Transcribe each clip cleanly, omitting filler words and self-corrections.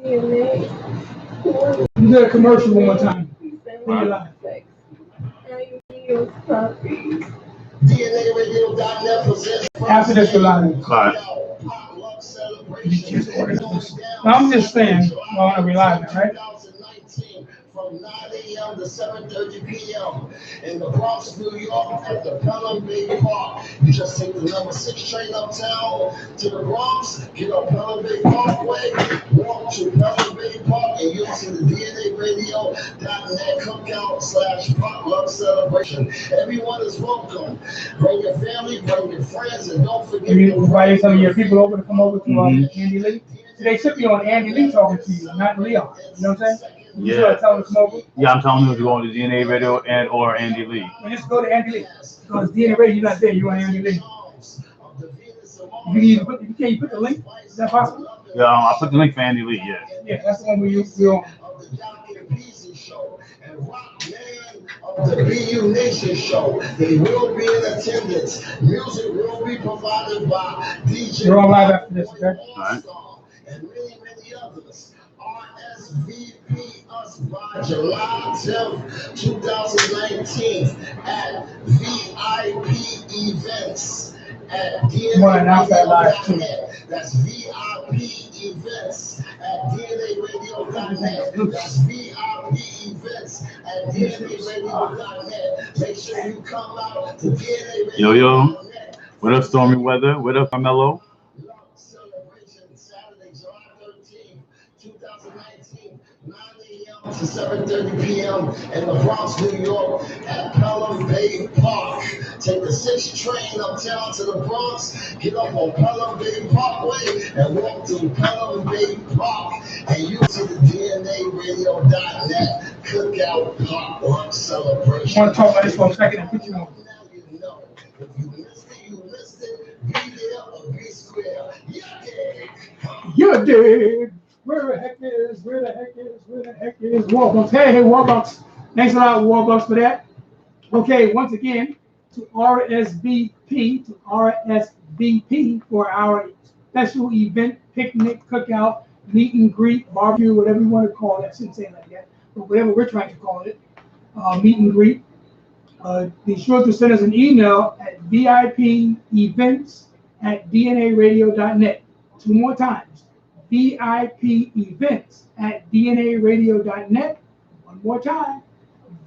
You did a commercial one more time. DNAradio.net presents after this, live. I'm just saying, well, I'm relying on, right? From 9 a.m. to 7:30 p.m. in the Bronx, New York, at the Pelham Bay Park. You just take the number 6 train uptown to the Bronx, get on Pelham Bay Parkway, walk to Pelham Bay Park, and you'll see the DNAradio.net cookout/potluck celebration. Everyone is welcome. Bring your family, bring your friends, and don't forget to invite some of your people over to come over to Andy Lee. So they should be on Andy Lee talking to you, not Leon. You know what I'm saying? Yeah. I'm telling you to go on to DNA Radio and or Andy Lee. Well, just go to Andy Lee. Because DNA Radio, you're not there. You're on Andy Lee. You can't put the link. Is that possible? Yeah, I put the link for Andy Lee. Yeah. Yeah, that's the one we're on. The BU Nation show. They will be in attendance. Music will be provided by DJ. We're on live after this, okay? All right. And many others. RSVP us by July 10th, 2019 at VIP events at DNAradio.net. That's VIP events at DNAradio.net. That's VIP events at DNAradio.net. Make sure you come out to DNAradio.net. Yo. What up, Stormy Weather? What up, Carmelo? To 7:30 p.m. in the Bronx, New York, at Pelham Bay Park. Take the 6 train uptown to the Bronx, get up on Pelham Bay Parkway, and walk to Pelham Bay Park, and you see the DNAradio.net cookout potluck celebration. I want to talk about this for a second and put you on. If you missed it, be there or be square. You're dead. Where the heck is Warbucks? Hey, Warbucks. Thanks a lot, Warbucks, for that. Okay, once again, to RSVP for our special event, picnic, cookout, meet and greet, barbecue, whatever you want to call it. I shouldn't say it like that, but whatever we're trying to call it, meet and greet. Be sure to send us an email at VIPevents@DNAradio.net. 2 more times. VIP events at DNAradio.net. 1 more time.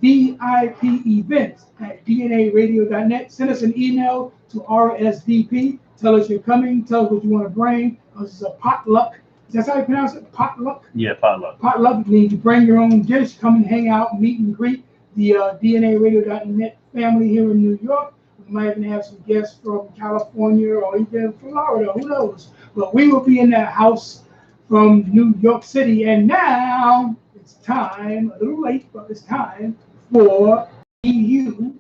VIP events at DNAradio.net. Send us an email to RSVP. Tell us you're coming. Tell us what you want to bring. This is a potluck. That's how you pronounce it? Potluck? Yeah, potluck. Potluck means you bring your own dish, come and hang out, meet and greet the DNAradio.net family here in New York. We might even have some guests from California or even Florida. Who knows? But we will be in that house from New York City. And now it's time, a little late, but it's time for BU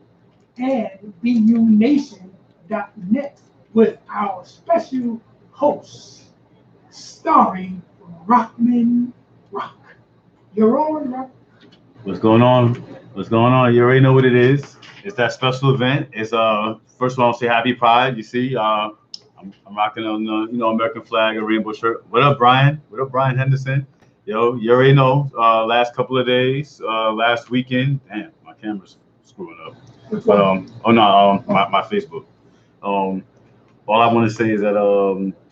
and BUNation.net with our special hosts, starring Rockman Rock. You're on, Rock. What's going on? What's going on? You already know what it is. It's that special event. It's first of all, say Happy Pride. You see, I'm rocking on the American flag, a rainbow shirt. What up, Brian? What up, Brian Henderson? Yo, you already know. Last couple of days, last weekend. Damn, my camera's screwing up. But my Facebook. All I want to say is that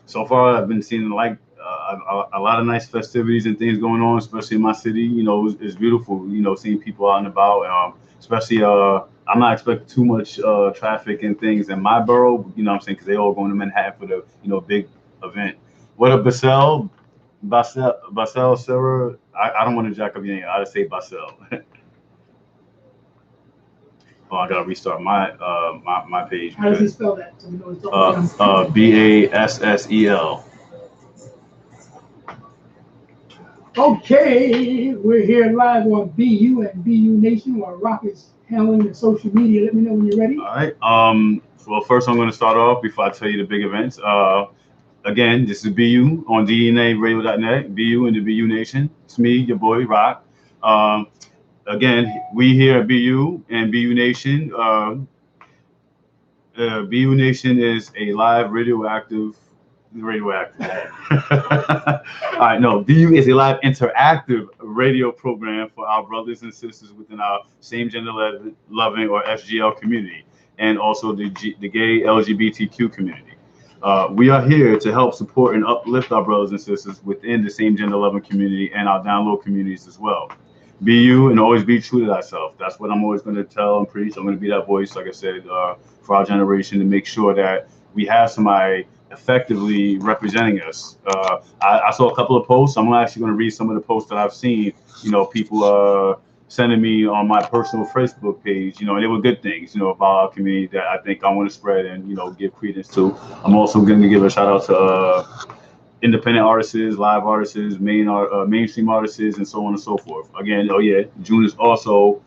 so far I've been seeing like a lot of nice festivities and things going on, especially in my city. You know, it's beautiful. You know, seeing people out and about. Especially I'm not expecting too much traffic and things in my borough, you know what I'm saying, because they all going to Manhattan for the, big event. What up, Basel, Sarah? I don't want to jack up your name. I just say Basel. Oh, I gotta restart my page. How does he spell that? Bassel. Okay, we're here live on BU and BU Nation, while Rock is handling the social media. Let me know when you're ready. All right. Well, first I'm going to start off before I tell you the big events. Again, this is BU on DNAradio.net, BU and the BU Nation. It's me, your boy, Rock. Again, we here at BU and BU Nation. BU Nation is a live radioactive radioactive. All right, no. BU is a live interactive radio program for our brothers and sisters within our same gender loving or SGL community, and also the gay LGBTQ community. We are here to help support and uplift our brothers and sisters within the same gender loving community and our download communities as well. Be you and always be true to thyself. That's what I'm always going to tell and preach. I'm going to be that voice, like I said, for our generation, to make sure that we have somebody effectively representing us. I saw a couple of posts. I'm actually going to read some of the posts that I've seen. People sending me on my personal Facebook page. And they were good things. About our community that I think I want to spread and give credence to. I'm also going to give a shout out to independent artists, live artists, mainstream artists, and so on and so forth. Again, June is also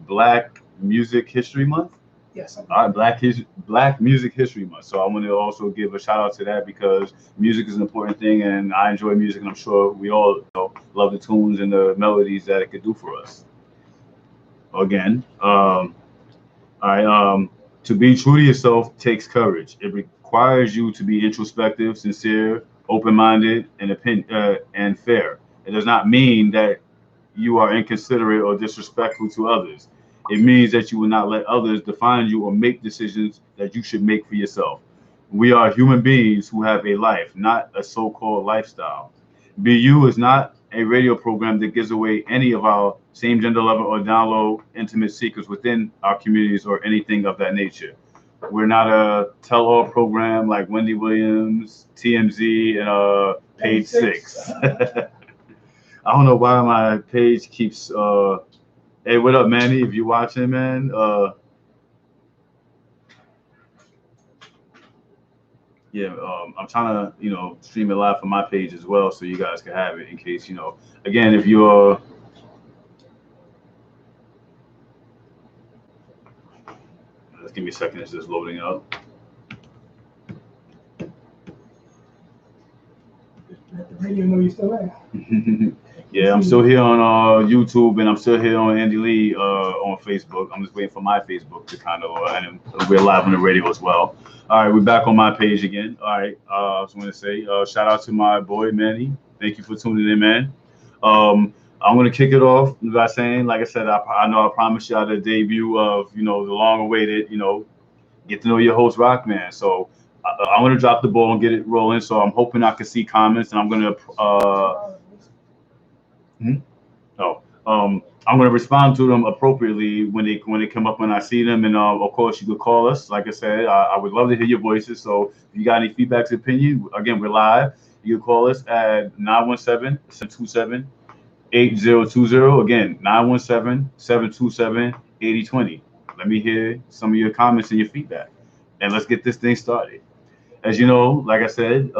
Black Music History Month. Yes. All right, Black Music History Month. So I want to also give a shout out to that because music is an important thing, and I enjoy music, and I'm sure we all love the tunes and the melodies that it could do for us. Again, all right. To be true to yourself takes courage. It requires you to be introspective, sincere, open-minded, and fair. It does not mean that you are inconsiderate or disrespectful to others. It means that you will not let others define you or make decisions that you should make for yourself. We are human beings who have a life, not a so-called lifestyle. BU is not a radio program that gives away any of our same gender loving or download intimate secrets within our communities or anything of that nature. We're not a tell-all program like Wendy Williams, TMZ, and Page Six. I don't know why my page keeps. Hey, what up, Manny? If you're watching, man. I'm trying to, stream it live from my page as well, so you guys can have it in case, Again, if you're. Just give me a second. It's just loading up. Let the radio know you're still there. Yeah, I'm still here on YouTube, and I'm still here on Andy Lee on Facebook. I'm just waiting for my Facebook to kind of, and we're live on the radio as well. All right, we're back on my page again. All right, I just want to say shout out to my boy Manny. Thank you for tuning in, man. I'm going to kick it off by saying, like I said, I know I promised y'all the debut of, the long-awaited, get to know your host, Rockman. So I'm going to drop the ball and get it rolling. So I'm hoping I can see comments, and I'm going to I'm going to respond to them appropriately when they come up when I see them. And of course, you could call us. Like I said, I would love to hear your voices. So if you got any feedback, opinion, again, we're live. You can call us at 917-727-8020. Again, 917-727-8020. Let me hear some of your comments and your feedback, and let's get this thing started. As you know, like I said,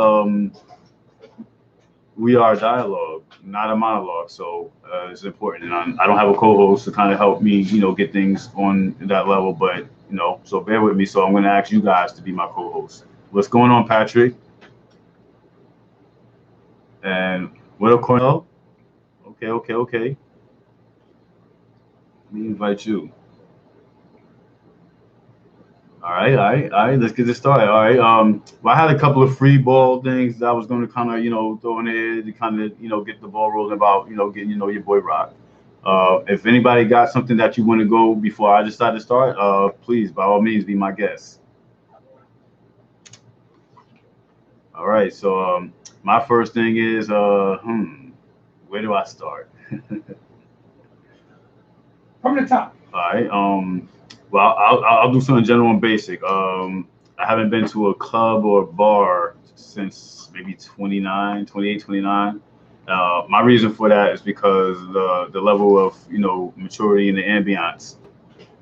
we are a dialogue, not a monologue, so it's important. And I don't have a co-host to kind of help me, get things on that level, but, so bear with me. So I'm going to ask you guys to be my co-host. What's going on, Patrick? And what up, Cornell? Okay. Let me invite you. All right. Let's get this started. All right. Well, I had a couple of free ball things that I was going to kind of, throw in there to kind of, get the ball rolling about, getting your boy Rock. If anybody got something that you want to go before I decide to start, please, by all means, be my guest. All right. So my first thing is, where do I start? From the top. All right. Well, I'll do something general and basic. I haven't been to a club or a bar since maybe 28, 29. My reason for that is because the level of, maturity and the ambiance,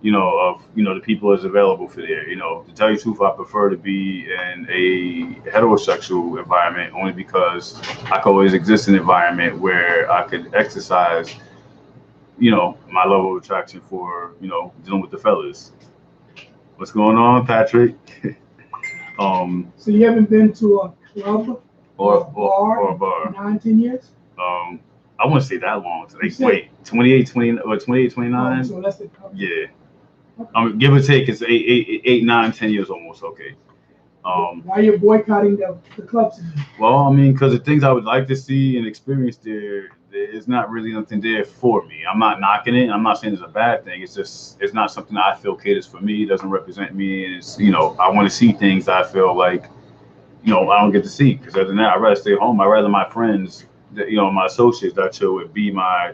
of, the people is available for there. To tell you the truth, I prefer to be in a heterosexual environment only because I could always exist in an environment where I could exercise my level of attraction for, dealing with the fellas. What's going on, Patrick? So you haven't been to a club or a bar? 9, 10 years? I wouldn't say that long. Wait, 28, 29? So that's the Yeah. Give or take, it's 8, 9, 10 years almost. Okay. Why are you boycotting the clubs? Well, I mean, because the things I would like to see and experience there's not really nothing there for me. I'm not knocking it. I'm not saying it's a bad thing. It's just it's not something that I feel caters for me. It doesn't represent me, and it's I want to see things that I feel like I don't get to see. Because other than that, I'd rather stay home. I'd rather my friends, that my associates that I chill with, be my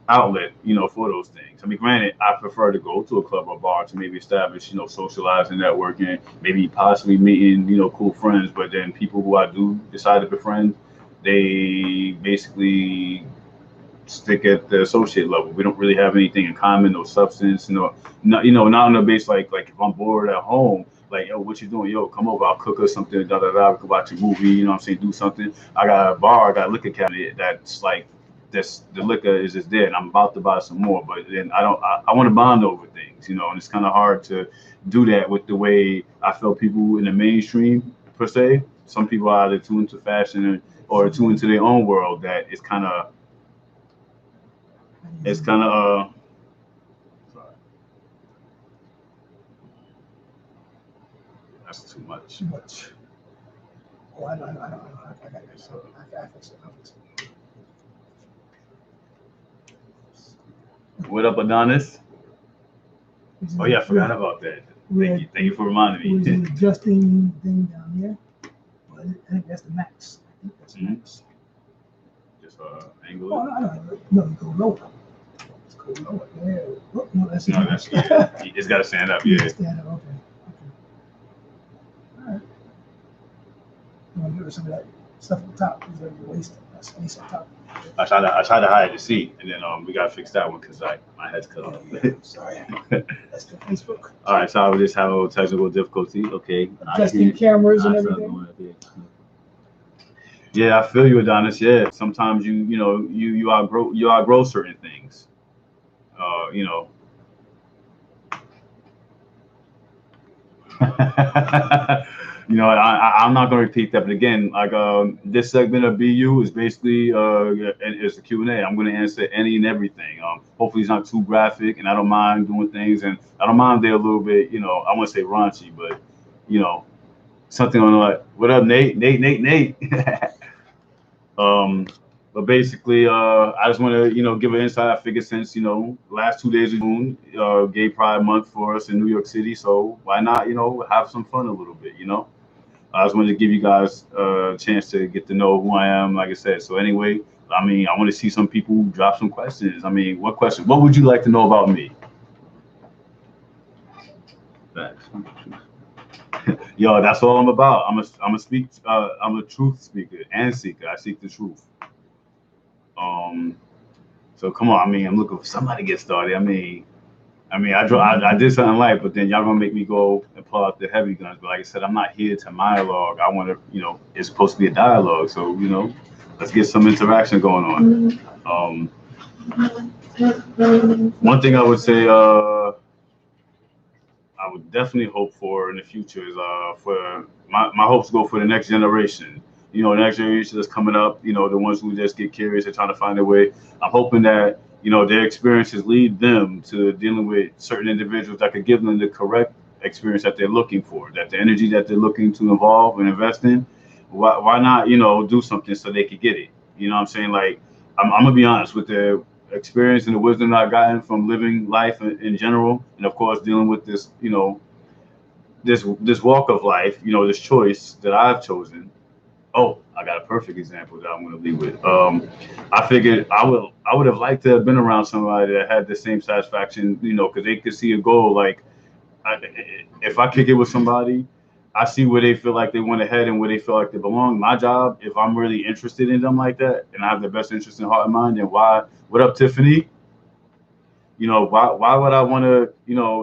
outlet, for those things. I mean, granted, I prefer to go to a club or bar to maybe establish, socializing, networking, maybe possibly meeting, cool friends. But then people who I do decide to befriend, they basically stick at the associate level. We don't really have anything in common, no substance, not on the base like if I'm bored at home, like yo, what you doing? Yo, come over, I'll cook us something, da da da. We can watch a movie, what I'm saying, do something. I got a bar, I got a liquor cabinet that's like this. The liquor is just there, and I'm about to buy some more. But then I don't. I want to bond over things, and it's kind of hard to do that with the way I feel people in the mainstream per se. Some people are either too into fashion or too into their own world that it's kind of sorry, that's too much. Too much. Oh, I know. I got this. I fix it. What up, Adonis? Oh yeah, I forgot about that. Thank you for reminding me. The adjusting thing down here. Well, I think that's the max. Just angle it. No, you go lower. Let's go lower. Yeah. Oh, no, that's it. No, it's got to stand up. Yeah. Stand up. Okay. All right. You want to give her some of that stuff on top? Because your waist, that space on top. I tried to hide the seat, and then we gotta fix that one because my head's cut off. Sorry. That's the Facebook. All right, so I would just have a little technical difficulty. Okay. Adjusting cameras and everything. Yeah, I feel you, Adonis. Yeah, sometimes you outgrow certain things. I'm not going to repeat that, but again, like this segment of BU is basically it's a Q&A. I'm going to answer any and everything. Hopefully, it's not too graphic, and I don't mind doing things, and I don't mind they're a little bit, I wouldn't say raunchy, but something on like, what up, Nate? But basically, I just want to, give an insight. I figure since, last 2 days of June, Gay Pride Month for us in New York City. So why not, have some fun a little bit, I just wanted to give you guys a chance to get to know who I am, like I said. So anyway, I mean, I want to see some people drop some questions. I mean, what question? What would you like to know about me? Thanks. Yo, that's all I'm about. I'm a truth speaker and seeker. I seek the truth. So come on. I mean, I'm looking for somebody to get started. I mean, I did something light, but then y'all gonna make me go and pull out the heavy guns. But like I said, I'm not here to monologue. I want to, it's supposed to be a dialogue. So let's get some interaction going on. One thing I would say, I would definitely hope for in the future is for my hopes go for the next generation. The next generation that's coming up, the ones who just get curious and trying to find their way. I'm hoping that, their experiences lead them to dealing with certain individuals that could give them the correct experience that they're looking for, that the energy that they're looking to involve and invest in, why not, do something so they could get it. You know what I'm saying? Like, I'm gonna be honest with the experience and the wisdom that I've gotten from living life in general, and of course dealing with this, this walk of life, this choice that I've chosen. Oh, I got a perfect example that I'm going to leave with. I figured I would have liked to have been around somebody that had the same satisfaction, because they could see a goal. Like, if I kick it with somebody, I see where they feel like they went ahead and where they feel like they belong. My job, if I'm really interested in them like that, and I have the best interest in heart and mind, then why? What up, Tiffany? Why would I want to,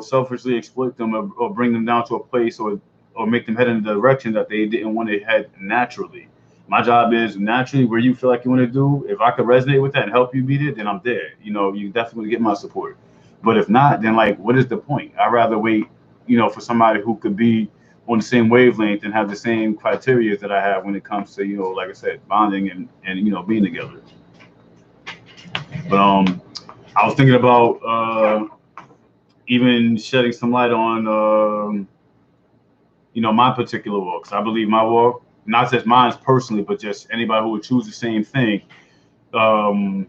selfishly exploit them or bring them down to a place or make them head in the direction that they didn't want to head naturally? My job is naturally where you feel like you want to do. If I could resonate with that and help you beat it, then I'm there. You definitely get my support. But if not, then like, what is the point? I'd rather wait, for somebody who could be on the same wavelength and have the same criteria that I have when it comes to, like I said, bonding and being together. But I was thinking about even shedding some light on, my particular walk. 'Cause I believe my walk, not just mine personally, but just anybody who would choose the same thing, um,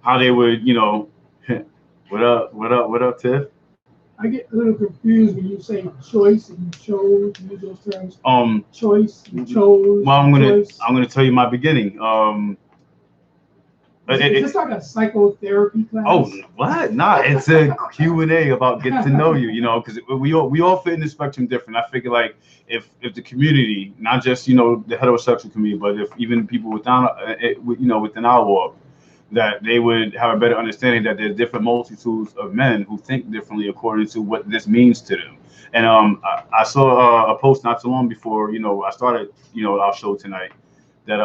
how they would, what up, Tiff? I get a little confused when you say choice and you chose, use those terms. Choice, you chose, Well, choice. I'm gonna tell you my beginning. Is this like a psychotherapy class? Oh, what? Nah, it's a Q&A about getting to know you, because we all fit in the spectrum different. I figure like if the community, not just the heterosexual community, but if even people within our walk, that they would have a better understanding that there's different multitudes of men who think differently according to what this means to them. And I saw a post not too long before I started our show tonight that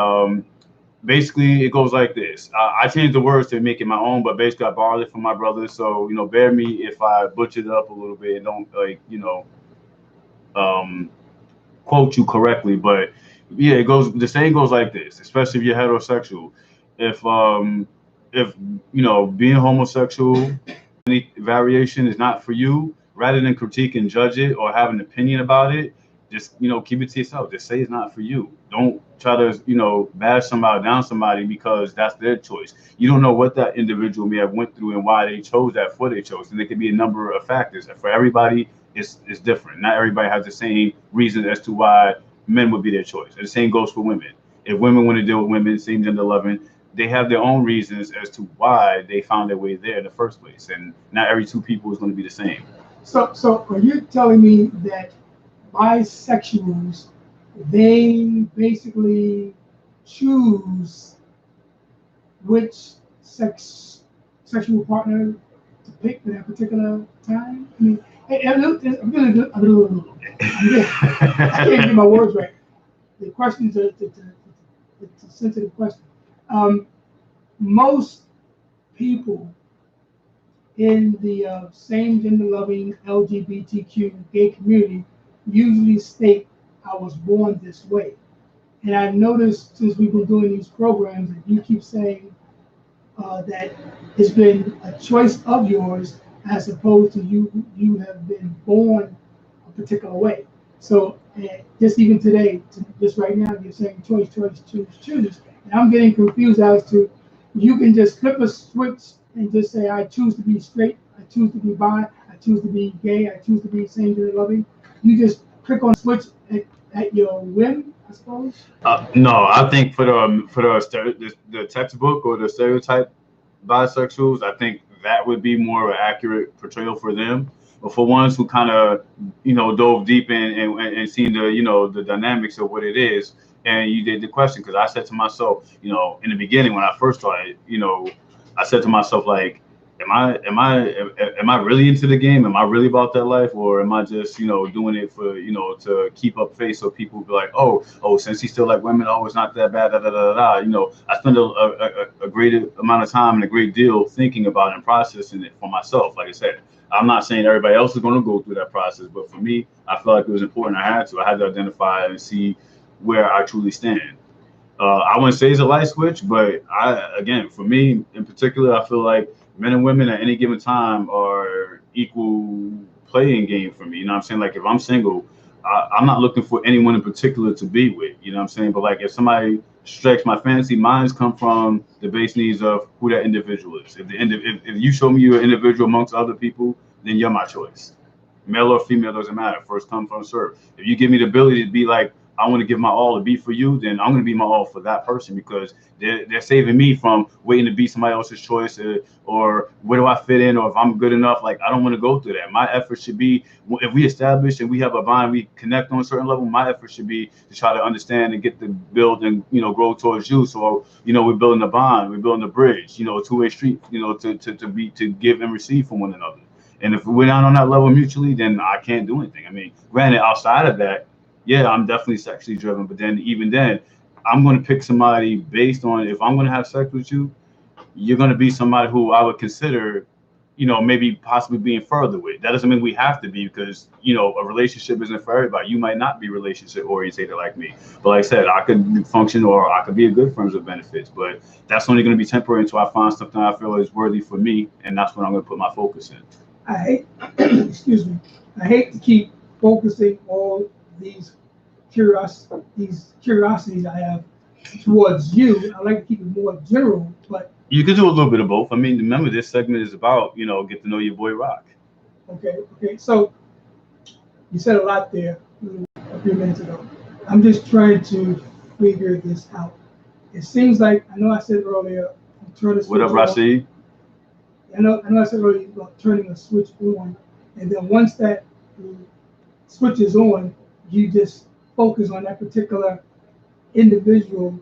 basically it goes like this. I changed the words to make it my own, but basically I borrowed it from my brother. So bear me if I butchered it up a little bit and don't um, quote you correctly. But yeah, it goes. The saying goes like this. Especially if you're heterosexual, if being homosexual, any variation is not for you, rather than critique and judge it or have an opinion about it, just keep it to yourself. Just say it's not for you. Don't try to bash somebody down somebody because that's their choice. You don't know what that individual may have went through and why they chose that for their choice. And there could be a number of factors. And for everybody, it's different. Not everybody has the same reason as to why men would be their choice. And the same goes for women. If women want to deal with women, same gender loving, they have their own reasons as to why they found their way there in the first place. And not every two people is going to be the same. So are you telling me that bisexuals, they basically choose which sexual partner to pick at that particular time? I mean, I can't get my words right. The question is it's a sensitive question. Most people in the same gender loving LGBTQ gay community usually state, I was born this way. And I've noticed since we've been doing these programs that you keep saying that it's been a choice of yours as opposed to you have been born a particular way. So just even today, just right now, you're saying choice, choose. And I'm getting confused as to you can just flip a switch and just say, I choose to be straight, I choose to be bi, I choose to be gay, I choose to be same gender loving. You just click on switch at your whim, I suppose. No, I think for the textbook or the stereotype bisexuals, I think that would be more of an accurate portrayal for them. But for ones who kind of dove deep in and seen the dynamics of what it is, and you did the question because I said to myself, in the beginning when I first started, I said to myself like, am I really into the game? Am I really about that life, or am I just doing it for to keep up face so people be like, oh, since he still like women, oh, it's not that bad, da da da da. I spend a great amount of time and a great deal thinking about it and processing it for myself. Like I said, I'm not saying everybody else is going to go through that process, but for me, I felt like it was important. I had to identify and see where I truly stand. I wouldn't say it's a light switch, but again, for me in particular, I feel like men and women at any given time are equal playing game for me. You know what I'm saying? Like if I'm single, I'm not looking for anyone in particular to be with. You know what I'm saying? But like if somebody strikes my fancy, mine's come from the base needs of who that individual is. If you show me you're an individual amongst other people, then you're my choice. Male or female doesn't matter. First come, first serve. If you give me the ability to be like, I want to give my all to be for you, then I'm going to be my all for that person because they're saving me from waiting to be somebody else's choice or where do I fit in or if I'm good enough. Like, I don't want to go through that. My effort should be, if we establish and we have a bond, we connect on a certain level, my effort should be to try to understand and get to build and, grow towards you. So, we're building a bond, we're building a bridge, a two-way street, to give and receive from one another. And if we're not on that level mutually, then I can't do anything. I mean, granted, outside of that, yeah, I'm definitely sexually driven. But then even then, I'm going to pick somebody based on if I'm going to have sex with you, you're going to be somebody who I would consider, maybe possibly being further with. That doesn't mean we have to be because, a relationship isn't for everybody. You might not be relationship oriented like me. But like I said, I could function or I could be a good friends with benefits. But that's only going to be temporary until I find something I feel is worthy for me. And that's what I'm going to put my focus in. I hate, excuse me, I hate to keep focusing all these curiosities I have towards you. I like to keep it more general, but you can do a little bit of both. I mean, remember this segment is about get to know your boy Rock. Okay. So you said a lot there a few minutes ago. I'm just trying to figure this out. It seems like I know I said earlier. What up, Rashid? I know I said earlier about turning a switch on, and then once that switch is on, you just focus on that particular individual.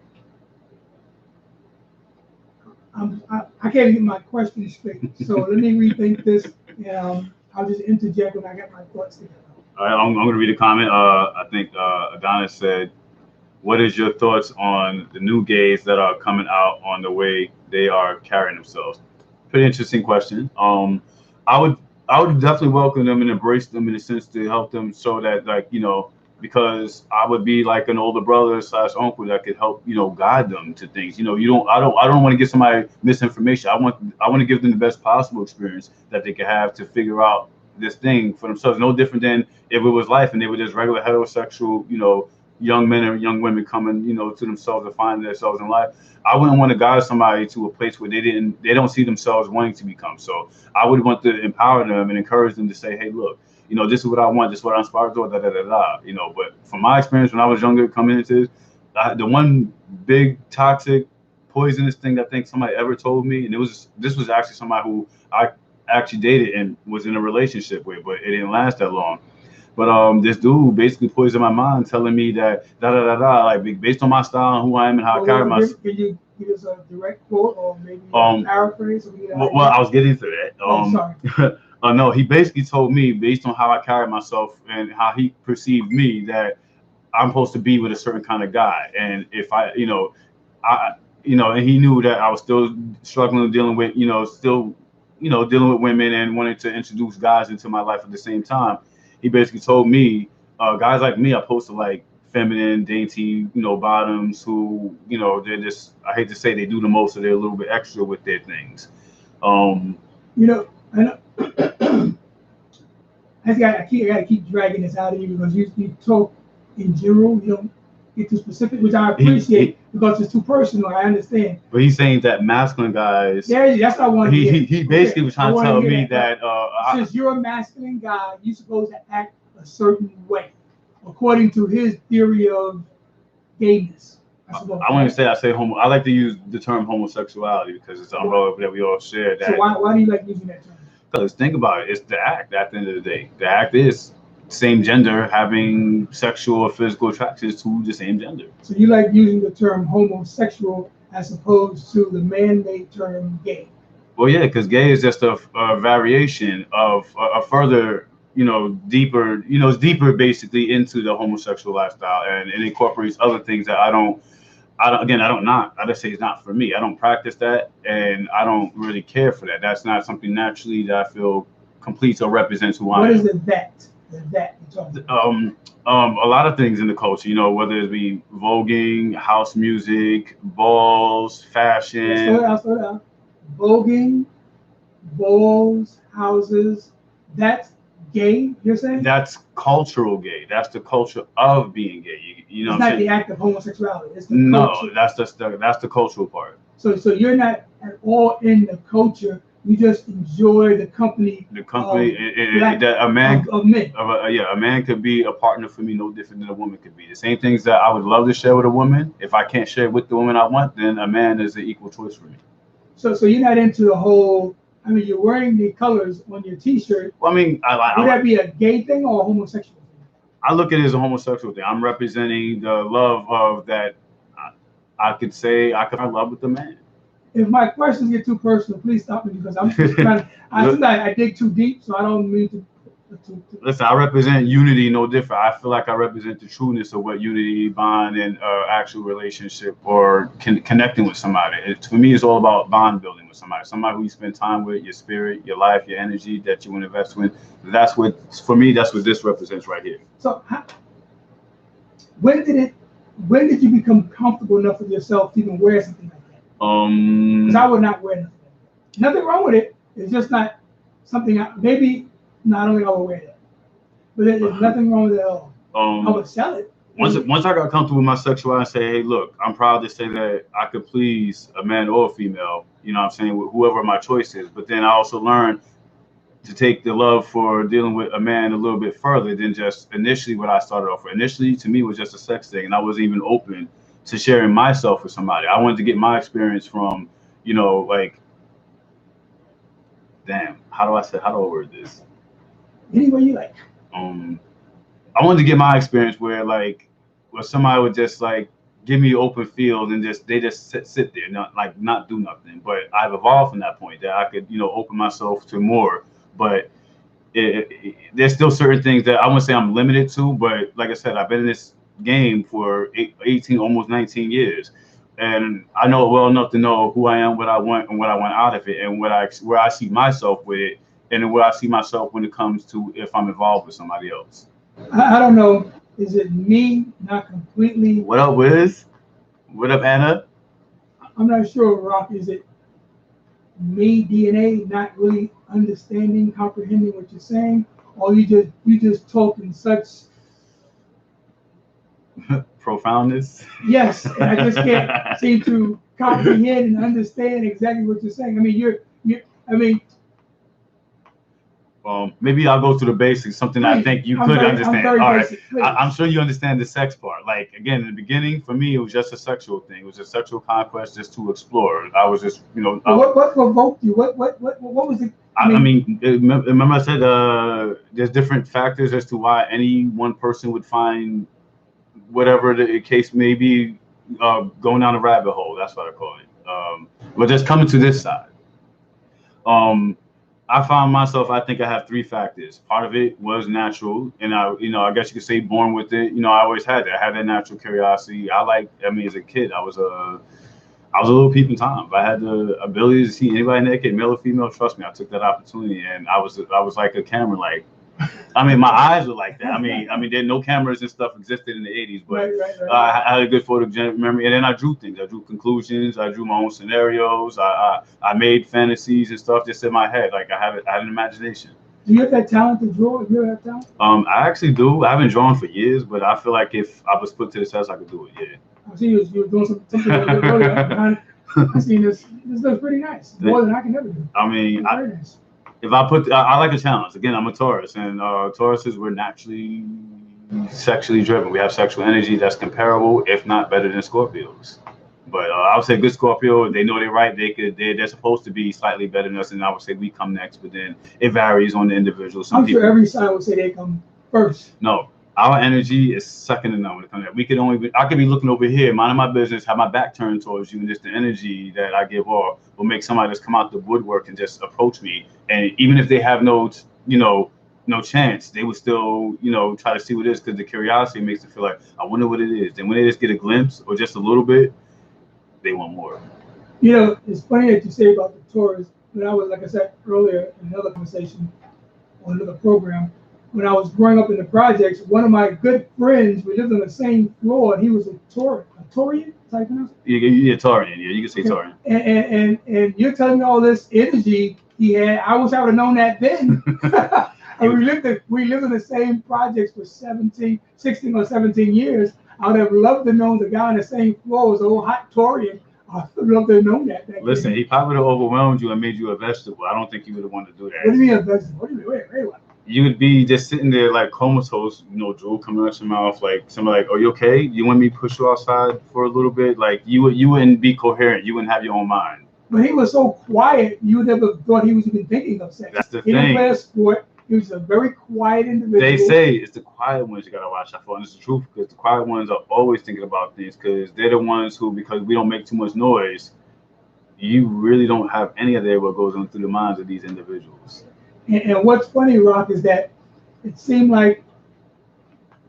I can't get my question straight, so let me rethink this, and I'll just interject when I get my thoughts together. All right, I'm going to read a comment. I think Adonis said, "What is your thoughts on the new gays that are coming out on the way they are carrying themselves?" Pretty interesting question. I would definitely welcome them and embrace them in a sense to help them so that because I would be like an older brother / uncle that could help guide them to things. I don't want to give somebody misinformation. I want to give them the best possible experience that they could have to figure out this thing for themselves. No different than if it was life and they were just regular heterosexual young men and young women coming to themselves to find themselves in life. I wouldn't want to guide somebody to a place where they don't see themselves wanting to become. So I would want to empower them and encourage them to say, hey, look, this is what I want, this is what I'm inspired to, But from my experience when I was younger coming into this, the one big toxic poisonous thing that I think somebody ever told me, and this was actually somebody who I actually dated and was in a relationship with, but it didn't last that long. But this dude basically poisoned my mind, telling me that like based on my style and who I am and how I carry myself. Can you give us a direct quote or maybe paraphrase? Well, I was getting to that. Sorry. No, he basically told me based on how I carry myself and how he perceived me that I'm supposed to be with a certain kind of guy, and if and he knew that I was still struggling dealing with dealing with women and wanted to introduce guys into my life at the same time. He basically told me, guys like me are supposed to like feminine, dainty, bottoms who, they're just, I hate to say they do the most, so they're a little bit extra with their things. I know. I gotta keep dragging this out of you because you talk in general. You don't get too specific, which I appreciate because it's too personal. I understand. But he's saying that masculine guys. Yeah, that's what I want to hear. He basically was trying to tell me that since you're a masculine guy, you're supposed to act a certain way, according to his theory of gayness. I wouldn't say I say homo. I like to use the term homosexuality because it's an umbrella that we all share. That. So why do you like using that term? Because think about it, it's the act at the end of the day. The act is same gender having sexual or physical attractions to the same gender. So you like using the term homosexual as opposed to the man-made term gay? Well, yeah, because gay is just a variation of a further, deeper, it's deeper basically into the homosexual lifestyle, and it incorporates other things that I don't not. I just say it's not for me. I don't practice that, and I don't really care for that. That's not something naturally that I feel completes or represents who I am. What is the that you're talking about? A lot of things in the culture, whether it be voguing, house music, balls, fashion. Slow down. Voguing, balls, houses. That's gay, you're saying? That's cultural gay. That's the culture of being gay. It's not the act of homosexuality. It's the culture. That's the cultural part. So you're not at all in the culture. You just enjoy the company. The company that a man of men. A man could be a partner for me no different than a woman could be. The same things that I would love to share with a woman. If I can't share with the woman I want, then a man is an equal choice for me. So you're not into the whole. I mean, you're wearing the colors on your T-shirt. Well, I mean, would that be a gay thing or a homosexual thing? I look at it as a homosexual thing. I'm representing the love of that. I could say I could have love with the man. If my questions get too personal, please stop me because I'm just trying to. I dig too deep, so I don't mean to. Listen, I represent unity no different. I feel like I represent the trueness of what unity, bond, and actual relationship or connecting with somebody. For me, it's all about bond building with somebody who you spend time with, your spirit, your life, your energy that you want to invest in. That's what this represents right here. So, when did you become comfortable enough with yourself to even wear something like that? Because I would not wear nothing. Nothing wrong with it. It's just not something. Maybe. No, I don't think I will wear that. But there's nothing wrong with it at all. I would sell it. Once I got comfortable with my sexuality and say, hey, look, I'm proud to say that I could please a man or a female, you know what I'm saying, whoever my choice is. But then I also learned to take the love for dealing with a man a little bit further than just initially what I started off with. Initially, to me, was just a sex thing, and I wasn't even open to sharing myself with somebody. I wanted to get my experience from, you know, like, damn, how do I word this? Any way you like. I wanted to get my experience where somebody would just like give me open field and they just sit there, not do nothing. But I've evolved from that point that I could, you know, open myself to more. But there's still certain things that I wouldn't say I'm limited to. But like I said, I've been in this game for 18, almost 19 years. And I know it well enough to know who I am, what I want, and what I want out of it, and where I see myself with it, and where I see myself when it comes to if I'm involved with somebody else. I don't know. Is it me not completely? What up, Wiz? What up, Anna? I'm not sure, Rock. Is it me, DNA, not really understanding, comprehending what you're saying, or you just talk in such profoundness? Yes, and I just can't seem to comprehend and understand exactly what you're saying. I mean, maybe I'll go to the basics, something I think you could understand. All right, I'm sure you understand the sex part. Like, again, in the beginning, for me, it was just a sexual thing. It was a sexual conquest just to explore. I was just, you know. What provoked you? What was it? I mean, remember I said there's different factors as to why any one person would find whatever the case may be, going down a rabbit hole. That's what I call it. But just coming to this side. I found myself, I think I have three factors. Part of it was natural, and I guess you could say born with it. You know, I always had that. I had that natural curiosity. As a kid, I was a little peeping Tom. If I had the ability to see anybody naked, male or female, trust me, I took that opportunity, and I was like a camera, like, I mean, my eyes were like that. I mean, there no cameras and stuff existed in the 80s, but right. I had a good photogenic memory, and then I drew things. I drew conclusions. I drew my own scenarios. I made fantasies and stuff just in my head. Like I had an imagination. Do you have that talent to draw? Do you have that talent? I actually do. I haven't drawn for years, but I feel like if I was put to the test, I could do it. Yeah. I see you were doing something earlier. I seen this. This looks pretty nice. More than I can ever do. I mean, nice. If I like a challenge. Again, I'm a Taurus, and Tauruses, we're naturally sexually driven. We have sexual energy that's comparable, if not better than Scorpios. But I would say good Scorpio, they know they're right. They're supposed to be slightly better than us, and I would say we come next. But then it varies on the individual. I'm sure every sign would say they come first. No. Our energy is second to none when it comes to that. I could be looking over here, minding my business, have my back turned towards you, and just the energy that I give off will make somebody just come out the woodwork and just approach me. And even if they have no chance, they would still, try to see what it is, because the curiosity makes them feel like, I wonder what it is. And when they just get a glimpse or just a little bit, they want more. It's funny that you say about the Taurus. When I was, like I said earlier in another conversation on another program, when I was growing up in the projects, one of my good friends, we lived on the same floor, and he was a Taurian, type of. Yeah, Taurian. Yeah, you can say Taurian. And you're telling me all this energy he had. I wish I would have known that then. And we lived in the same projects for 16 or 17 years. I would have loved to know the guy on the same floor was an old hot Taurian. I would love to have known that. Listen, he probably would have overwhelmed you and made you a vegetable. I don't think he would have wanted to do that. What do you mean a vegetable? What do you mean? Wait. You would be just sitting there like comatose, drool coming out your mouth, like somebody like, "Are you okay? You want me to push you outside for a little bit?" Like you wouldn't be coherent. You wouldn't have your own mind. But he was so quiet, you never thought he was even thinking of sex. That's the thing. He didn't play a sport. He was a very quiet individual. They say it's the quiet ones you gotta watch out for, and it's the truth, because the quiet ones are always thinking about things, because they're the ones who, because we don't make too much noise, you really don't have any idea what goes on through the minds of these individuals. And what's funny, Rock, is that it seemed like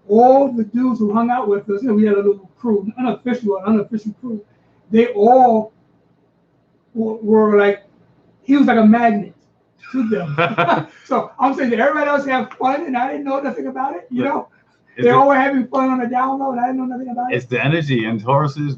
all the dudes who hung out with us, we had a little crew, unofficial crew, they all were like, he was like a magnet to them. So I'm saying that everybody else had fun, and I didn't know nothing about it, They all were having fun on the download, and I didn't know nothing about it. It's the energy. And Tauruses,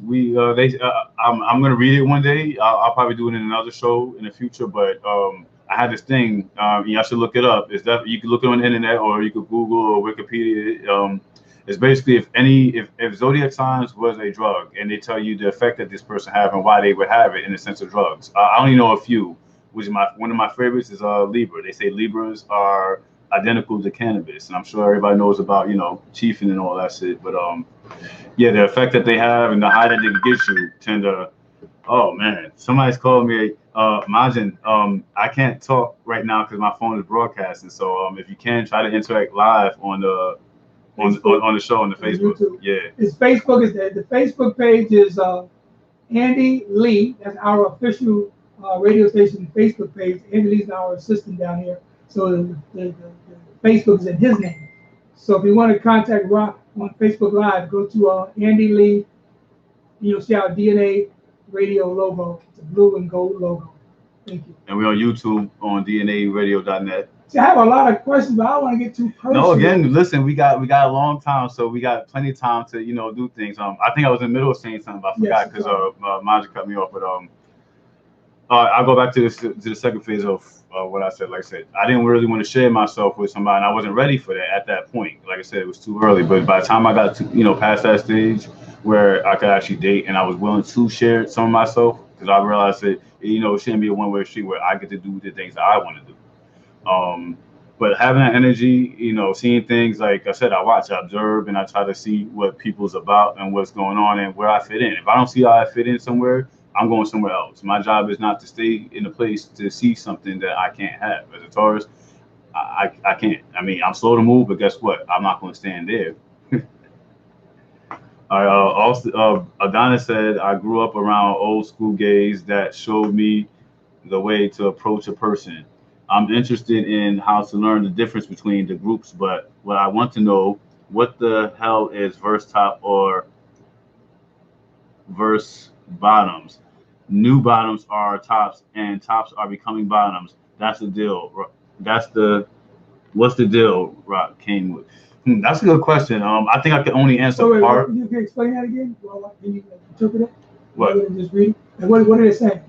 I'm going to read it one day. I'll probably do it in another show in the future, but I had this thing, y'all should look it up. It's that you can look it on the internet, or you could Google or Wikipedia. It's basically if zodiac signs was a drug and they tell you the effect that this person have and why they would have it in the sense of drugs. I only know a few, which is one of my favorites is Libra. They say Libras are identical to cannabis, and I'm sure everybody knows about chiefing and all that shit. But yeah, the effect that they have and the high that they can get you tend to. Oh man, somebody's calling me. Majin, I can't talk right now because my phone is broadcasting. So if you can try to interact live on the on the show on the Facebook. YouTube. Yeah. His Facebook is the Facebook page is Andy Lee. That's our official radio station Facebook page. Andy Lee's our assistant down here. So the Facebook is in his name. So if you want to contact Rock on Facebook Live, go to Andy Lee. You'll see our DNA radio logo. It's a blue and gold logo. Thank you. And we're on YouTube on DNAradio.net. See, I have a lot of questions, but I don't want to get too personal. No, again, listen, we got a long time, so we got plenty of time to do things. I think I was in the middle of saying something, but I forgot because Maja cut me off. But I'll go back to the second phase of what I said. Like I said, I didn't really want to share myself with somebody, and I wasn't ready for that at that point. Like I said, it was too early. But by the time I got to past that stage where I could actually date, and I was willing to share some of myself, because I realized that it shouldn't be a one-way street where I get to do the things that I want to do. But having that energy, seeing things, like I said, I observe, and I try to see what people's about and what's going on and where I fit in. If I don't see how I fit in somewhere, I'm going somewhere else. My job is not to stay in a place to see something that I can't have. As a Taurus, I can't. I mean, I'm slow to move, but guess what? I'm not going to stand there. Also, Adonis said, I grew up around old school gays that showed me the way to approach a person. I'm interested in how to learn the difference between the groups, but what I want to know, what the hell is verse top or verse bottoms? New bottoms are tops and tops are becoming bottoms. That's the deal. What's the deal, Rock came with? That's a good question. I think I can only answer part. You can explain that again? Well, can you interpret it? What? Just read it? And what are they saying?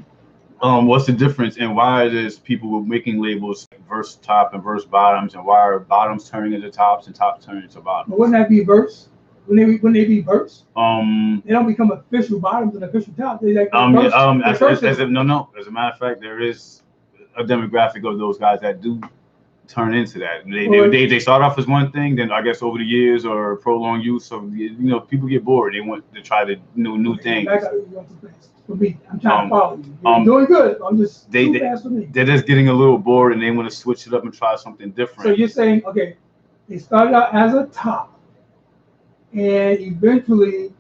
What's the difference and why it is people were making labels like verse top and verse bottoms, and why are bottoms turning into tops and tops turning into bottoms? But wouldn't that be verse? Wouldn't they be verse? They don't become official bottoms and official tops. They like verse. As a matter of fact, there is a demographic of those guys that do turn into that. They start off as one thing, then I guess over the years or prolonged use of people get bored. They want to try the new things. For me, I'm trying to follow you. You're doing good. I'm just too fast for me. They're just getting a little bored and they want to switch it up and try something different. So you're saying, okay, they started out as a top, and eventually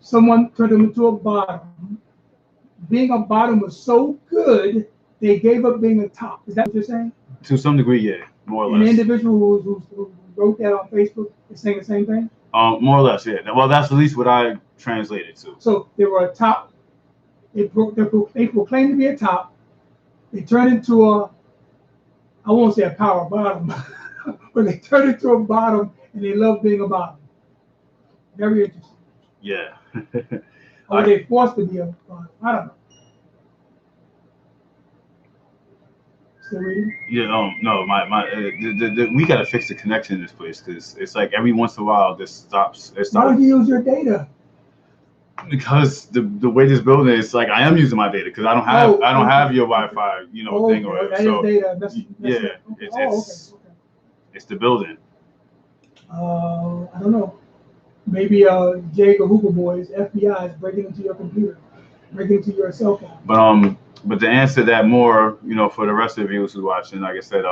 someone turned them into a bottom. Being a bottom was so good, they gave up being a top. Is that what you're saying? To some degree, yeah, more or less. And the individual who wrote that on Facebook is saying the same thing? More or less, yeah. Well, that's at least what I translated to. So they were a top. They proclaimed to be a top. They turned into I won't say a power bottom, but they turned into a bottom, and they love being a bottom. Very interesting. Yeah. Or they forced to be a bottom. I don't know. Still reading? Yeah. No. We gotta fix the connection in this place because it's like every once in a while this stops. Why don't you use your data? Because the way this building is, like, I am using my data because I don't have your Wi-Fi, thing or whatever. That so is data. It's the building. I don't know. Maybe Jake or Hooper Boys, FBI is breaking into your computer, breaking into your cell phone. But to answer that more, for the rest of the viewers who's watching, like I said,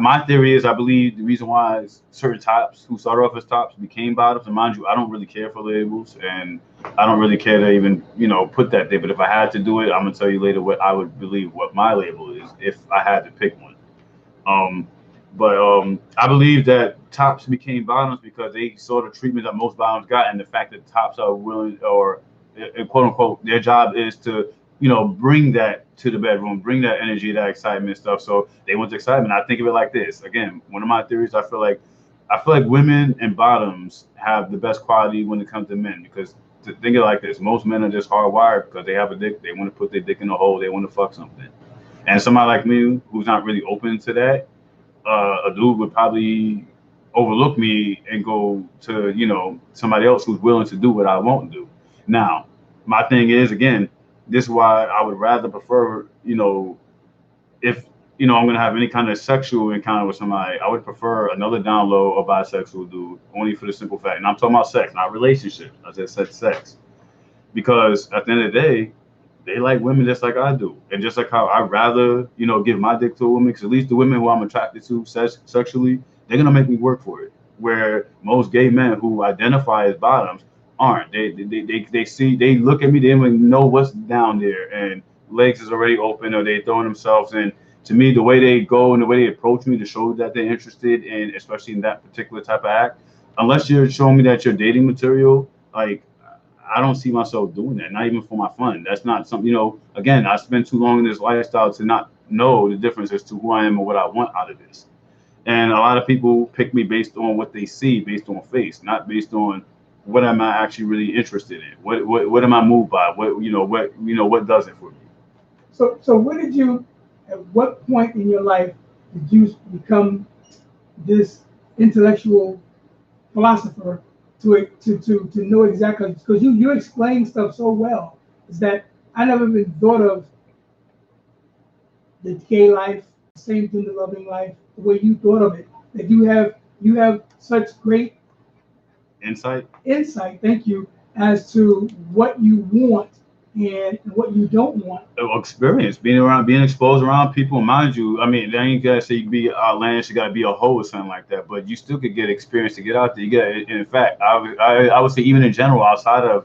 my theory is I believe the reason why certain tops who started off as tops became bottoms, and mind you, I don't really care for labels, and I don't really care to even, put that there. But if I had to do it, I'm gonna tell you later what I would believe what my label is if I had to pick one. I believe that tops became bottoms because they saw the treatment that most bottoms got, and the fact that tops are willing, or quote unquote, their job is to bring that to the bedroom, bring that energy, that excitement stuff. So they want the excitement. I think of it like this. Again, one of my theories, I feel like women and bottoms have the best quality when it comes to men, because think of it like this. Most men are just hardwired because they have a dick. They want to put their dick in a hole. They want to fuck something. And somebody like me who's not really open to that, a dude would probably overlook me and go to, somebody else who's willing to do what I won't do. Now, my thing is, again, this is why I would rather prefer, if I'm gonna have any kind of sexual encounter with somebody, I would prefer another down low or bisexual dude, only for the simple fact, and I'm talking about sex, not relationship. I just said sex, because at the end of the day, they like women just like I do, and just like how I'd rather, give my dick to a woman, because at least the women who I'm attracted to sexually, they're gonna make me work for it. Where most gay men who identify as bottoms aren't. They see, they look at me, they don't even know what's down there, and legs is already open, or they throwing themselves in. To me, the way they go and the way they approach me to show that they're interested in, especially in that particular type of act, unless you're showing me that you're dating material, like, I don't see myself doing that, not even for my fun. That's not something, again, I spent too long in this lifestyle to not know the difference as to who I am and what I want out of this. And a lot of people pick me based on what they see, based on face, not based on what am I actually really interested in. What am I moved by? What does it for me? So at what point in your life did you become this intellectual philosopher to know exactly, because you explain stuff so well, is that I never even thought of the gay life, same gender loving life, the way you thought of it. That you have such great Insight. Thank you, as to what you want and what you don't want. Experience being exposed around people. Mind you, I mean, they ain't gotta say you can be outlandish, you gotta be a hoe or something like that, but you still could get experience to get out there. You get, and in fact, I would say, even in general, outside of,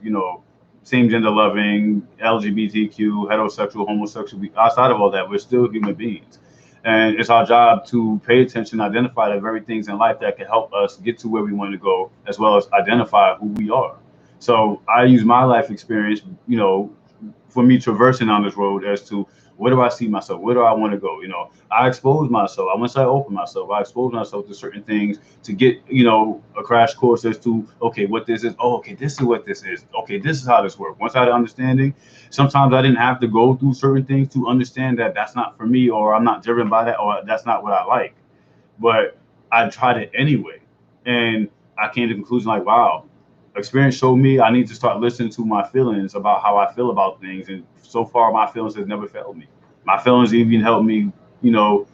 same gender loving, LGBTQ, heterosexual, homosexual, outside of all that, we're still human beings. And it's our job to pay attention, identify the very things in life that can help us get to where we want to go, as well as identify who we are. So I use my life experience, for me traversing on this road, as to where do I see myself, where do I want to go. I expose myself. Once I open myself, I expose myself to certain things to get, a crash course as to, okay, what this is. Oh, okay, this is what this is. Okay, this is how this works. Once I had an understanding, sometimes I didn't have to go through certain things to understand that that's not for me, or I'm not driven by that, or that's not what I like. But I tried it anyway, and I came to the conclusion, like, wow, experience showed me I need to start listening to my feelings about how I feel about things. And so far, my feelings has never failed me. My feelings even helped me, you know,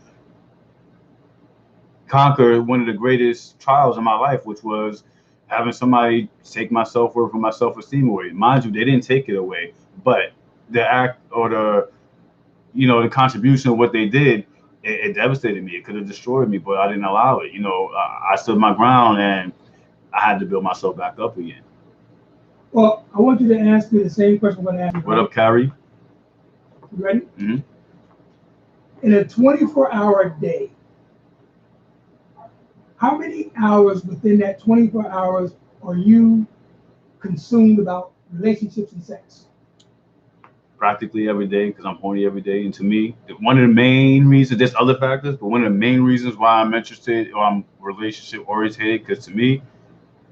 conquer one of the greatest trials in my life, which was having somebody take my self-worth and my self-esteem away. Mind you, they didn't take it away, but the act, or the contribution of what they did, it devastated me. It could have destroyed me, but I didn't allow it. I stood my ground, and I had to build myself back up again. Well, I want you to ask me the same question I'm going to ask you. What up, Carrie? You ready? Mm-hmm. In a 24-hour day, how many hours within that 24 hours are you consumed about relationships and sex? Practically every day, because I'm horny every day. And to me, one of the main reasons, there's other factors, but one of the main reasons why I'm interested, or I'm relationship oriented, because to me,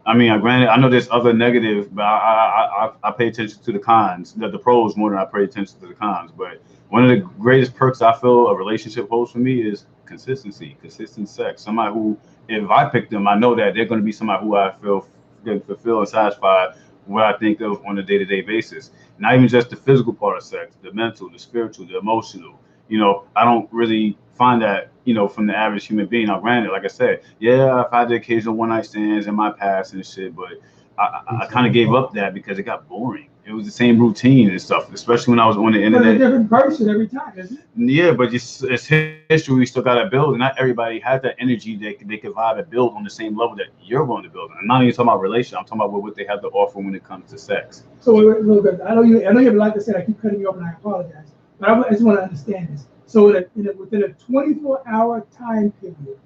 I mean, granted, I know there's other negative, but I pay attention to the cons, the pros, more than I pay attention to the cons. But one of the greatest perks I feel a relationship holds for me is consistency, consistent sex. Somebody who, if I pick them, I know that they're going to be somebody who I feel can fulfill and satisfy what I think of on a day-to-day basis. Not even just the physical part of sex, the mental, the spiritual, the emotional. I don't really find that, from the average human being. Now, granted, like I said, yeah, I've had the occasional one night stands in my past and shit, but I kind of gave up that because it got boring. It was the same routine and stuff, especially when I was on the internet. But a different person every time, isn't it? Yeah, but it's history. We still got to build, and not everybody has that energy that they can vibe and build on the same level that you're going to build. I'm not even talking about relationship. I'm talking about what they have to offer when it comes to sex. So wait, a little bit. I know you have a lot to say. I keep cutting you off, and I apologize. But I just want to understand this. So within a 24-hour time period,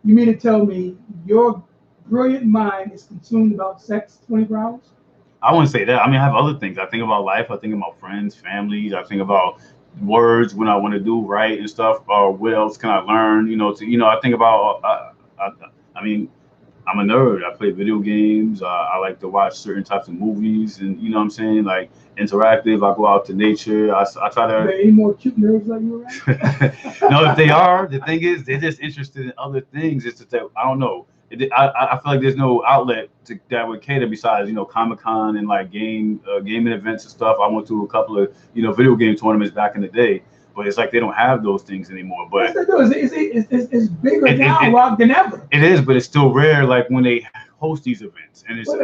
you mean to tell me your brilliant mind is consumed about sex 24 hours? I wouldn't say that. I mean, I have other things. I think about life. I think about friends, families. I think about words when I want to do right and stuff. Or what else can I learn? I think about. I mean, I'm a nerd. I play video games. I like to watch certain types of movies, and what I'm saying, like interactive. I go out to nature. I try to. Are there any more cute nerds like you around? No, if they are, the thing is, they're just interested in other things. It's just that I don't know. I feel like there's no outlet that would cater besides Comic-Con and like gaming events and stuff. I went to a couple of video game tournaments back in the day, but it's like they don't have those things anymore. But it's bigger now, Rock, than ever. It is, but it's still rare. Like when they host these events, and it's what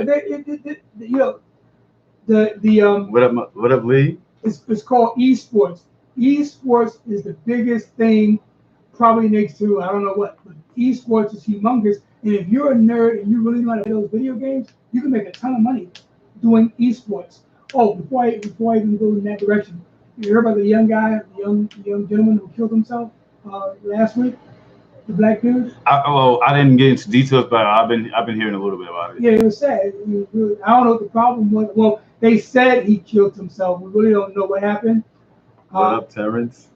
up, Lee? It's called esports. Esports is the biggest thing, probably next to I don't know what, but esports is humongous. And if you're a nerd and you really want to play those video games, you can make a ton of money doing esports. Oh, before I even go in that direction, you heard about the young guy, the young gentleman who killed himself last week, the black dude? I didn't get into details, but I've been hearing a little bit about it. Yeah, it was sad. I don't know what the problem was. Well, they said he killed himself. We really don't know what happened. What up, Terrence?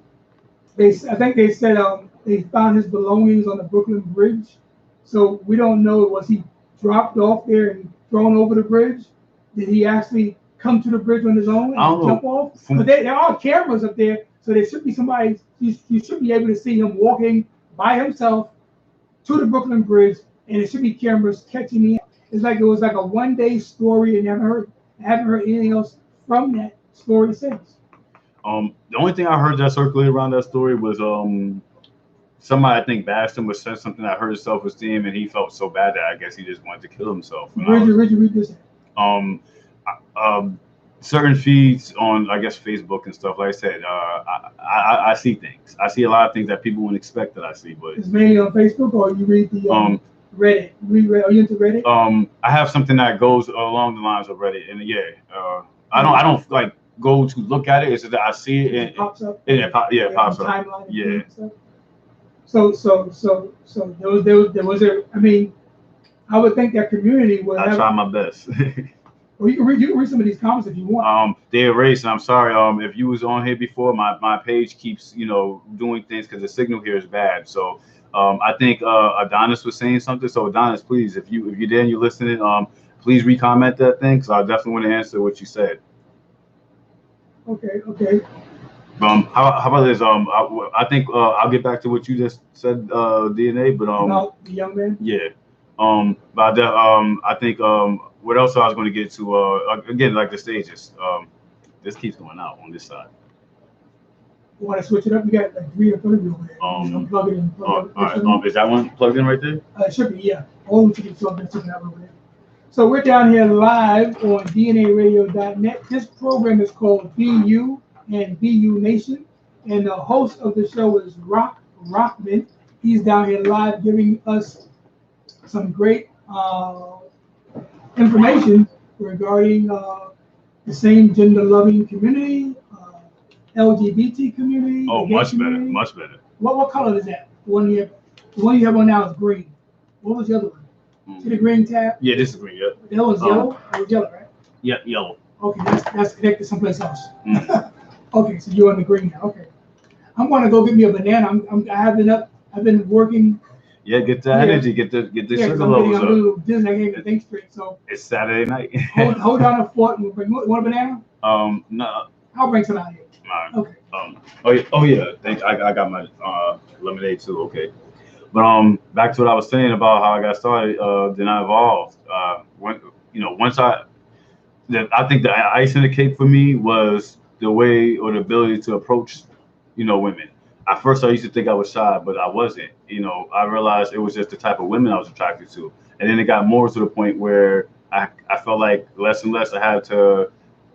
I think they said they found his belongings on the Brooklyn Bridge. So we don't know, was he dropped off there and thrown over the bridge? Did he actually come to the bridge on his own and jump off? But there are cameras up there, so there should be somebody, you should be able to see him walking by himself to the Brooklyn Bridge, and there should be cameras catching him. It was like a one-day story, and I haven't heard anything else from that story since. The only thing I heard that circulated around that story was somebody, I think, bashed him or said something that hurt his self-esteem, and he felt so bad that I guess he just wanted to kill himself. Where'd you read this? Certain feeds on, I guess, Facebook and stuff. Like I said, I see things. I see a lot of things that people wouldn't expect that I see. But it's mainly on Facebook, or you read the Reddit? Are you into Reddit? I have something that goes along the lines of Reddit, and I don't like go to look at it. It's just that I see it and it pops up. It pops up. Timeline. Yeah. So there was I mean, I would think that community would. I try my best. Well, you can read some of these comments if you want. They erased. I'm sorry. If you was on here before, my page keeps doing things because the signal here is bad. So I think Adonis was saying something. So Adonis, please, if you're there and you're listening, please re-comment that thing, because I definitely want to answer what you said. Okay. How about this? I think I'll get back to what you just said, DNA. But about the young man. Yeah. But I think what else I was going to get to again, like the stages. This keeps going out on this side. You want to switch it up? You got like 3 in front of you over there. Plug it in. All right. Is that one plugged in right there? It should be, yeah. All the tickets are taken out over there. So we're down here live on DNAradio.net. This program is called BU and BU Nation, and the host of the show is Rockman. He's down here live giving us some great information regarding the same gender-loving community, LGBT community. Oh, much better. What color is that? The one you have on now is green. What was the other one? See the green tab? Yeah, this is green. Yeah. That was yellow. It was yellow, right? Yeah, yellow. Okay, that's connected someplace else. Okay, so you're on the green now. Okay, I'm going to go get me a banana. I've been working. Yeah, get the energy, get the sugar levels up. I'm a little dizzy. I can't even think straight. So it's Saturday night. hold down a fort. And want a banana? No. I'll bring some out here. All right. Okay. I got my lemonade too. Okay. But back to what I was saying about how I got started. Then I evolved. I think the icing on the cake for me was the way or the ability to approach, women. At first, I used to think I was shy, but I wasn't. I realized it was just the type of women I was attracted to. And then it got more to the point where I felt like less and less I had to,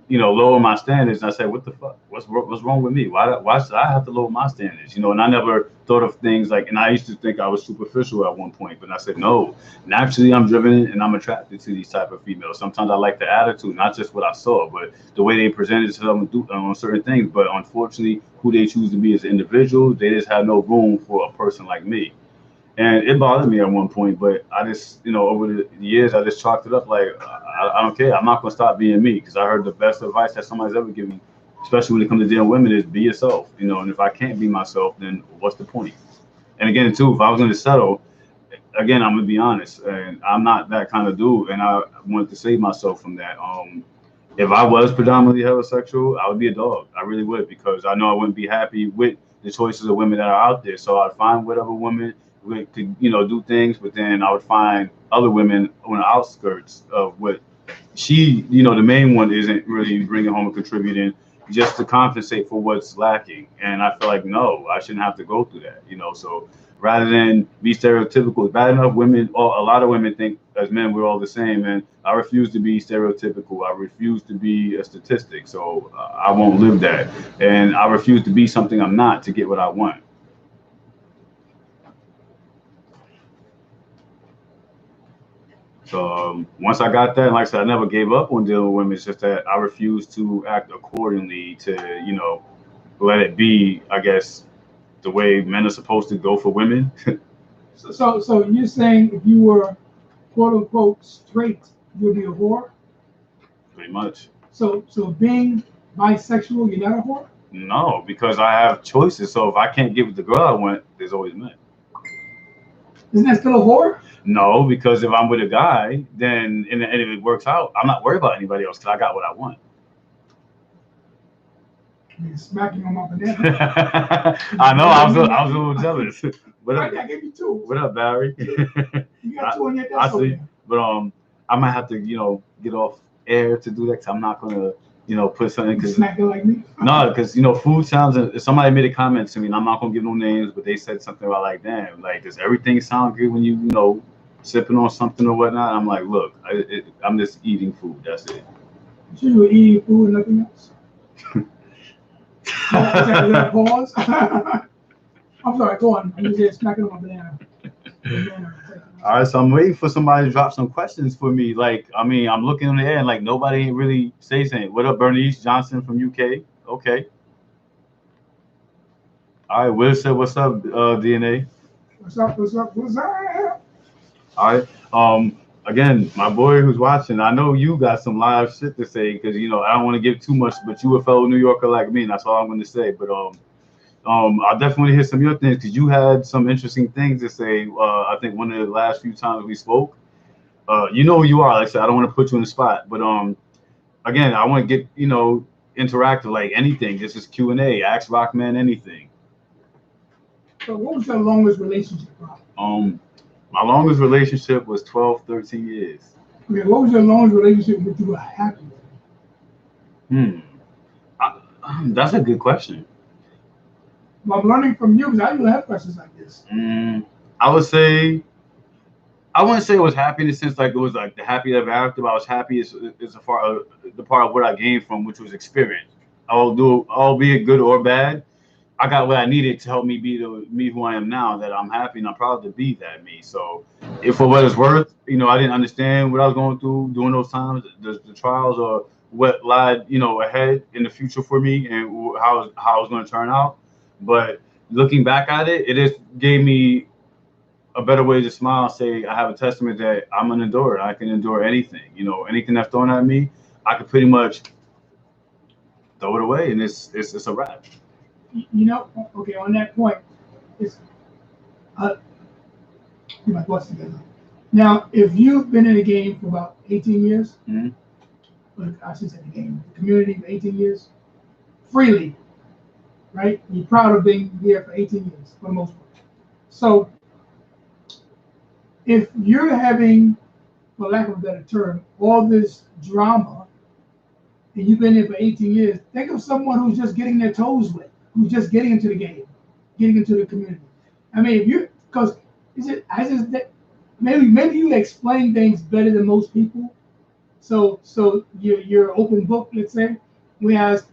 lower my standards. And I said, what the fuck? What's wrong with me? Why should I have to lower my standards? And I never thought of things like, and I used to think I was superficial at one point, but I said, no, naturally I'm driven and I'm attracted to these type of females. Sometimes I like the attitude, not just what I saw, but the way they presented themselves on certain things. But unfortunately, who they choose to be as an individual, they just have no room for a person like me. And it bothered me at one point, but I just, over the years, I just chalked it up like, I don't care. I'm not going to stop being me, because I heard the best advice that somebody's ever given me, especially when it comes to dealing with women, is be yourself, and if I can't be myself, then what's the point? And again, too, if I was going to settle, again, I'm going to be honest, and I'm not that kind of dude, and I wanted to save myself from that. If I was predominantly heterosexual, I would be a dog. I really would, because I know I wouldn't be happy with the choices of women that are out there. So I'd find whatever woman we could, do things, but then I would find other women on the outskirts of what she, the main one isn't really bringing home and contributing just to compensate for what's lacking. And I feel like, no, I shouldn't have to go through that. So rather than be stereotypical, bad enough women, or a lot of women think as men we're all the same. And I refuse to be stereotypical. I refuse to be a statistic. So I won't live that. And I refuse to be something I'm not to get what I want. So once I got that, like I said, I never gave up on dealing with women. It's just that I refuse to act accordingly to, let it be, I guess, the way men are supposed to go for women. So you're saying if you were quote unquote straight, you'd be a whore? Pretty much. So being bisexual, you're not a whore? No, because I have choices. So if I can't get with the girl I want, there's always men. Isn't that still a whore? No, because if I'm with a guy, then and if it works out, I'm not worried about anybody else because I got what I want. You're smacking on my banana. I know. I was a little jealous. What up? I gave you two. What up, Barry? You got two on your desk. I see. Over there. But I might have to get off air to do that because I'm not gonna put something. You smacking like me? No, because food sounds. Somebody made a comment to me, and I'm not gonna give no names, but they said something about like, damn, like does everything sound good when you sipping on something or whatnot? I'm like, look, I'm just eating food. That's it. So you were eating food and nothing else? Is that a pause? I'm sorry, go on. I'm just smacking on my banana. All right, so I'm waiting for somebody to drop some questions for me. Like, I mean, I'm looking in the air and like nobody ain't really say anything. What up, Bernice Johnson from UK? Okay. All right, Will said, what's up, DNA? What's up? All right. Again, my boy who's watching, I know you got some live shit to say because I don't want to give too much, but you a fellow New Yorker like me, and that's all I'm going to say. But I definitely want to hear some of your things because you had some interesting things to say. I think one of the last few times we spoke. You know who you are. Like I said, I don't want to put you in the spot, but again, I want to get interactive, like anything. This is Q&A. Ask Rockman anything. So, what was your longest relationship, Rob? My longest relationship was 12, 13 years. Okay, what was your longest relationship that you were happy with? That's a good question. Well, I'm learning from you because I didn't have questions like this. I would say, I wouldn't say it was happy in the sense like it was like the happy ever after, but I was happy is a part of the part of what I gained from, which was experience. Albeit good or bad, I got what I needed to help me be the me who I am now. That I'm happy and I'm proud to be that me. So, if for what it's worth, I didn't understand what I was going through during those times, the trials or what lied, ahead in the future for me and how I was going to turn out. But looking back at it, it just gave me a better way to smile and say I have a testament that I'm an endurer. I can endure anything. Anything that's thrown at me, I can pretty much throw it away, and it's a wrap. Okay, on that point, it's get my thoughts together. Now, if you've been in the game for about 18 years, I should say the game, the community for 18 years, freely, right? You're proud of being here for 18 years, for the most part. So, if you're having, for lack of a better term, all this drama, and you've been here for 18 years, think of someone who's just getting their toes wet, who's just getting into the game, getting into the community. I mean, maybe you explain things better than most people. So you're open book, let's say, whereas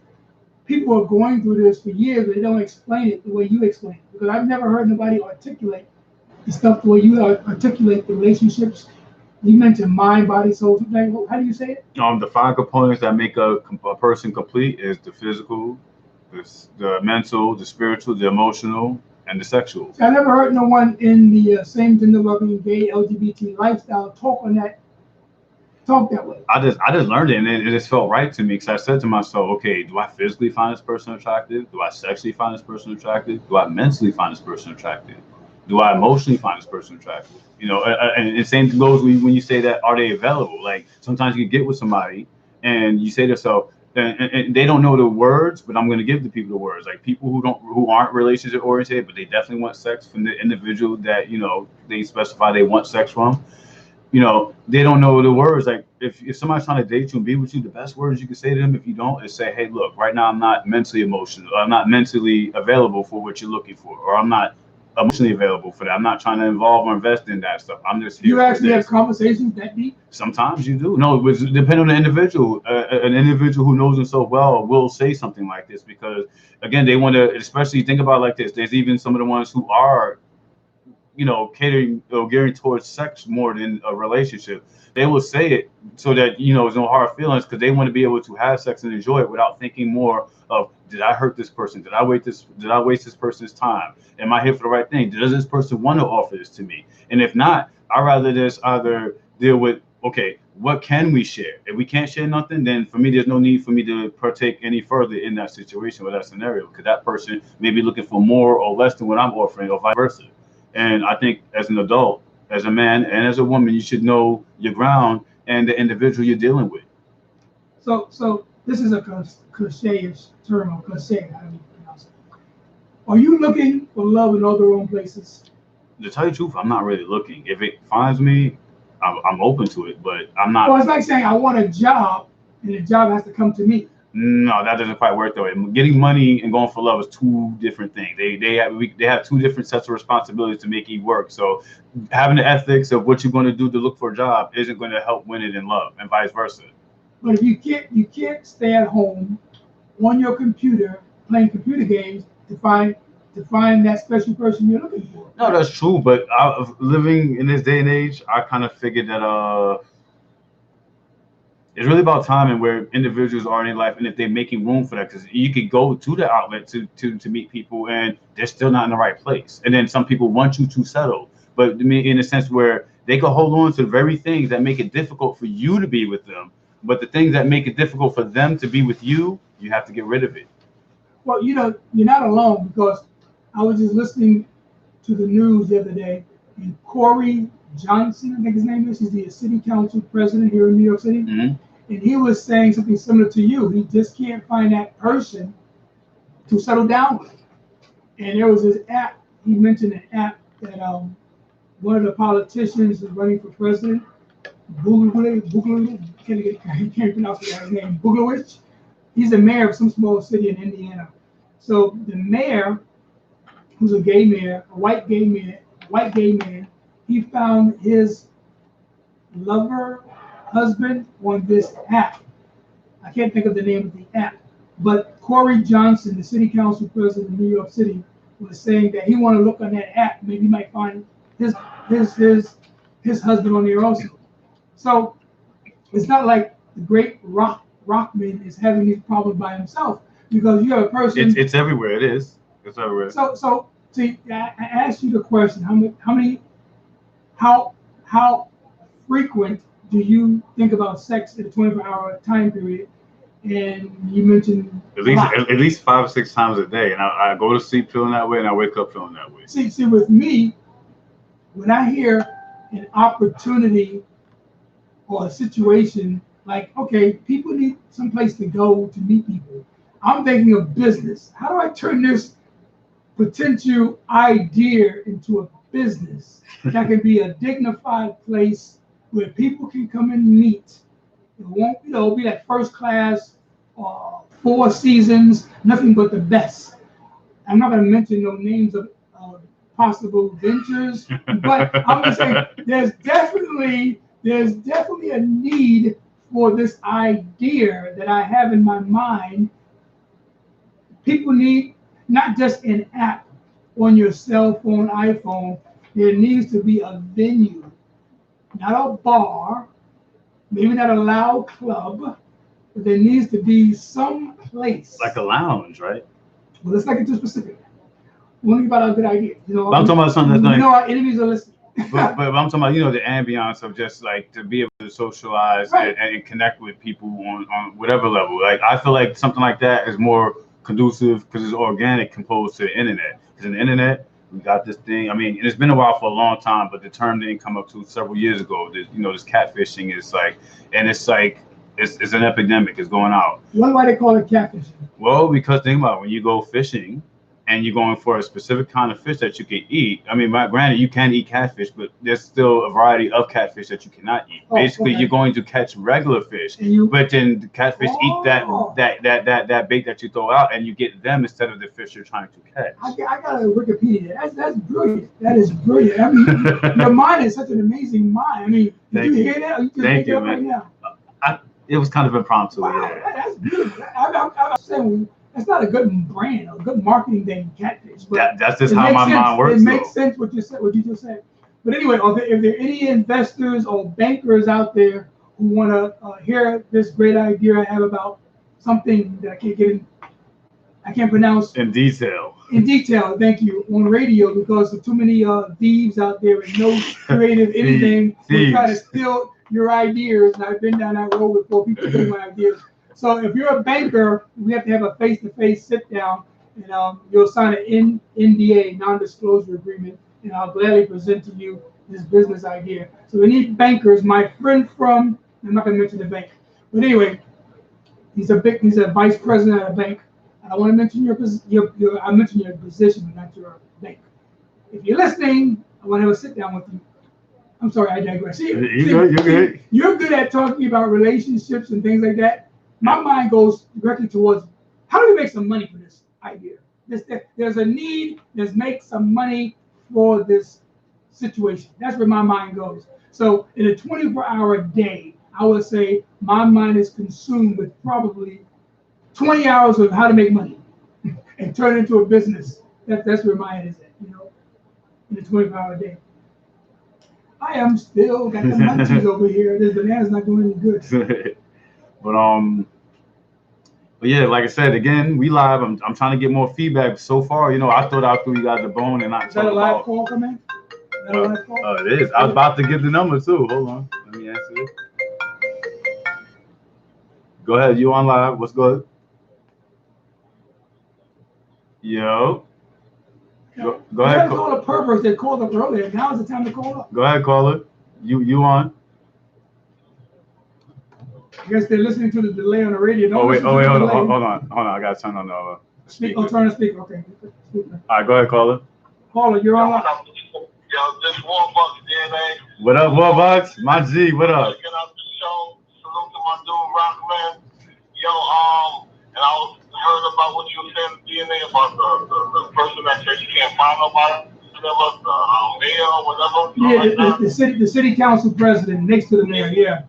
people are going through this for years, but they don't explain it the way you explain it. Because I've never heard nobody articulate the stuff the way you articulate the relationships. You mentioned mind, body, soul. How do you say it? The 5 components that make a person complete is the physical, the mental, the spiritual, the emotional, and the sexual. I never heard no one in the same gender loving, gay, LGBT lifestyle talk that way. I just learned it, and it just felt right to me because I said to myself, okay, do I physically find this person attractive? Do I sexually find this person attractive? Do I mentally find this person attractive? Do I emotionally find this person attractive? And the same goes when you say that, are they available? Like sometimes you get with somebody and you say to yourself, and they don't know the words, but I'm going to give the people the words. Like people who aren't relationship oriented, but they definitely want sex from the individual that they specify they want sex from. They don't know the words. Like if somebody's trying to date you and be with you, the best words you can say to them if you don't is say, hey, look, right now I'm not mentally emotional, or I'm not mentally available for what you're looking for, or I'm not emotionally available for that. I'm not trying to involve or invest in that stuff. I'm just here. You actually have conversations that deep? Sometimes you do. No, it depends on the individual. An individual who knows themselves well will say something like this because, again, they want to, especially think about it like this. There's even some of the ones who are catering or gearing towards sex more than a relationship. They will say it so that there's no hard feelings because they want to be able to have sex and enjoy it without thinking more of, did I hurt this person? Did I waste this person's time? Am I here for the right thing? Does this person want to offer this to me? And if not, I'd rather just either deal with, okay, what can we share? If we can't share nothing, then for me, there's no need for me to partake any further in that situation or that scenario because that person may be looking for more or less than what I'm offering or vice versa. And I think as an adult, as a man and as a woman, you should know your ground and the individual you're dealing with. So this is a cliche-ish term, or cliche, how do you pronounce it? Are you looking for love in all the wrong places? To tell you the truth, I'm not really looking. If it finds me, I'm open to it, but I'm not. Well, it's like saying I want a job, and the job has to come to me. No, that doesn't quite work that way. Getting money and going for love is two different things. They have two different sets of responsibilities to make it work. So having the ethics of what you're going to do to look for a job isn't going to help win it in love, and vice versa. But if you can't stay at home on your computer playing computer games to find that special person you're looking for. No, that's true. But living in this day and age, I kind of figured that it's really about time and where individuals are in their life and if they're making room for that. Because you could go to the outlet to meet people and they're still not in the right place. And then some people want you to settle. But I mean, in a sense where they can hold on to the very things that make it difficult for you to be with them. But the things that make it difficult for them to be with you, you have to get rid of it. Well, you're not alone because I was just listening to the news the other day and Corey Johnson, I think his name is, he's the city council president here in New York City. Mm-hmm. And he was saying something similar to you. He just can't find that person to settle down with. And there was this app, he mentioned an app that one of the politicians is running for president, he can't pronounce his name, Buglowich. He's the mayor of some small city in Indiana. So the mayor, who's a gay mayor, a white gay man, he found his lover, husband on this app. I can't think of the name of the app, but Corey Johnson, the city council president of New York City, was saying that he wanted to look on that app. Maybe he might find his husband on there also. So it's not like the great Rockman is having these problems by himself because you have a person. It's everywhere. It is. It's everywhere. So see, I asked you the question: how frequent do you think about sex in a 24-hour time period? And you mentioned at least 5 or 6 times a day, and I go to sleep feeling that way, and I wake up feeling that way. See, with me, when I hear an opportunity or a situation like, okay, people need some place to go to meet people, I'm thinking of business. How do I turn this potential idea into a business that can be a dignified place where people can come and meet? It won't, be like first class, 4 seasons, nothing but the best. I'm not going to mention no names of possible ventures, but I'm just saying there's definitely a need for this idea that I have in my mind. People need not just an app on your cell phone, iPhone. There needs to be a venue, not a bar, maybe not a loud club, but there needs to be some place. Like a lounge, right? Well, let's not get too specific. We'll think about a good idea. But I'm talking about something that's our enemies are listening. but I'm talking about, the ambiance of just like to be able to socialize right. and connect with people on whatever level. Like I feel like something like that is more conducive because it's organic composed to the internet. Because in the internet, we got this thing. I mean, it's been a while for a long time, but the term didn't come up to several years ago. This catfishing is like, and it's like it's an epidemic. It's going out. Why they call it catfishing? Well, because think about it, when you go fishing and you're going for a specific kind of fish that you can eat. I mean, granted, you can eat catfish, but there's still a variety of catfish that you cannot eat. Basically, you're going to catch regular fish, but then the catfish eat that bait that you throw out, and you get them instead of the fish you're trying to catch. I got a Wikipedia. That's brilliant. That is brilliant. I mean, your mind is such an amazing mind. I mean, did you hear that? Or you just Thank you, man. Right now? It was kind of impromptu. Wow, that's beautiful. I'm saying that's not a good brand, a good marketing thing, catfish. But that's just how my mind works. It makes sense what you just said. But anyway, if there are any investors or bankers out there who want to hear this great idea I have about something that I can't pronounce in detail. In detail, thank you, on radio, because there's too many thieves out there and no creative anything who try to steal your ideas. And I've been down that road before, people steal my ideas. So if you're a banker, we have to have a face-to-face sit-down, and you'll sign an NDA, non-disclosure agreement, and I'll gladly present to you this business idea. So we need bankers. My friend I'm not going to mention the bank, but anyway, he's a vice president at a bank. I want to mention I mentioned your position, not your bank. If you're listening, I want to have a sit-down with you. I'm sorry, I digress. You're good. You're good at talking about relationships and things like that. My mind goes directly towards how do we make some money for this idea? There's a need. Let's make some money for this situation. That's where my mind goes. So in a 24-hour day, I would say my mind is consumed with probably 20 hours of how to make money and turn it into a business. That's where my head is at, in a 24-hour day. I am still got the munchies over here. This banana's not doing any good. But yeah, like I said, again, we live. I'm trying to get more feedback. So far, I thought I threw you guys the bone and not talk about. Is that a live call coming? It is. I was about to give the number too. Hold on. Let me answer it. Go ahead. You on live? What's good? Yo. Go ahead. Call a purpose. They called up earlier. Now is the time to call up. Go ahead, caller. You on? I guess they're listening to the delay on the radio. Hold on. I gotta turn on the speaker. Turn the speaker. Okay. All right, go ahead, caller. Caller, you're on. Yo, this Warbucks DNA. What up, Warbucks? My G, what up? Checking out the show. Salute to my dude, Rockman. Yo, and I heard about what you were saying, DNA, about the person that said you can't find nobody. Whatever, the mayor or whatever. Yeah, the city council president next to the mayor. Yeah.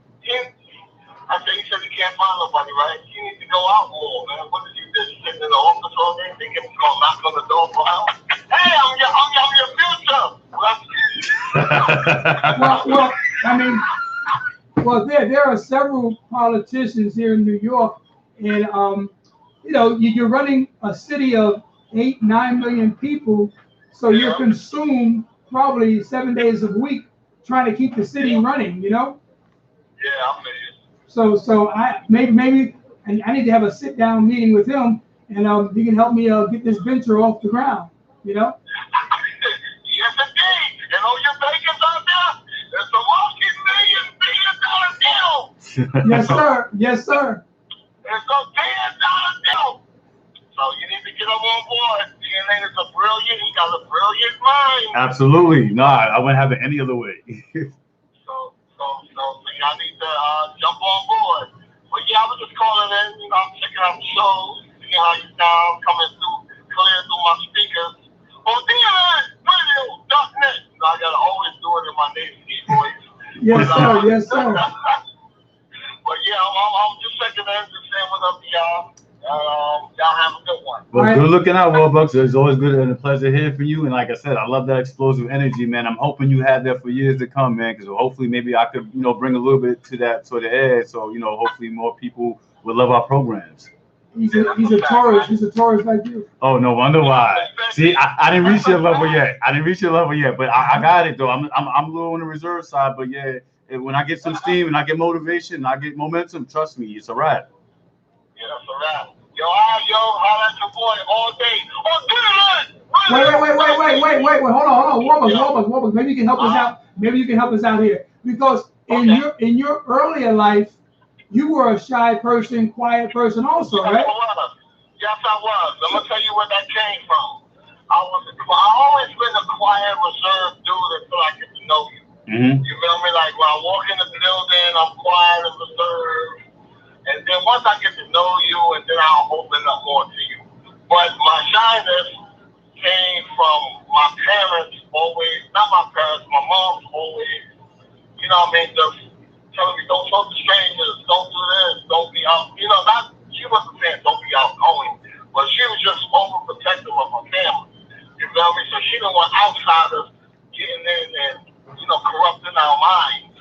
I said he said he can't find nobody, right? He needs to go out more, man. What did you do? Sitting in the office all day, thinking he's gonna knock on the door for help? Hey, I'm your future. Well, I mean, there are several politicians here in New York, and you're running a city of 8-9 million people, so you're consumed probably 7 days a week trying to keep the city running. Yeah, I'm with you. So I maybe I need to have a sit down meeting with him, and he can help me get this venture off the ground. Yes, indeed. And all your bankers out there, there's a multi-million-billion-dollar deal. Yes, sir. It's a billion-dollar deal. So you need to get him on board. DNA is he got a brilliant mind. Absolutely. No, I wouldn't have it any other way. So y'all need to jump on board. But yeah, I was just calling in, I'm checking out the shows, seeing how you sound, coming clear through my speakers. On DNAradio.net. I gotta always do it in my native voice. Yes, sir. But yeah, I'm just checking in, just saying what up to y'all. Y'all have a good one. Well, good looking out, Warbucks. It's always good and a pleasure hearing from you. And like I said, I love that explosive energy, man. I'm hoping you have that for years to come, man. Because hopefully, maybe I could, bring a little bit to that sort of edge. So, hopefully, more people will love our programs. He's a Taurus. He's a Taurus like you. Oh, no wonder why. See, I didn't reach your level yet. But I got it though. I'm a little on the reserve side. But yeah, when I get some steam and I get motivation, and I get momentum, trust me, it's a wrap. Yeah, that's a wrap. Holla at your boy all day. Wait. Hold on. Warbucks. Maybe you can help us out. Maybe you can help us out here, because in your earlier life, you were a shy person, quiet person also, right? Yes, I was. I'm gonna tell you where that came from. I always been a quiet, reserved dude until I get to know you. Mm-hmm. You feel me? Like when I walk in the building, I'm quiet and reserved. And then once I get to know you, and then I'll open up more to you. But my shyness came from my parents always, not my parents, my mom's always, you know what I mean, just telling me, don't talk to strangers, don't do this, don't be out, you know, not, she wasn't saying don't be outgoing, but she was just overprotective of her family. You feel me? So she didn't want outsiders getting in and, you know, corrupting our minds.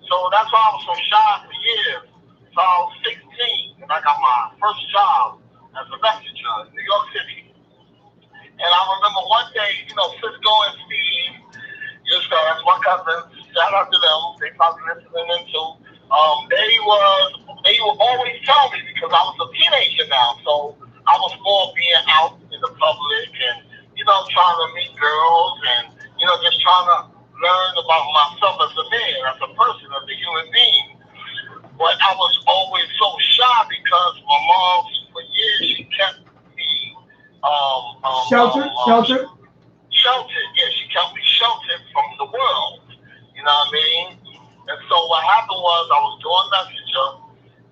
So that's why I was so shy for years. So I was 16 and I got my first job as a messenger in New York City. And I remember one day, you know, Cisco and Steve, that's my cousins, shout out to them, they probably listening in too. They would always tell me because I was a teenager now, so I was more being out in the public and, you know, trying to meet girls and, you know, just trying to learn about myself as a man, as a person, as a human being. But I was always so shy because my mom, for years, she kept me sheltered. Sheltered, yeah, she kept me sheltered from the world. You know what I mean? And so what happened was I was doing Messenger,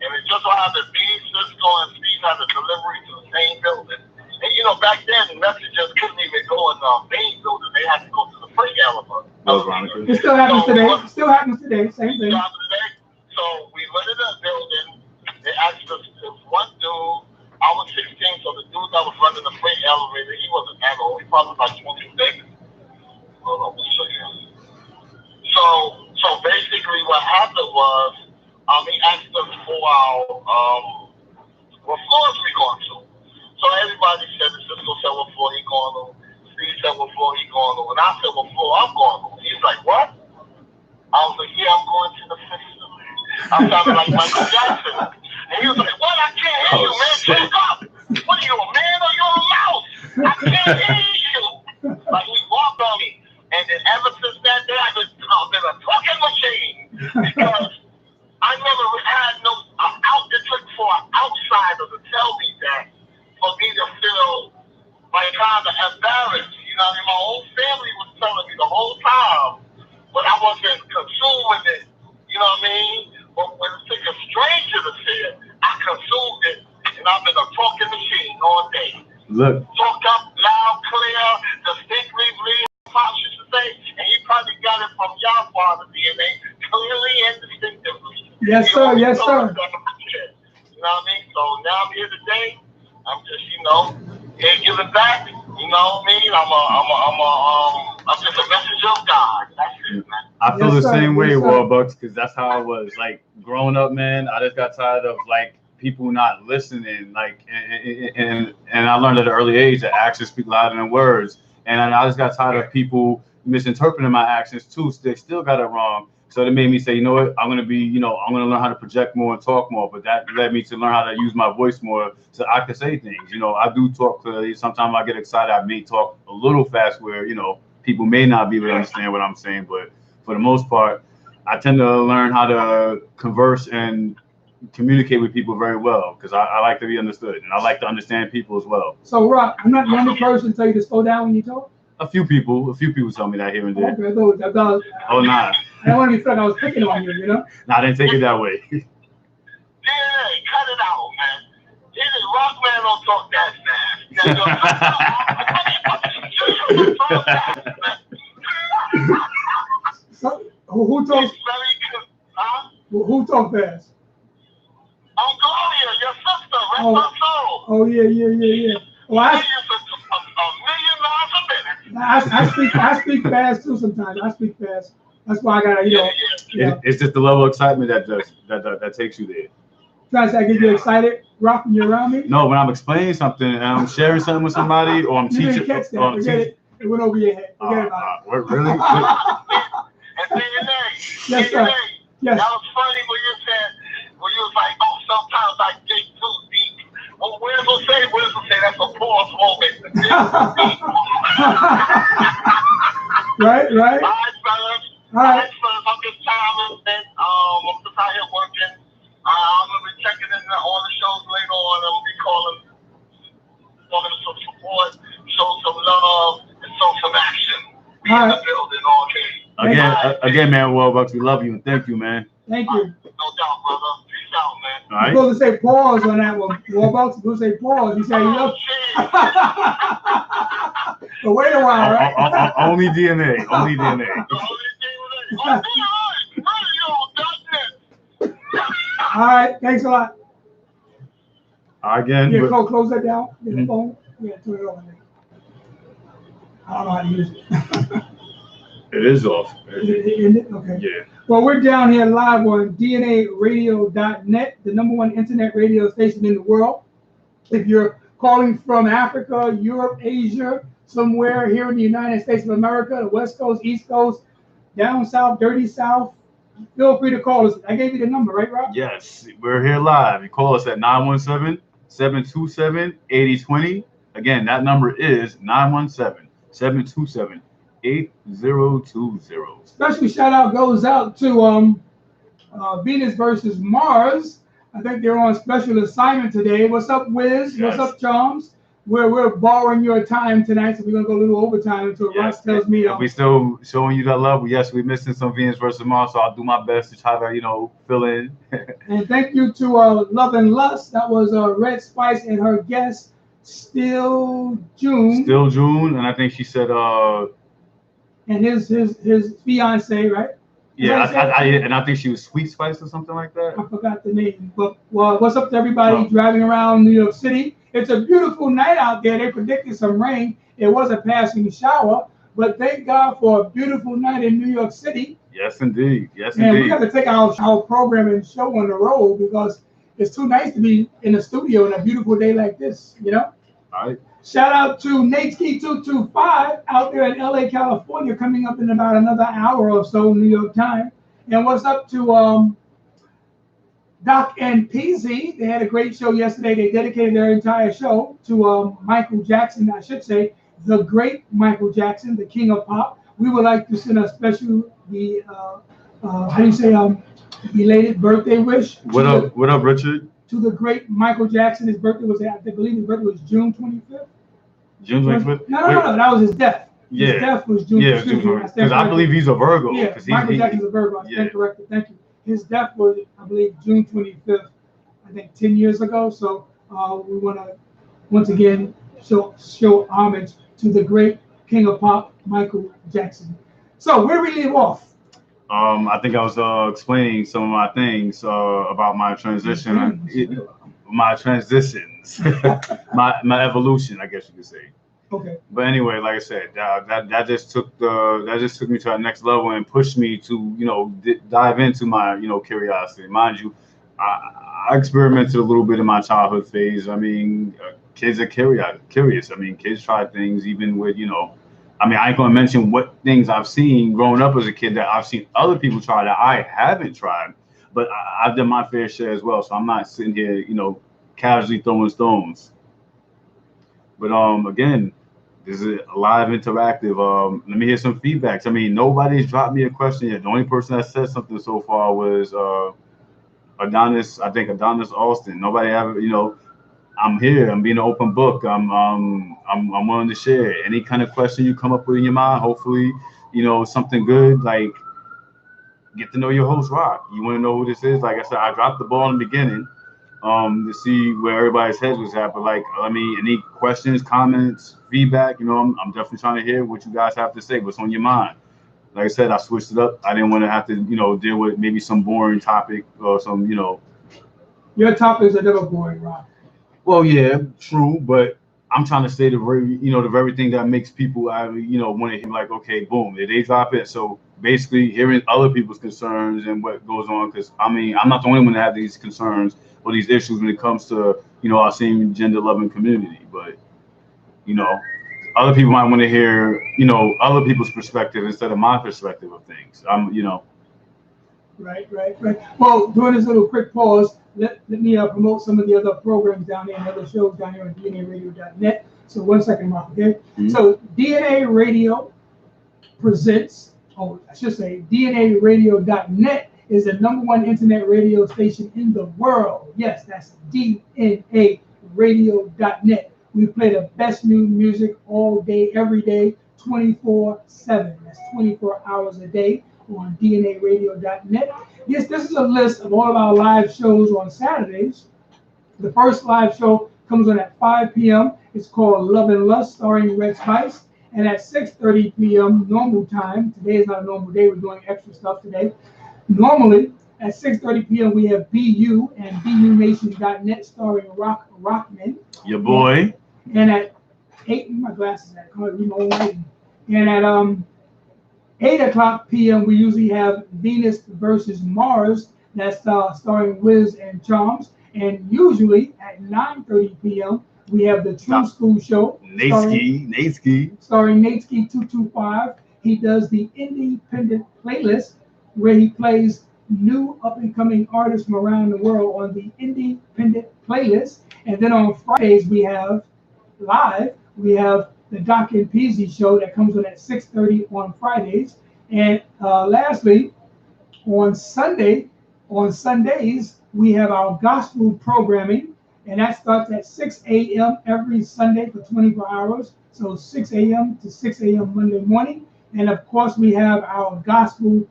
and it just so happened me, Cisco, and Steve had a delivery to the same building. And you know, back then, messengers couldn't even go in the main building; they had to go to the freight elevator. It still happens today. Still happens today. Same thing. So we went in the building. They asked us if one dude. I was 16, so the dude that was running the freight elevator, he wasn't that old. He probably was like 26. Hold on, we'll show you. So basically, what happened was, he asked us for our what floors we going to. So everybody said, Cisco said what floor he going to. Steve said what floor he going to. And I said what floor I'm going to. He's like, what? I was like, yeah, I'm going to the fifth floor. I sounded like Michael Jackson. And he was like, what? I can't hear you, man. Talk up. What are you, a man or you a mouse? I can't hear you. Like, he walked on me. And then ever since that day, I've been a talking machine. Because I never had no it took for an outsider to tell me that for me to feel like kind of embarrassed. You know what I mean? My whole family was telling me the whole time, but I wasn't consuming it. You know what I mean? But when it took a stranger to say it, I consumed it, and I've been a talking machine all day. Look. Talk up loud, clear, distinctly, Pops used to say, and he probably got it from your father DNA, clearly and distinctively. Yes, sir. Yes, sir. You know what I mean? So now I'm here today. I'm just, you know, here giving back. You know what I mean? I'm just a messenger of God. That's it, man. I feel the same way, Warbucks, because that's how I was. Like growing up, man, I just got tired of like people not listening. Like, and I learned at an early age that actions speak louder than words. And I just got tired of people misinterpreting my actions too. So they still got it wrong. So it made me say, you know what, I'm going to learn how to project more and talk more. But that led me to learn how to use my voice more so I can say things. You know, I do talk clearly. Sometimes I get excited. I may talk a little fast where, you know, people may not be able to understand what I'm saying. But for the most part, I tend to learn how to converse and communicate with people very well because I like to be understood and I like to understand people as well. So, Rock, I'm not the only person to tell you to slow down when you talk? A few people tell me that here and there. Okay, oh, nah. I don't want to be felt I was picking on you, you know? Nah, I didn't take it that way. Yeah, cut it out, man. Rockman don't talk that fast. So, who talks? Who talk fast? Gloria, your sister, rest her soul. Oh yeah. Well, I speak fast too sometimes. I speak fast. That's why I gotta, you know. It's just the level of excitement that takes you there. Trying to get you excited, Rock, when you're around me? No, when I'm explaining something and I'm sharing something with somebody or I'm teaching. Didn't catch that. Forget it. It went over your head. Forget about it. Really? And DNA. Yes, sir. Yes. That was funny when you was like, oh, sometimes I dig too deep. Well, where's the say that's a pause moment. Right. All right, fellas. I'm just timing. I'm just out here working. I'll in the building all day. Again, man, Warbucks, we love you and thank you, man. Thank you. No doubt, brother. Peace out, man. All right. You're supposed to say pause on that one. Warbucks, you're supposed to say pause. You say you love. But wait a while, right? Only DNA. Only DNA. The only thing was like, DNAradio.net. All right. Thanks a lot. Again. Yeah, close that down. Get the phone. Yeah, turn it over. I don't know how to use it. It is off. Isn't it? Okay. Yeah. Well, we're down here live on DNAradio.net, the #1 internet radio station in the world. If you're calling from Africa, Europe, Asia, somewhere here in the United States of America, the West Coast, East Coast, down south, dirty south, feel free to call us. I gave you the number, right, Rob? Yes, we're here live. You call us at 917-727-8020. Again, that number is 917-727-8020. Special shout out goes out to Venus versus Mars. I think they're on special assignment today. What's up, Wiz? Yes. What's up, Charms? We're borrowing your time tonight, so we're gonna go a little overtime until Ross tells me. We still showing you that love. Yes, we're missing some Venus versus Mars, so I'll do my best to try to fill in. And thank you to Love and Lust. That was Red Spice and her guest, Still June. Still June, and I think she said and his fiance, right? Yeah, I think she was Sweet Spice or something like that. I forgot the name. But what's up to everybody driving around New York City? It's a beautiful night out there. They predicted some rain. It was a passing shower, but thank God for a beautiful night in New York City. Yes, indeed. Yes, and indeed. we got to take our program and show on the road because it's too nice to be in the studio on a beautiful day like this, All right. Shout out to Nate's Key 225 out there in LA, California, coming up in about another hour or so, New York time. And what's up to Doc and PZ? They had a great show yesterday. They dedicated their entire show to Michael Jackson, I should say, the great Michael Jackson, the king of pop. We would like to send a special, belated birthday wish. What up, Richard? To the great Michael Jackson. His birthday was, I believe his birthday was June 25th. June 25th? No, that was his death. Yeah. His death was June 25th. Because I believe he's a Virgo. Yeah, Michael Jackson's a Virgo. I stand corrected. Thank you. His death was, I believe, June 25th, I think 10 years ago. So we want to, once again, show homage to the great king of pop, Michael Jackson. So where do we leave off? I think I was explaining some of my things about my transition, my transitions, my evolution, I guess you could say. Okay. But anyway, like I said, that just took me to that next level and pushed me to dive into my curiosity. Mind you, I experimented a little bit in my childhood phase. I mean, kids are curious. I mean, kids try things even with I mean, I ain't gonna mention what things I've seen growing up as a kid that I've seen other people try that I haven't tried, but I've done my fair share as well. So I'm not sitting here, casually throwing stones. But again, this is a live interactive. Let me hear some feedbacks. I mean, nobody's dropped me a question yet. The only person that said something so far was Adonis. I think Adonis Austin. Nobody ever, I'm here. I'm being an open book. I'm willing to share any kind of question you come up with in your mind. Hopefully, something good. Like, get to know your host, Rock. You want to know who this is? Like I said, I dropped the ball in the beginning to see where everybody's heads was at. But any questions, comments, feedback? I'm definitely trying to hear what you guys have to say. What's on your mind? Like I said, I switched it up. I didn't want to have to, deal with maybe some boring topic or some, Your topics are never boring, Rock. Well, yeah, true, but I'm trying to say the very thing that makes people, want to hear, like, okay, boom, they drop it. So basically, hearing other people's concerns and what goes on, because I mean, I'm not the only one that have these concerns or these issues when it comes to, our same gender loving community. But, other people might want to hear, other people's perspective instead of my perspective of things. Right. Well, during this little quick pause, let me promote some of the other programs down there and other shows down here on DNAradio.net. So 1 second, Mark, okay? Mm-hmm. So DNA Radio presents, DNAradio.net is the #1 internet radio station in the world. Yes, that's DNAradio.net. We play the best new music all day, every day, 24/7. That's 24 hours a day on DNAradio.net. Yes, this is a list of all of our live shows on Saturdays. The first live show comes on at 5 p.m. It's called Love and Lust, starring Red Spice. And at 6:30 p.m. normal time, today is not a normal day, we're doing extra stuff today. Normally, at 6:30 p.m. we have BU and DNAration.net starring Rockman. Your boy. And at 8, my glasses at, come on, read my own writing. And at 8 o'clock p.m. we usually have Venus versus Mars, that's starring Wiz and Charms. And usually at 9:30 p.m. we have the True School Show. Starring Natesky 225. He does the independent playlist where he plays new up-and-coming artists from around the world on the independent playlist. And then on Fridays we have the Doc and Peasy show that comes on at 6:30 on Fridays. And lastly, on Sundays we have our gospel programming, and that starts at 6 a.m. every Sunday for 24 hours. So 6 a.m. to 6 a.m. Monday morning. And of course, we have our gospel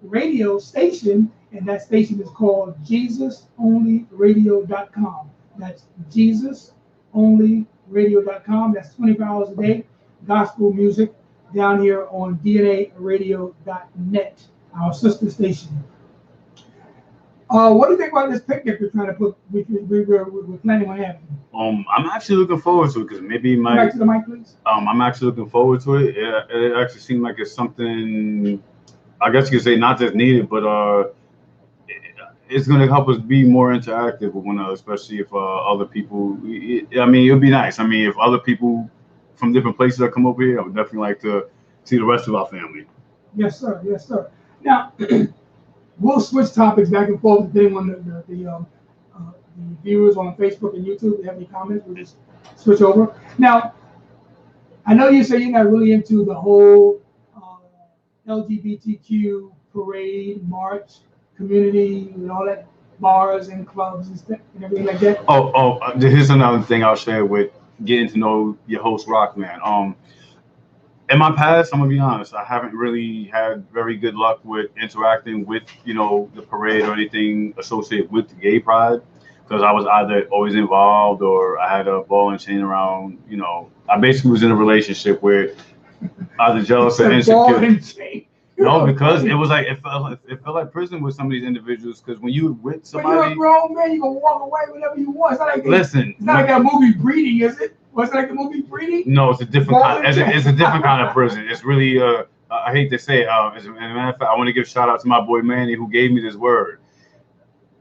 radio station, and that station is called JesusOnlyRadio.com. That's JesusOnlyRadio.com. That's 24 hours a day, gospel music down here on DNAradio.net, our sister station. What do you think about this picnic we're trying to put? We're planning on having. I'm actually looking forward to it because maybe my. Back to the mic, please. I'm actually looking forward to it. It actually seems like it's something. I guess you could say not just needed, but it's going to help us be more interactive with one another, especially if other people. I mean, it would be nice. I mean, if other people from different places that come over here, I would definitely like to see the rest of our family. Yes, sir. Yes, sir. Now. We'll switch topics back and forth depending on the viewers on Facebook and YouTube. If they have any comments, we'll just switch over. Now, I know you say you're not really into the whole LGBTQ parade, march, community, and all that, bars and clubs and stuff and everything like that. Here's another thing I'll share with getting to know your host, Rockman. In my past, I'm gonna be honest, I haven't really had very good luck with interacting with, the parade or anything associated with the gay pride, because I was either always involved or I had a ball and chain around. I basically was in a relationship where I was jealous and insecure. No, because it was like it felt like prison with some of these individuals. Because when you with somebody, when you're a grown man, you can walk away whenever you want. It's not like it's not like that movie Breeding, is it? Was it like the movie Breeding? No, it's a different kind. It's a different kind of prison. It's really I hate to say it. As a matter of fact, I want to give a shout out to my boy Manny who gave me this word.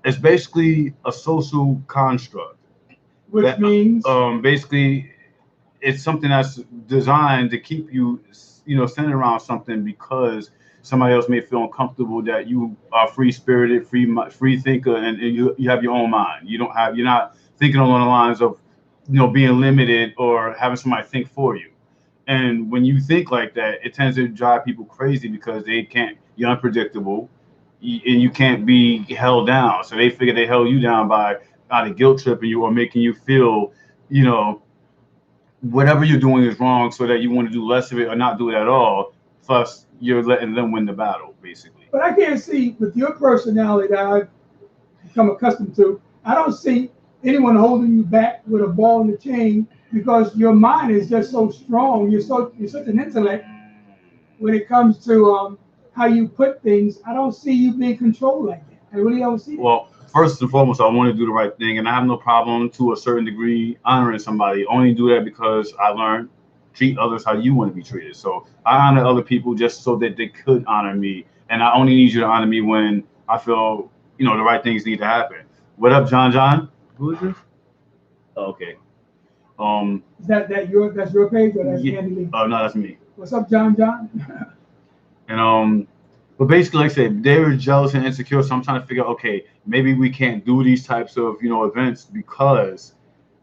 It's basically a social construct, which means basically it's something that's designed to keep you, centered around something because somebody else may feel uncomfortable that you are free-spirited, free thinker, and you have your own mind. You're not thinking along the lines of being limited or having somebody think for you. And when you think like that, it tends to drive people crazy because you're unpredictable and you can't be held down. So they figure they held you down by either guilt tripping you or making you feel, whatever you're doing is wrong so that you want to do less of it or not do it at all. Plus, you're letting them win the battle, basically. But I can't see, with your personality that I've become accustomed to, I don't see anyone holding you back with a ball and a chain because your mind is just so strong. You're such an intellect when it comes to how you put things. I don't see you being controlled like that. I really don't see that. Well, first and foremost, I want to do the right thing, and I have no problem to a certain degree honoring somebody. Only do that because I learned treat others how you want to be treated. So I honor other people just so that they could honor me, and I only need you to honor me when I feel the right things need to happen. What up, John? Who is this? Oh, okay. Is that's your page or that's Andy Lee? Oh no, that's me. What's up, John? And but basically, like I said, they were jealous and insecure. So I'm trying to figure out, okay, maybe we can't do these types of events because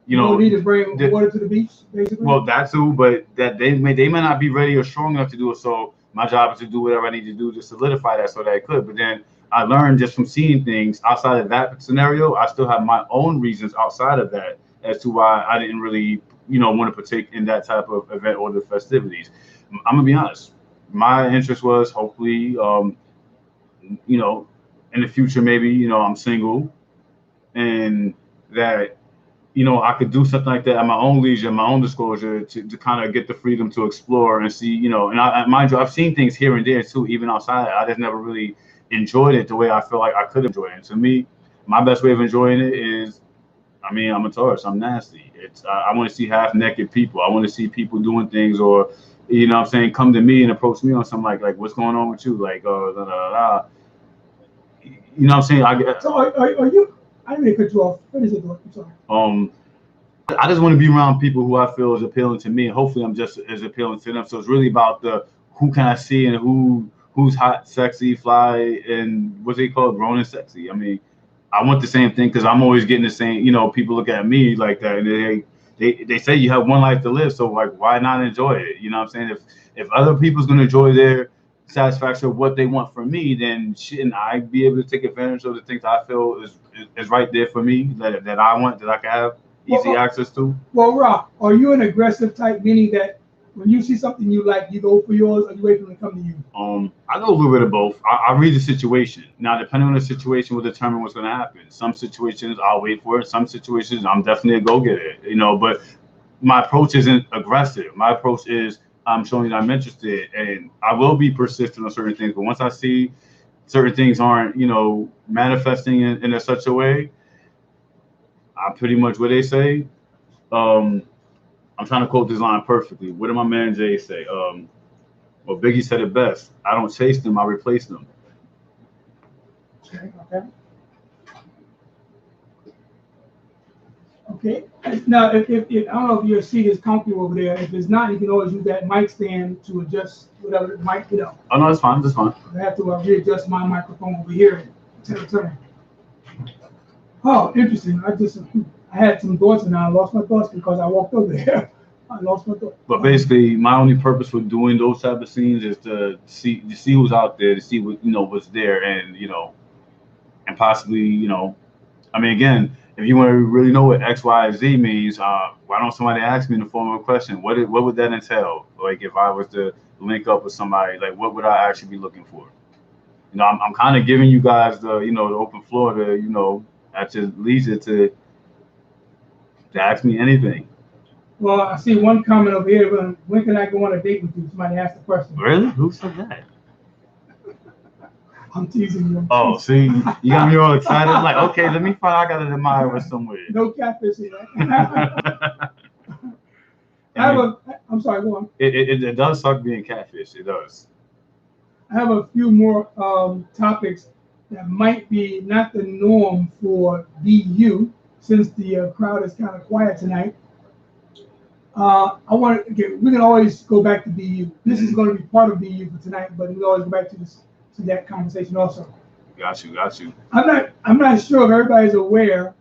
you need to bring water to the beach, basically. Well, that too, but that they may not be ready or strong enough to do it. So my job is to do whatever I need to do to solidify that so that I could. But then I learned just from seeing things outside of that scenario, I still have my own reasons outside of that as to why I didn't really want to partake in that type of event or the festivities. I'm gonna be honest. My interest was hopefully, in the future, maybe, I'm single and that, I could do something like that at my own leisure, my own disclosure to kind of get the freedom to explore and see, and mind you, I've seen things here and there too, even outside. I just never really enjoyed it the way I feel like I could enjoy it. And to me, my best way of enjoying it is, I'm a tourist. I'm nasty. I want to see half naked people. I want to see people doing things, or what I'm saying, come to me and approach me on something like what's going on with you, like da, da, da, da. What I'm saying? So are you? I didn't mean to cut you off. What is it, I'm sorry. I just want to be around people who I feel is appealing to me, and hopefully I'm just as appealing to them. So it's really about the who can I see and who's hot, sexy, fly, and what's they called, grown and sexy. I want the same thing because I'm always getting the same. People look at me like that, and they say you have one life to live, so like why not enjoy it? You know what I'm saying? If other people's gonna enjoy their satisfaction of what they want from me, then shouldn't I be able to take advantage of the things I feel is right there for me that I want, that I can have easy access to? Well, Rock, are you an aggressive type, meaning that when you see something you like, you go for yours, or you wait for them to come to you? I go a little bit of both. I read the situation. Now, depending on the situation, will determine what's going to happen. Some situations I'll wait for it. Some situations I'm definitely a go get it. But my approach isn't aggressive. My approach is I'm showing that I'm interested, and I will be persistent on certain things. But once I see certain things aren't, manifesting in such a way, I pretty much what they say. I'm trying to quote this line perfectly. What did my man Jay say? Well, Biggie said it best. I don't chase them, I replace them. Okay. Now, if I don't know if your seat is comfortable over there. If it's not, you can always use that mic stand to adjust whatever mic, Oh, no, it's fine. That's fine. I have to readjust my microphone over here. Oh, interesting. I had some thoughts and I lost my thoughts because I walked over there. I lost my thoughts. But basically, my only purpose for doing those type of scenes is to see who's out there, to see what what's there, and and possibly again, if you want to really know what X, Y, Z means, why don't somebody ask me in the form of a question? What would that entail? Like if I was to link up with somebody, like what would I actually be looking for? I'm kind of giving you guys the the open floor to at your leisure to ask me anything. Well, I see one comment over here. When can I go on a date with you? Somebody asked the question. Really? Who said that? I'm teasing you. Oh, see, you got me all excited. Like, okay, let me find. I got an admirer somewhere. No catfish here. I'm sorry. Go on. It does suck being catfish. It does. I have a few more topics that might be not the norm for BU, since the crowd is kind of quiet tonight. We can always go back to BU. This is going to be part of BU for tonight, but we can always go back to that conversation also. Got you. I'm not sure if everybody's aware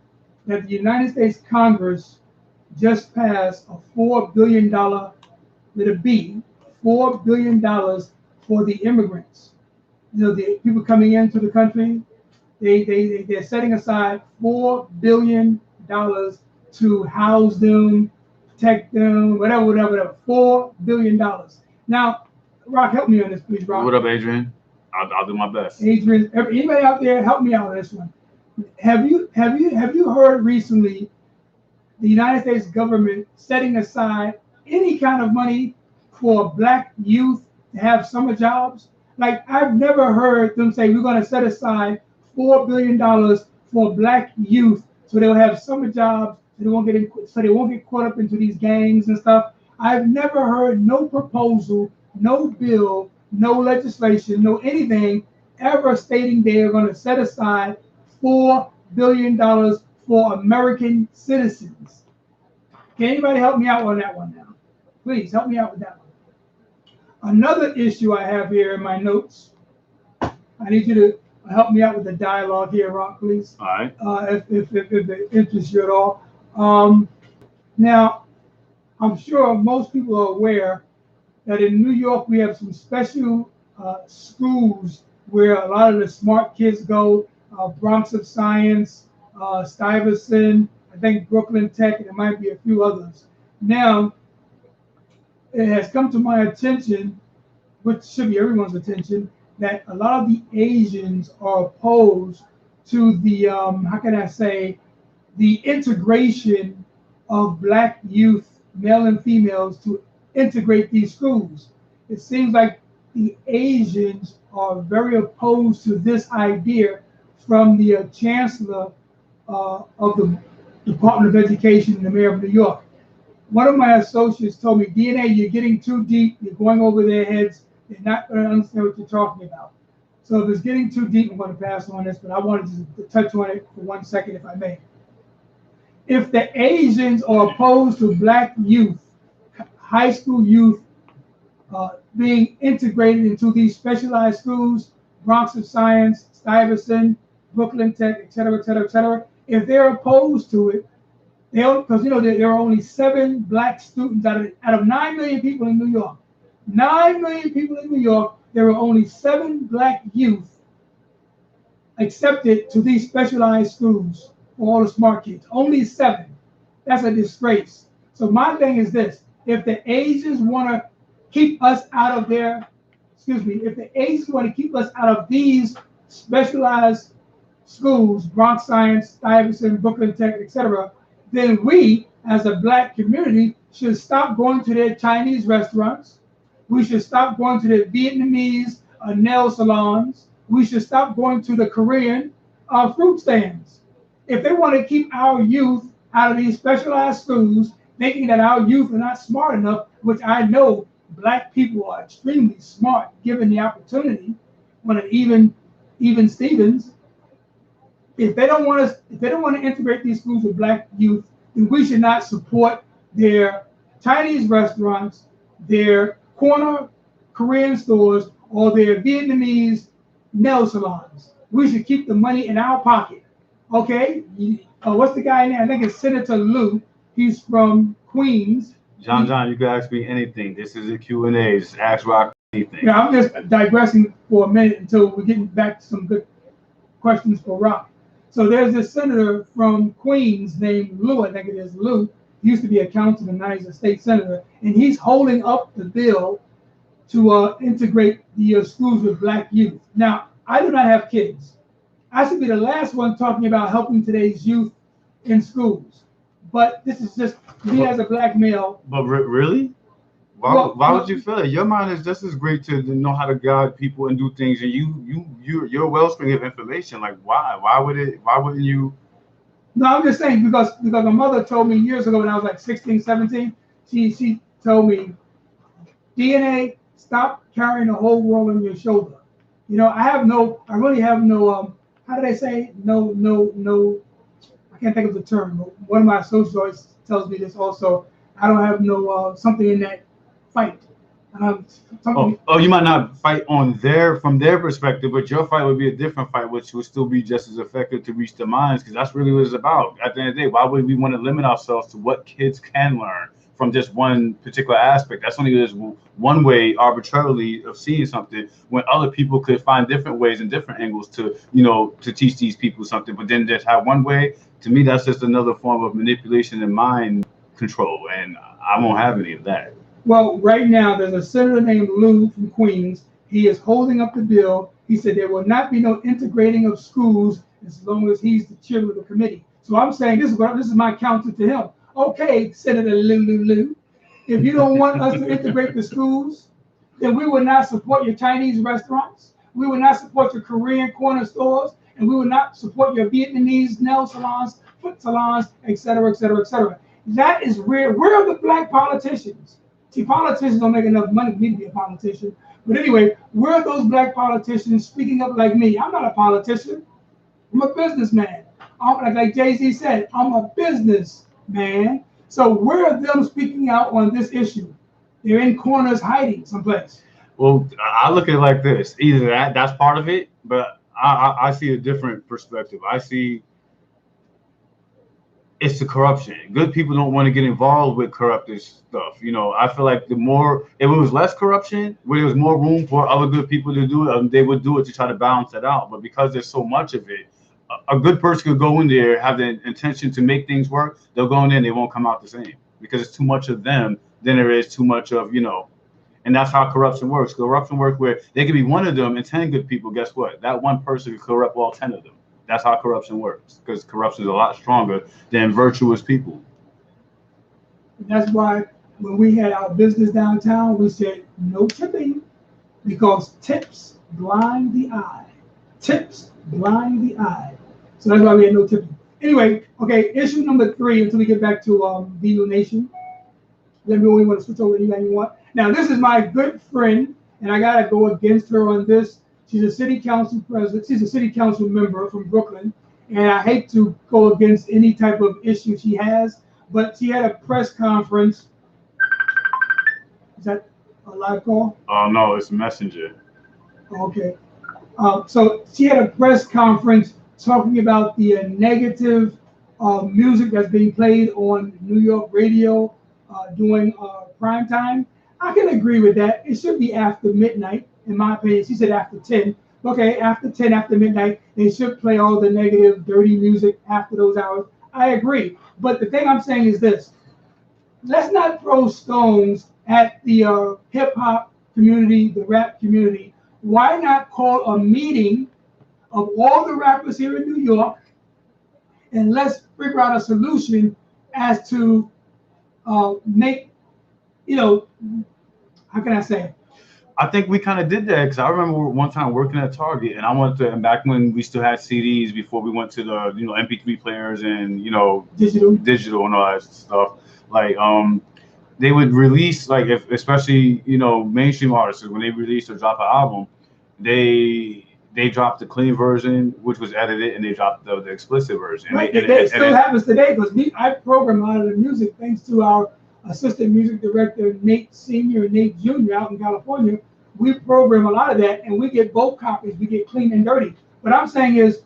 that the United States Congress just passed a $4 billion with a B, $4 billion for the immigrants. The people coming into the country, they're setting aside $4 billion to house them, protect them, whatever. $4 billion. Now, Rock, help me on this, please, Rock. What up, Adrian? I'll do my best. Adrian, anybody out there, help me out on this one. Have you heard recently the United States government setting aside any kind of money for Black youth to have summer jobs? Like, I've never heard them say we're going to set aside $4 billion for Black youth so they'll have summer jobs, so they won't get caught up into these gangs and stuff. I've never heard no proposal, no bill, no legislation, no anything ever stating they are going to set aside $4 billion for American citizens. Can anybody help me out on that one now? Please help me out with that one. Another issue I have here in my notes. I need you to help me out with the dialogue here, Rock, please. All right. If it interests you at all. Now, I'm sure most people are aware that in New York we have some special schools where a lot of the smart kids go. Bronx of Science, Stuyvesant, I think Brooklyn Tech, and there might be a few others. Now, it has come to my attention, which should be everyone's attention, that a lot of the Asians are opposed to the, how can I say, the integration of black youth, male and females, to integrate these schools. It seems like the Asians are very opposed to this idea from the chancellor of the Department of Education and the mayor of New York. One of my associates told me, DNA, you're getting too deep, you're going over their heads, they're not going to understand what you're talking about. So if it's getting too deep, I'm going to pass on this, but I wanted to touch on it for 1 second, if I may. If the Asians are opposed to black youth, high school youth, being integrated into these specialized schools, Bronx of Science, Stuyvesant, Brooklyn Tech, et cetera, et cetera, et cetera, if they're opposed to it, because there are only 7 black students out of 9 million people in New York. 9 million people in New York, there are only 7 black youth accepted to these specialized schools for all the smart kids. Only 7. That's a disgrace. So my thing is this: if the Asians want to keep us out of if the Asians want to keep us out of these specialized schools, Bronx Science, Stuyvesant, Brooklyn Tech, etc., then we, as a black community, should stop going to their Chinese restaurants. We should stop going to their Vietnamese nail salons. We should stop going to the Korean fruit stands. If they want to keep our youth out of these specialized schools, thinking that our youth are not smart enough, which I know black people are extremely smart given the opportunity, when an even Stevens, if they don't want to integrate these schools with black youth, then we should not support their Chinese restaurants, their corner Korean stores, or their Vietnamese nail salons. We should keep the money in our pocket. Okay? What's the guy name? I think it's Senator Lou. He's from Queens. John, you can ask me anything. This is a Q&A. Just ask Rock anything. Yeah, I'm just digressing for a minute until we're getting back to some good questions for Rock. So there's this senator from Queens named Lou, I think it is Lou. He used to be a councilman, now he's a state senator, and he's holding up the bill to integrate the schools with black youth. Now, I do not have kids. I should be the last one talking about helping today's youth in schools. But this is just me as a black male. But really? Why would you feel it? Your mind is just as great to know how to guide people and do things, and you're a wellspring of information. Like why wouldn't you? No, I'm just saying because my mother told me years ago when I was like 16, 17, she told me, DNA, stop carrying the whole world on your shoulder. I really have no how do they say no, I can't think of the term, but one of my associates always tells me this also. I don't have no something in that fight. You might not fight from their perspective, but your fight would be a different fight, which would still be just as effective to reach the minds, because that's really what it's about. At the end of the day, why would we want to limit ourselves to what kids can learn from just one particular aspect? That's only just one way arbitrarily of seeing something, when other people could find different ways and different angles to teach these people something. But then just have one way. To me, that's just another form of manipulation and mind control, and I won't have any of that. Well, right now, there's a senator named Lou from Queens. He is holding up the bill. He said there will not be no integrating of schools as long as he's the chairman of the committee. So I'm saying this is my counter to him. Okay, Senator Lou, if you don't want us to integrate the schools, then we will not support your Chinese restaurants. We will not support your Korean corner stores, and we will not support your Vietnamese nail salons, foot salons, et cetera, et cetera, et cetera. That is where are the black politicians? See, politicians don't make enough money for me to be a politician. But anyway, where are those black politicians speaking up like me? I'm not a politician. I'm a businessman. Like Jay-Z said, I'm a businessman. So where are them speaking out on this issue? They're in corners hiding someplace. Well, I look at it like this. Either that's part of it, but I see a different perspective. I see it's the corruption. Good people don't want to get involved with corruptive stuff. I feel like if it was less corruption, where there was more room for other good people to do it, they would do it to try to balance it out. But because there's so much of it, a good person could go in there, have the intention to make things work. They'll go in there and they won't come out the same. because it's too much of them than there is too much of, and that's how corruption works. Corruption works where there could be one of them and 10 good people. Guess what? That one person could corrupt all 10 of them. That's how corruption works, because corruption is a lot stronger than virtuous people. That's why when we had our business downtown, we said no tipping, because tips blind the eye. Tips blind the eye. So that's why we had no tipping. Anyway, okay, issue number 3 until we get back to BU Nation. Let me know when you want to switch over anything you want. Now, this is my good friend, and I got to go against her on this. She's a city council president. She's a city council member from Brooklyn, and I hate to go against any type of issue she has, but she had a press conference. Is that a live call? Oh, no, it's Messenger. Okay. So she had a press conference talking about the negative music that's being played on New York radio during prime time. I can agree with that. It should be after midnight, in my opinion. She said after 10. Okay, after 10, after midnight, they should play all the negative, dirty music after those hours. I agree. But the thing I'm saying is this. Let's not throw stones at the hip-hop community, the rap community. Why not call a meeting of all the rappers here in New York, and let's figure out a solution as to make, how can I say? I think we kind of did that, because I remember one time working at Target, and I went to, and back when we still had CDs before we went to the, MP3 players and, digital and all that stuff. Like, they would release, like, especially, mainstream artists, when they release or drop an album, they dropped the clean version, which was edited, and they dropped the explicit version. Right, it still happens today, because I program a lot of the music thanks to our assistant music director, Nate Sr. and Nate Jr. out in California. We program a lot of that, and we get both copies. We get clean and dirty. What I'm saying is,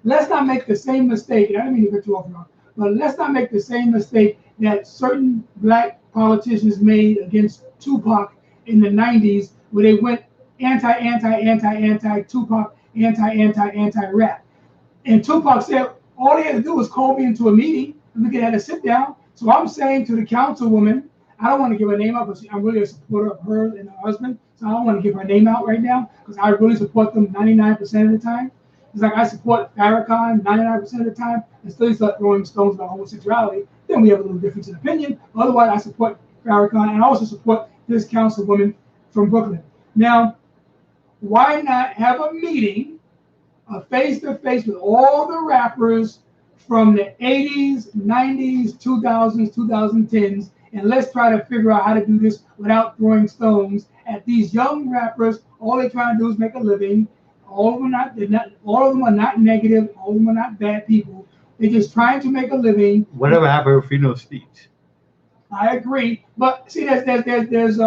let's not make the same mistake. I didn't mean to cut you off, Ron, but let's not make the same mistake that certain black politicians made against Tupac in the 90s, where they went anti-Tupac, anti-rap. And Tupac said, all they had to do was call me into a meeting, and we could have a sit down. So I'm saying to the councilwoman, I don't want to give her name out, but I'm really a supporter of her and her husband. So I don't want to give her name out right now, because I really support them 99% of the time. It's like I support Farrakhan 99% of the time, and still start throwing stones about homosexuality. Then we have a little difference in opinion. Otherwise, I support Farrakhan, and I also support this councilwoman from Brooklyn. Now, why not have a meeting, a face-to-face with all the rappers from the 80s, 90s, 2000s, 2010s, and let's try to figure out how to do this without throwing stones at these young rappers. All they're trying to do is make a living. All of them are not negative. All of them are not bad people. They're just trying to make a living. Whatever happened with freedom of speech? I agree, but see, there's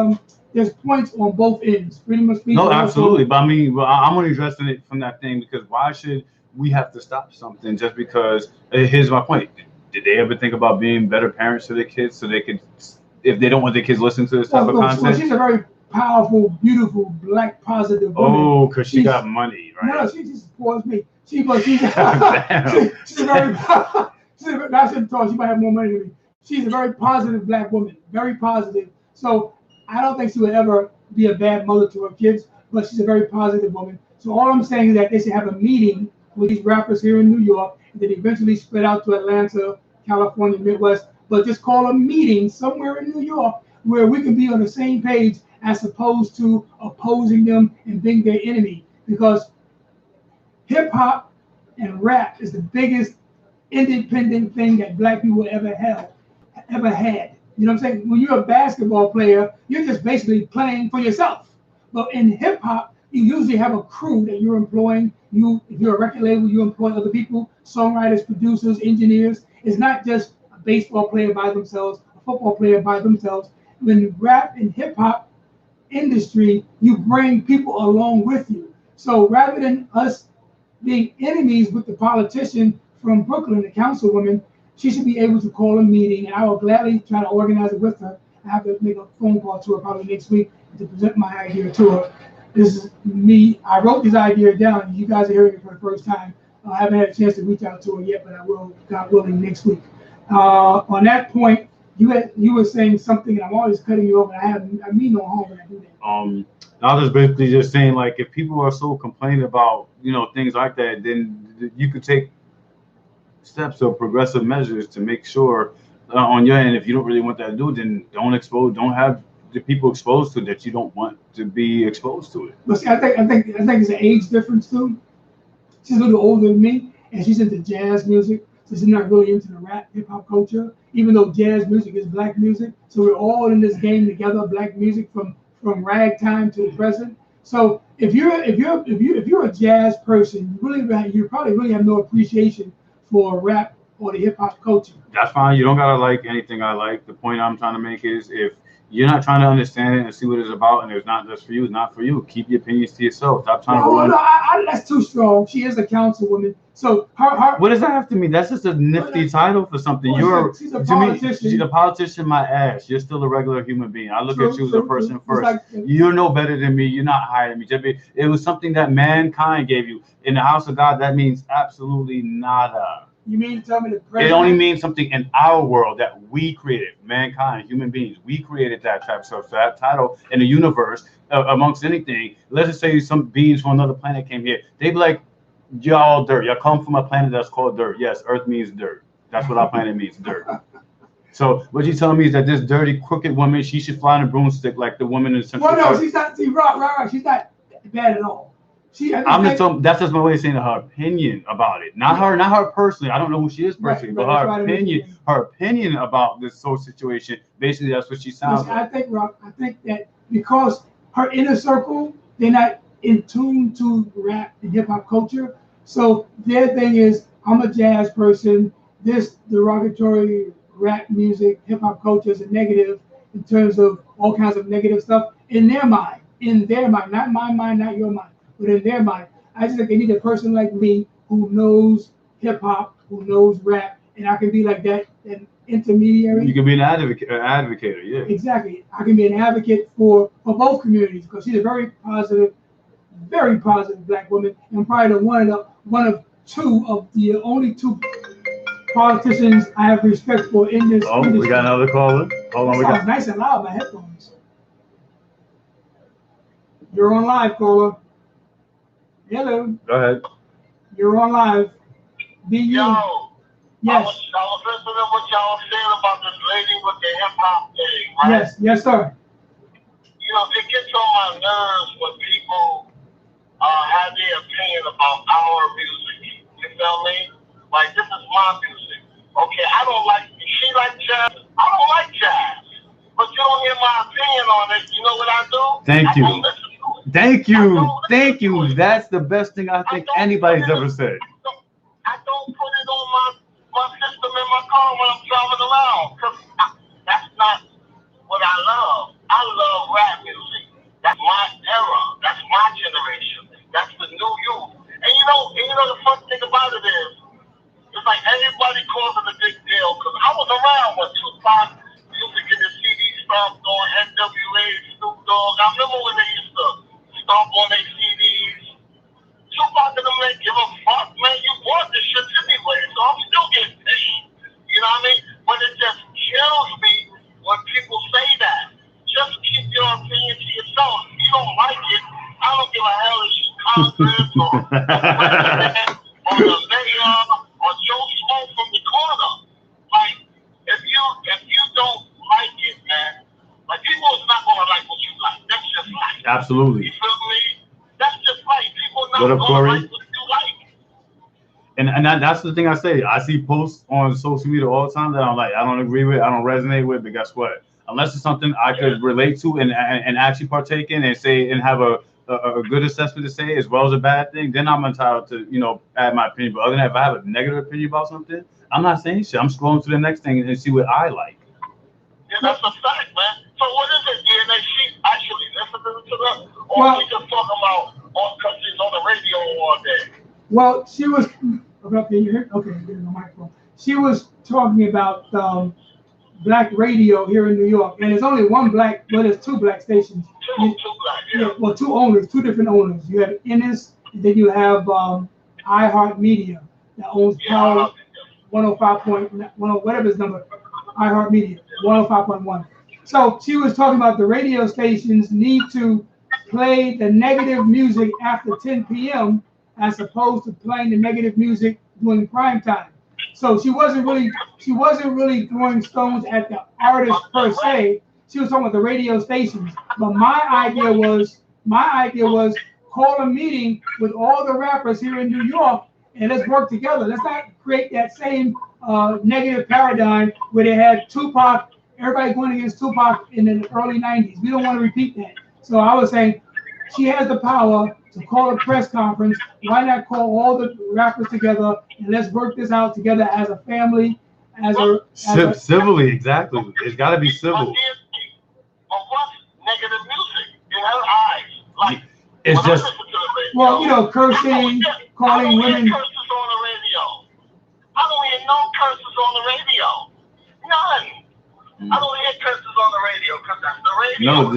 points on both ends. Freedom of speech. No, absolutely. But I mean, I'm only addressing it from that thing, because why should we have to stop something just because? Here's my point. Did they ever think about being better parents to their kids, so they could, if they don't want their kids listening to this type of content? Well, she's a very powerful, beautiful, black, positive woman. Oh, because she got money, right? No, she just supports me. She's a very, I shouldn't talk, she might have more money than me. She's a very positive black woman, very positive. So I don't think she would ever be a bad mother to her kids, but she's a very positive woman. So all I'm saying is that they should have a meeting with these rappers here in New York, and then eventually spread out to Atlanta, California, Midwest, but just call a meeting somewhere in New York where we can be on the same page, as opposed to opposing them and being their enemy. Because hip hop and rap is the biggest independent thing that black people ever had. You know what I'm saying? When you're a basketball player, you're just basically playing for yourself. But in hip hop, you usually have a crew that you're employing. If you're a record label, you employ other people, songwriters, producers, engineers. It's not just a baseball player by themselves, a football player by themselves. When rap and hip hop industry, you bring people along with you. So rather than us being enemies with the politician from Brooklyn, the councilwoman, she should be able to call a meeting, and I will gladly try to organize it with her. I have to make a phone call to her probably next week to present my idea to her. This is me. I wrote this idea down. You guys are hearing it for the first time. I haven't had a chance to reach out to her yet, but I will, God willing, next week. On that point, You were saying something, and I'm always cutting you over. I mean no harm when I do that. I was basically just saying, like, if people are so complaining about, things like that, then you could take steps or progressive measures to make sure on your end, if you don't really want that to do, then don't have the people exposed to it that you don't want to be exposed to it. But see, I think it's an age difference too. She's a little older than me, and she's into jazz music, so she's not really into the rap hip hop culture. Even though jazz music is black music, so we're all in this game together. Black music from ragtime to the present. So if you're a jazz person, you probably really have no appreciation for rap or the hip hop culture. That's fine. You don't gotta like anything I like. The point I'm trying to make is, if you're not trying to understand it and see what it's about, and it's not just for you, it's not for you. Keep your opinions to yourself. Stop trying to run. No, that's too strong. She is a councilwoman. So her what does that have to mean? That's just a nifty title for something. She's a politician. She's a politician, my ass. You're still a regular human being. I look at you as a person first. Like, you're no better than me. You're not higher than me. It was something that mankind gave you. In the house of God, that means absolutely nada. You mean to tell me the president? It only means something in our world that we created, mankind, human beings. We created that type of stuff. So that title in the universe, amongst anything, let's just say some beings from another planet came here. They'd be like, y'all dirt. Y'all come from a planet that's called dirt. Yes, Earth means dirt. That's what our planet means, dirt. So what you telling me is that this dirty, crooked woman, she should fly on a broomstick like the woman in Central Park? Well, no, she's not. See, right. She's not bad at all. That's just my way of saying her opinion about it. Not her personally. I don't know who she is personally, but her opinion about this whole situation, basically that's what she sounds like. I think that because her inner circle, they're not in tune to rap and hip hop culture. So their thing is, I'm a jazz person. This derogatory rap music, hip hop culture is a negative in terms of all kinds of negative stuff in their mind, not my mind, not your mind. But in their mind, I just think they need a person like me who knows hip hop, who knows rap, and I can be like that, an intermediary. You can be an advocate, yeah. Exactly. I can be an advocate for both communities, because she's a very positive black woman, and probably one of the only two politicians I have respect for in this. Oh, we got another caller. Hold on, we got nice and loud. My headphones. You're on live, caller. Hello. Go ahead. You're on live. Be you. Yo. Yes. I was listening to what y'all was saying about this lady with the hip hop thing, right? Yes, sir. It gets on my nerves when people have their opinion about our music. You feel me? Like, this is my music. Okay, I don't like. She like jazz. I don't like jazz. But you don't hear my opinion on it. You know what I do? Thank you. I don't listen to it. Thank you. That's the best thing I think anybody's ever said. I don't put it on my system in my car when I'm driving around, because that's not what I love. I love rap music. That's my era. That's my generation. That's the new youth. And you know the fun thing about it is, it's like everybody calls it a big deal, because I was around when Tupac used to get his CD stomped on, NWA, Snoop Dogg. I remember when they used to stomp on their CDs. Tupac and them ain't give a fuck, man. You bought this shit anyway, so I'm still getting paid. You know what I mean? But it just kills me when people say that. Just keep your opinion to yourself. If you don't like it, I don't give a hell if you Congress or the mayor or Joe Schmo from the corner. Like, if you don't like it, man, like, people is not gonna like what you like. That's just life. Absolutely. You feel me? That's just life. People not What up, gonna Corey? like what you like. And that's the thing I say. I see posts on social media all the time that I'm like, I don't agree with, I don't resonate with, but guess what? Unless it's something I could relate to and actually partake in and say and have a good assessment to say as well as a bad thing, then I'm entitled to, add my opinion. But other than that, if I have a negative opinion about something, I'm not saying shit. I'm scrolling to the next thing and see what I like. Yeah, that's a fact, man. So what is it, DNA? She actually listening to them? Or she just talking about because she's on the radio all day? Well, she was, okay, you hear? Okay, you're on the microphone. She was talking about black radio here in New York, and there's only one black, well, there's two black stations. Two black, yeah. Well, two different owners. You have Ennis, and then you have iHeartMedia that owns Power 105.1, whatever his number. iHeartMedia, 105.1. So she was talking about the radio stations need to play the negative music after 10 p.m. as opposed to playing the negative music during prime time. So she wasn't really throwing stones at the artist per se. She was talking about the radio stations. But my idea was call a meeting with all the rappers here in New York and let's work together. Let's not create that same negative paradigm where they had Tupac, everybody going against Tupac in the early 90s. We don't want to repeat that. So I was saying she has the power to call a press conference. Why not call all the rappers together and let's work this out together as a family, civilly, exactly. It's got to be civil. But what's negative music in her eyes? Like, it's just, well, you know, cursing, calling women. Curses on the radio. I don't hear no curses on the radio. None. I don't hear curses on the radio because that's the radio. No,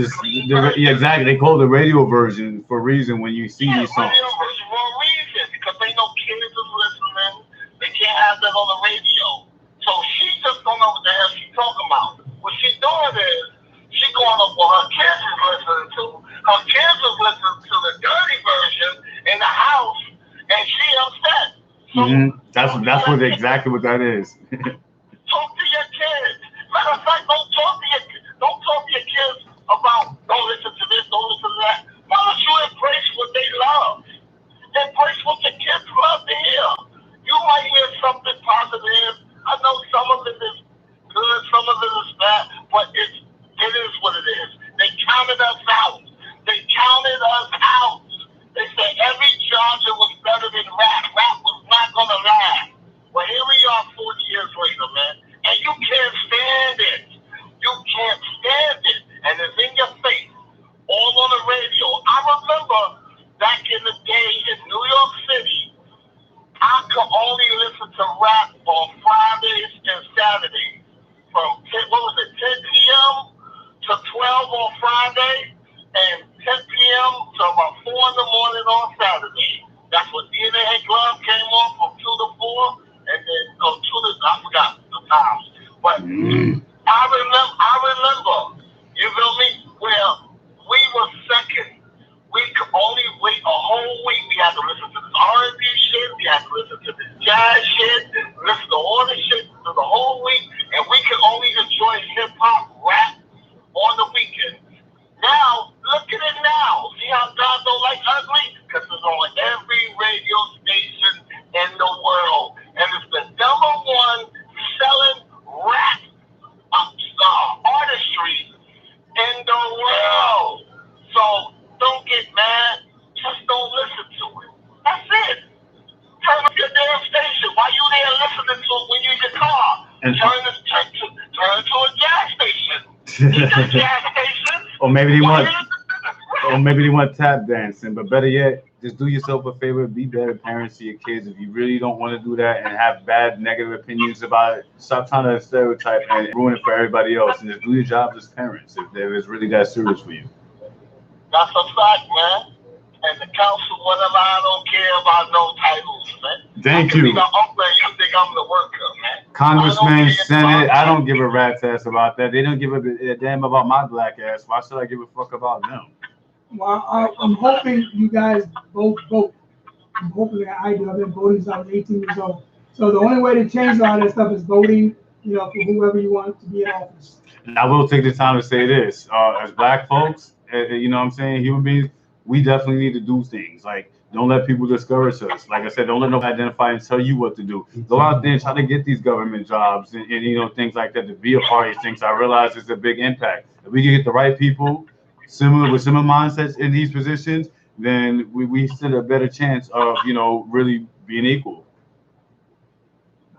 exactly. They call it the radio version for a reason when you see these songs. Radio version for a reason because they know kids is listening. They can't have that on the radio. So she just don't know what the hell she's talking about. What she's doing is she's going up what her kids is listening to. Her kids is listening to the dirty version in the house, and she upset. So, exactly what that is. Talk to your kids. Matter of fact, don't talk to your kids about don't listen to this, don't listen to that. Why don't you embrace what they love? Embrace what your kids love to hear. You might hear something positive. I know some of it is good, some of it is bad, but it is what it is. They counted us out. They counted us out. They said every genre was better than rap. Rap was not gonna last. Well, here we are 40 years later, man, and you can't stand it. You can't stand it, and it's in your face, all on the radio. I remember back in the day in New York City, I could only listen to rap on Fridays and Saturdays from 10 p.m. to 12 on Friday and 10 p.m. to about 4 in the morning on Saturday. That's what DNAradio.net came on from 2 to 4, and then 2 to, I forgot the times. But I remember, you feel me, where we were second. We could only wait a whole week. We had to listen to this R&B shit. We had to listen to this jazz shit. Listen to all this shit for the whole week. And we could only enjoy hip-hop, rap on the weekend. Now, look at it now. See how God don't like ugly? Because it's on every radio station in the world. And it's the number one selling rap artistry in the world. So, don't get mad. Just don't listen to it. That's it. Turn up your damn station. Why you there listening to it when you're in your car? Turn to a gas station. You got gas stations. Or maybe they want tap dancing. But better yet, just do yourself a favor. Be better parents to your kids. If you really don't want to do that and have bad negative opinions about it, stop trying to stereotype and ruin it for everybody else. And just do your jobs as parents if it's really that serious for you. That's a fact, man. And the council, whatever, I don't care about no titles, man. Thank you. You think I'm the worker, man. Congressman, Senate, I don't give a rat's ass about that. They don't give a damn about my black ass. Why should I give a fuck about them? Well, I'm hoping you guys both vote. I'm hoping that I do. I've been voting since I was 18 years old. So the only way to change all that stuff is voting, for whoever you want to be in office. And I will take the time to say this. As black folks, you know what I'm saying, human beings, we definitely need to do things. Like, don't let people discourage us. Like I said, don't let nobody identify and tell you what to do. Go out there and try to get these government jobs and things like that, to be a part of these things. I realize it's a big impact. If we can get the right people with similar mindsets in these positions, then we stand a better chance of, really being equal.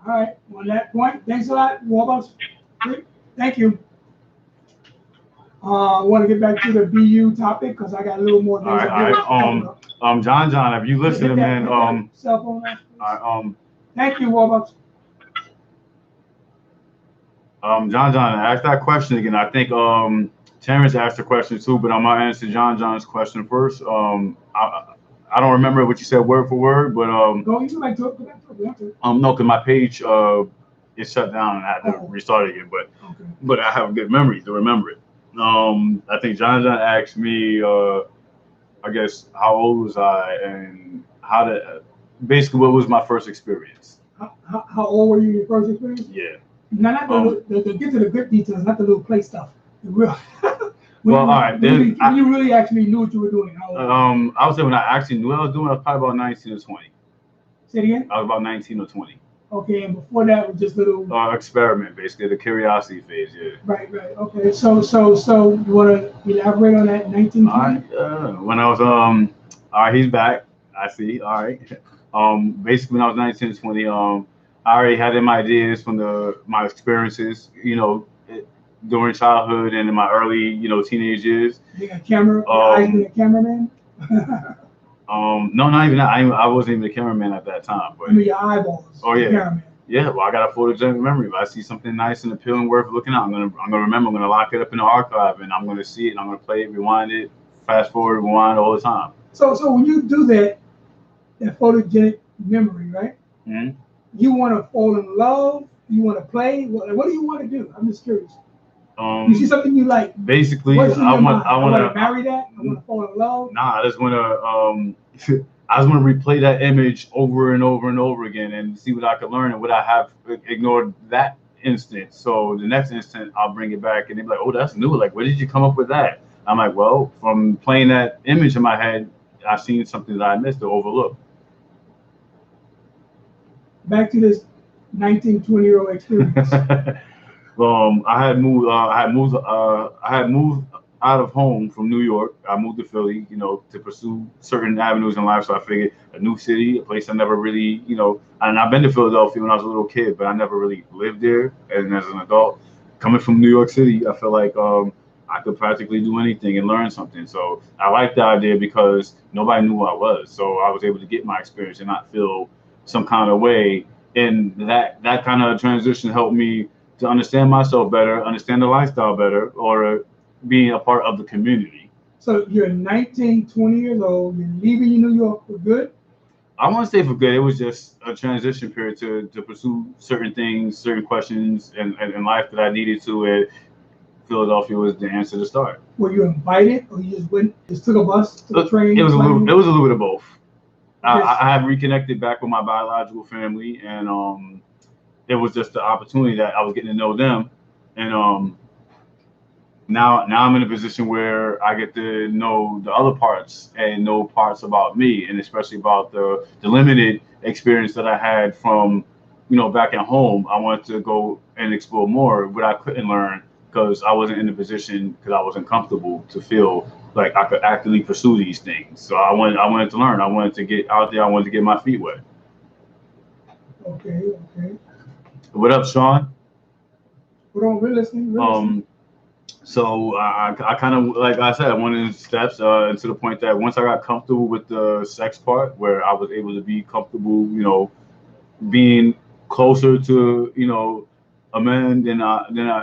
All right. On that point, thanks a lot, Warbucks. Thank you. I want to get back to the BU topic because I got a little more things. All right. John, have you listened, man? Cell phone. Thank you, Warbucks. John, ask that question again. I think Terrence asked a question too, but I'm gonna answer John's question first. I don't remember what you said word for word, but go back to it. no, because my page it shut down and I had to restart it again. Okay. But I have a good memory to remember it. I think John asked me, I guess, how old was I and how to, basically what was my first experience. How old were you in your first experience? Yeah. No, not the get to the good details, not the little play stuff. The real. Well, all right. When you really actually knew what you were doing. I would say when I actually knew what I was doing, I was probably about 19 or 20. Say it again? I was about 19 or 20. Okay, and before that was just little experiment, basically, the curiosity phase, yeah. Right. Okay, so you want to elaborate on that 1920? All right, when I was, all right, he's back, I see, all right. Basically, when I was 19, 20, I already had them ideas from my experiences, during childhood and in my early, teenage years. Being a being a cameraman? No, not even that. I wasn't even a cameraman at that time. But your eyeballs. Oh yeah. Cameraman. Yeah. Well, I got a photogenic memory. If I see something nice and appealing, worth looking at, I'm gonna remember. I'm gonna lock it up in the archive, and I'm gonna see it. And I'm gonna play it, rewind it, fast forward, rewind all the time. So when you do that photogenic memory, right? Mm-hmm. You want to fall in love? You want to play? What do you want to do? I'm just curious. You see something you like? Basically, I want to marry that. I want to fall in love. Nah, I just want to replay that image over and over and over again and see what I could learn and what I have ignored that instant. So the next instant, I'll bring it back and they'll be like, "Oh, that's new. Like, where did you come up with that?" I'm like, "Well, from playing that image in my head, I've seen something that I missed or overlooked." Back to this 19, 20-year-old experience. I had moved out of home from New York. I moved to Philly, to pursue certain avenues in life. So I figured a new city, a place I never really, and I've been to Philadelphia when I was a little kid, but I never really lived there. And as an adult, coming from New York City, I feel like I could practically do anything and learn something. So I liked the idea because nobody knew who I was. So I was able to get my experience and not feel some kind of way. And that kind of transition helped me to understand myself better, understand the lifestyle better, or being a part of the community. So you're 19, 20 years old, you're leaving New York for good? I want to say for good. It was just a transition period to pursue certain things, certain questions in life that I needed to, and Philadelphia was the answer to start. Were you invited, or you just took a bus, took a train? It was a little bit of both. I had reconnected back with my biological family, and it was just the opportunity that I was getting to know them, and now I'm in a position where I get to know the other parts and know parts about me, and especially about the limited experience that I had from, back at home. I wanted to go and explore more what I couldn't learn because I wasn't in a position, because I wasn't comfortable to feel like I could actively pursue these things. So I wanted to learn. I wanted to get out there. I wanted to get my feet wet. Okay. What up, Sean? We're listening. So I kind of, like I said, I went in steps, and to the point that once I got comfortable with the sex part, where I was able to be comfortable, being closer to, a man than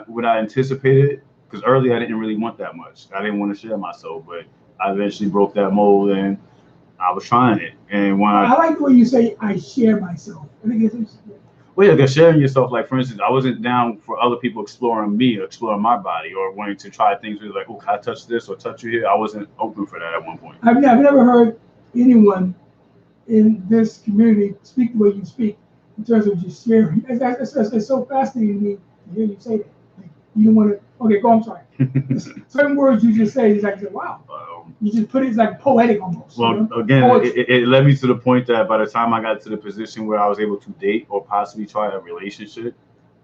what I anticipated. Because earlier I didn't really want that much. I didn't want to share myself, but I eventually broke that mold and I was trying it. And when I like the way you say I share myself. I think it's interesting. Well, yeah, because sharing yourself, like for instance, I wasn't down for other people exploring me or exploring my body or wanting to try things with like, oh, can I touch this or touch you here? I wasn't open for that at one point. I've never heard anyone in this community speak the way you speak in terms of just sharing. It's so fascinating to me to hear you say that. Like, you don't want to. Okay, go. I'm sorry. Certain words you just say is like, wow. You just put it like poetic almost. Well, again, it led me to the point that by the time I got to the position where I was able to date or possibly try a relationship,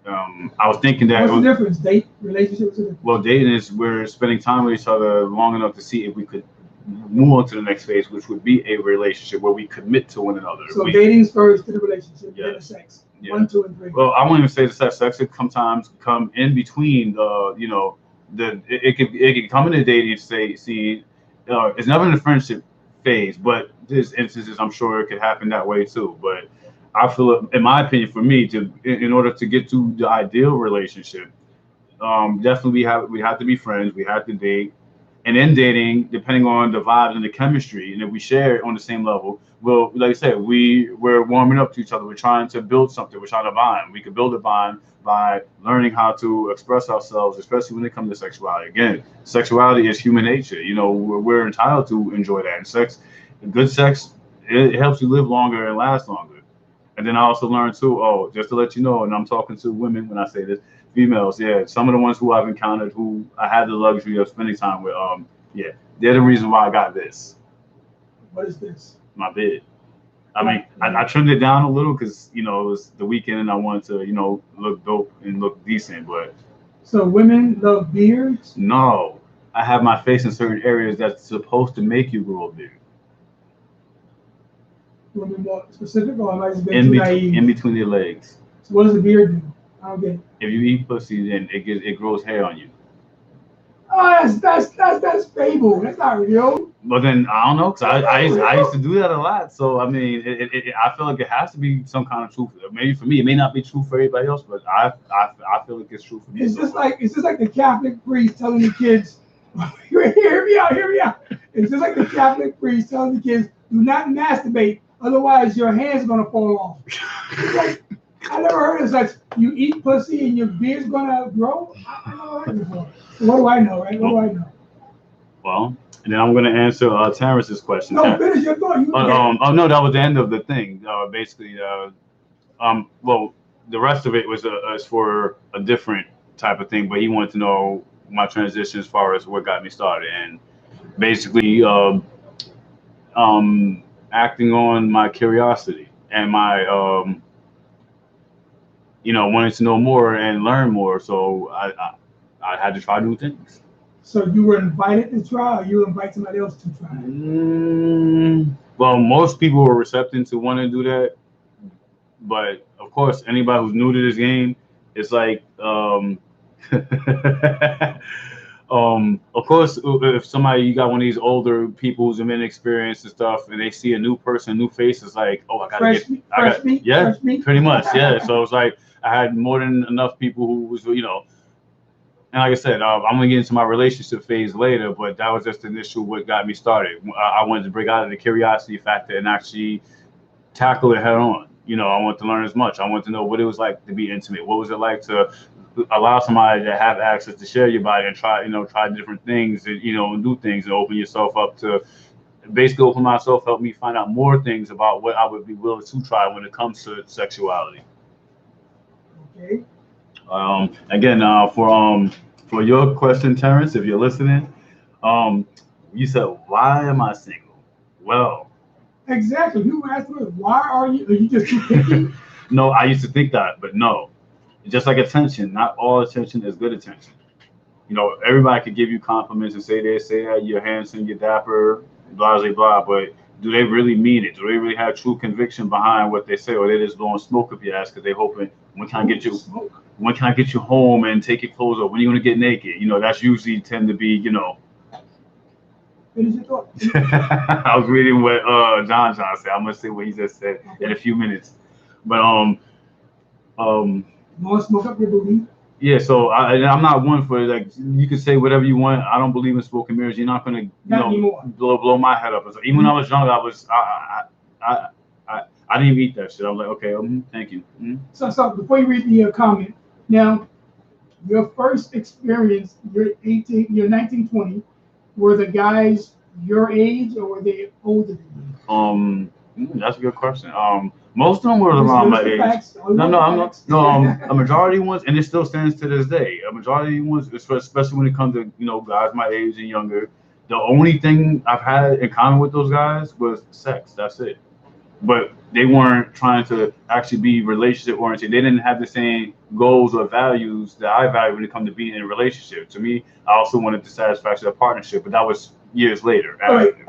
I was thinking that. What's the difference? Date, relationship? Well, dating is we're spending time with each other long enough to see if we could move on to the next phase, which would be a relationship where we commit to one another. So dating's first, to the relationship, then the sex. Yeah. 1, 2, and 3. Well, I won't even say the sex. Sex could sometimes come in between. It could come in the dating stage. It's never in the friendship phase, but there's instances I'm sure it could happen that way too. But I feel, in my opinion, for me, in order to get to the ideal relationship, definitely we have to be friends. We have to date. And in dating, depending on the vibes and the chemistry, and if we share it on the same level, well, like I said, we're warming up to each other. We're trying to build something. We're trying to bond. We can build a bond by learning how to express ourselves, especially when it comes to sexuality. Again, sexuality is human nature. You know, we're entitled to enjoy that. And good sex, it helps you live longer and last longer. And then I also learned too, oh, just to let you know, and I'm talking to women when I say this, females, yeah, some of the ones who I've encountered who I had the luxury of spending time with, yeah, they're the reason why I got this, What is this? my bid. I mean, I trimmed it down a little because, you know, it was the weekend and I wanted to, you know, look dope and look decent, but So women love beards? no, I have my face in certain areas that's supposed to make you grow a beard. You want to be more specific, or am I just being too naive? In between your legs. So what does the beard do? I don't get it. If you eat pussy, then it grows hair on you. Oh, that's fable. That's not real. But then I don't know, cause I used to do that a lot. So I mean, I feel like it has to be some kind of truth. Maybe for me, it may not be true for everybody else, but I feel like it's true for me. It's just like the Catholic priest telling the kids, hear me out. It's just like the Catholic priest telling the kids, do not masturbate, otherwise your hands are gonna fall off. It's like, I never heard of such. You eat pussy and your beard's gonna grow. I never heard it before. So what do I know, right? What do I know? Well, and then I'm gonna answer Terrence's question. No, finish your thought. Oh no, that was the end of the thing. Basically, well, the rest of it was is for a different type of thing, but he wanted to know my transition as far as what got me started, and basically, acting on my curiosity and my you know, wanting to know more and learn more. So I had to try new things. So you were invited to try, or you invite somebody else to try? Well, most people were receptive to want to do that, but of course, anybody who's new to this game, it's like, of course, if somebody you got one of these older people who's been experienced and stuff, and they see a new person, new face, it's like, oh, fresh meat. Pretty much, yeah. So it's like I had more than enough people who was, you know. And like I said, I'm gonna get into my relationship phase later, but that was just initial what got me started. I wanted to break out of the curiosity factor and actually tackle it head on. You know, I want to learn as much. I want to know what it was like to be intimate. What was it like to allow somebody to have access to share your body and try, you know, try different things and, you know, and do things and open yourself up to basically open myself, help me find out more things about what I would be willing to try when it comes to sexuality. Okay. Again, for your question, Terrence, if you're listening, you said, why am I single? Well, exactly. You asked me, why are you just too picky? No, I used to think that, but no. Just like attention, not all attention is good attention. You know, everybody could give you compliments and say that you're handsome, you're dapper, blah, blah, blah, but do they really mean it? Do they really have true conviction behind what they say, or they just blowing smoke up your ass because they hoping, when can I get you home and take your clothes off? When are you gonna get naked? You know, that's usually tend to be, you know. Finish your thought. I was reading what John said. I'm gonna say what he just said in a few minutes, but more smoke up your booty. Yeah, so I'm not one for, like, you can say whatever you want. I don't believe in smoke and mirrors. You're not gonna blow my head up. Even when I was young, I didn't even eat that shit. I was like, okay, thank you. So before you read the comment, now your first experience, you're 19, 20. Were the guys your age or were they older than you? That's a good question. Most of them were around my age. No, a majority ones, and it still stands to this day. A majority ones, especially when it comes to, you know, guys my age and younger, the only thing I've had in common with those guys was sex. That's it. But they weren't trying to actually be relationship oriented. They didn't have the same goals or values that I value when it comes to being in a relationship. To me, I also wanted the satisfaction of partnership, but that was years later.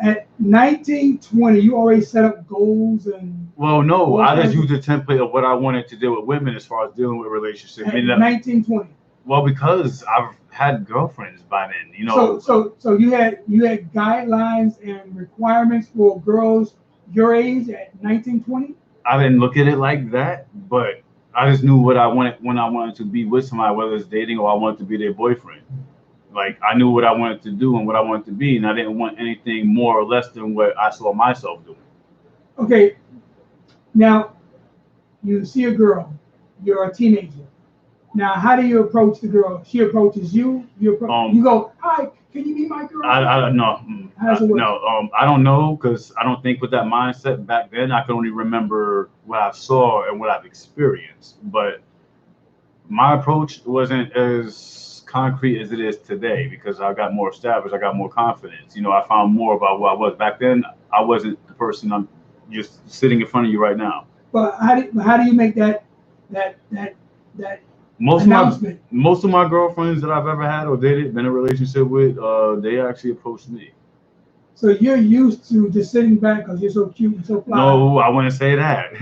At 19, 20, you already set up goals and. Well, no, I just used the template of what I wanted to deal with women as far as dealing with relationships. At 19, 20. Well, because I've had girlfriends by then, you know. So you had guidelines and requirements for girls your age at 19, 20? I didn't look at it like that, but I just knew what I wanted when I wanted to be with somebody, whether it's dating or I wanted to be their boyfriend. Like I knew what I wanted to do and what I wanted to be, and I didn't want anything more or less than what I saw myself doing. Okay, now you see a girl, you're a teenager. Now, how do you approach the girl? She approaches you. You go, hi, can you be my girl? I no, How does it work? no. I don't know because I don't think with that mindset back then. I can only remember what I saw and what I've experienced. But my approach wasn't as concrete as it is today because I got more established. I got more confidence. You know, I found more about who I was back then. I wasn't the person I'm just sitting in front of you right now. But how do you make that Most announcement? Most of my girlfriends that I've ever had or dated, been in a relationship with, they actually approached me. So you're used to just sitting back because you're so cute and so fly. No, I wouldn't say that.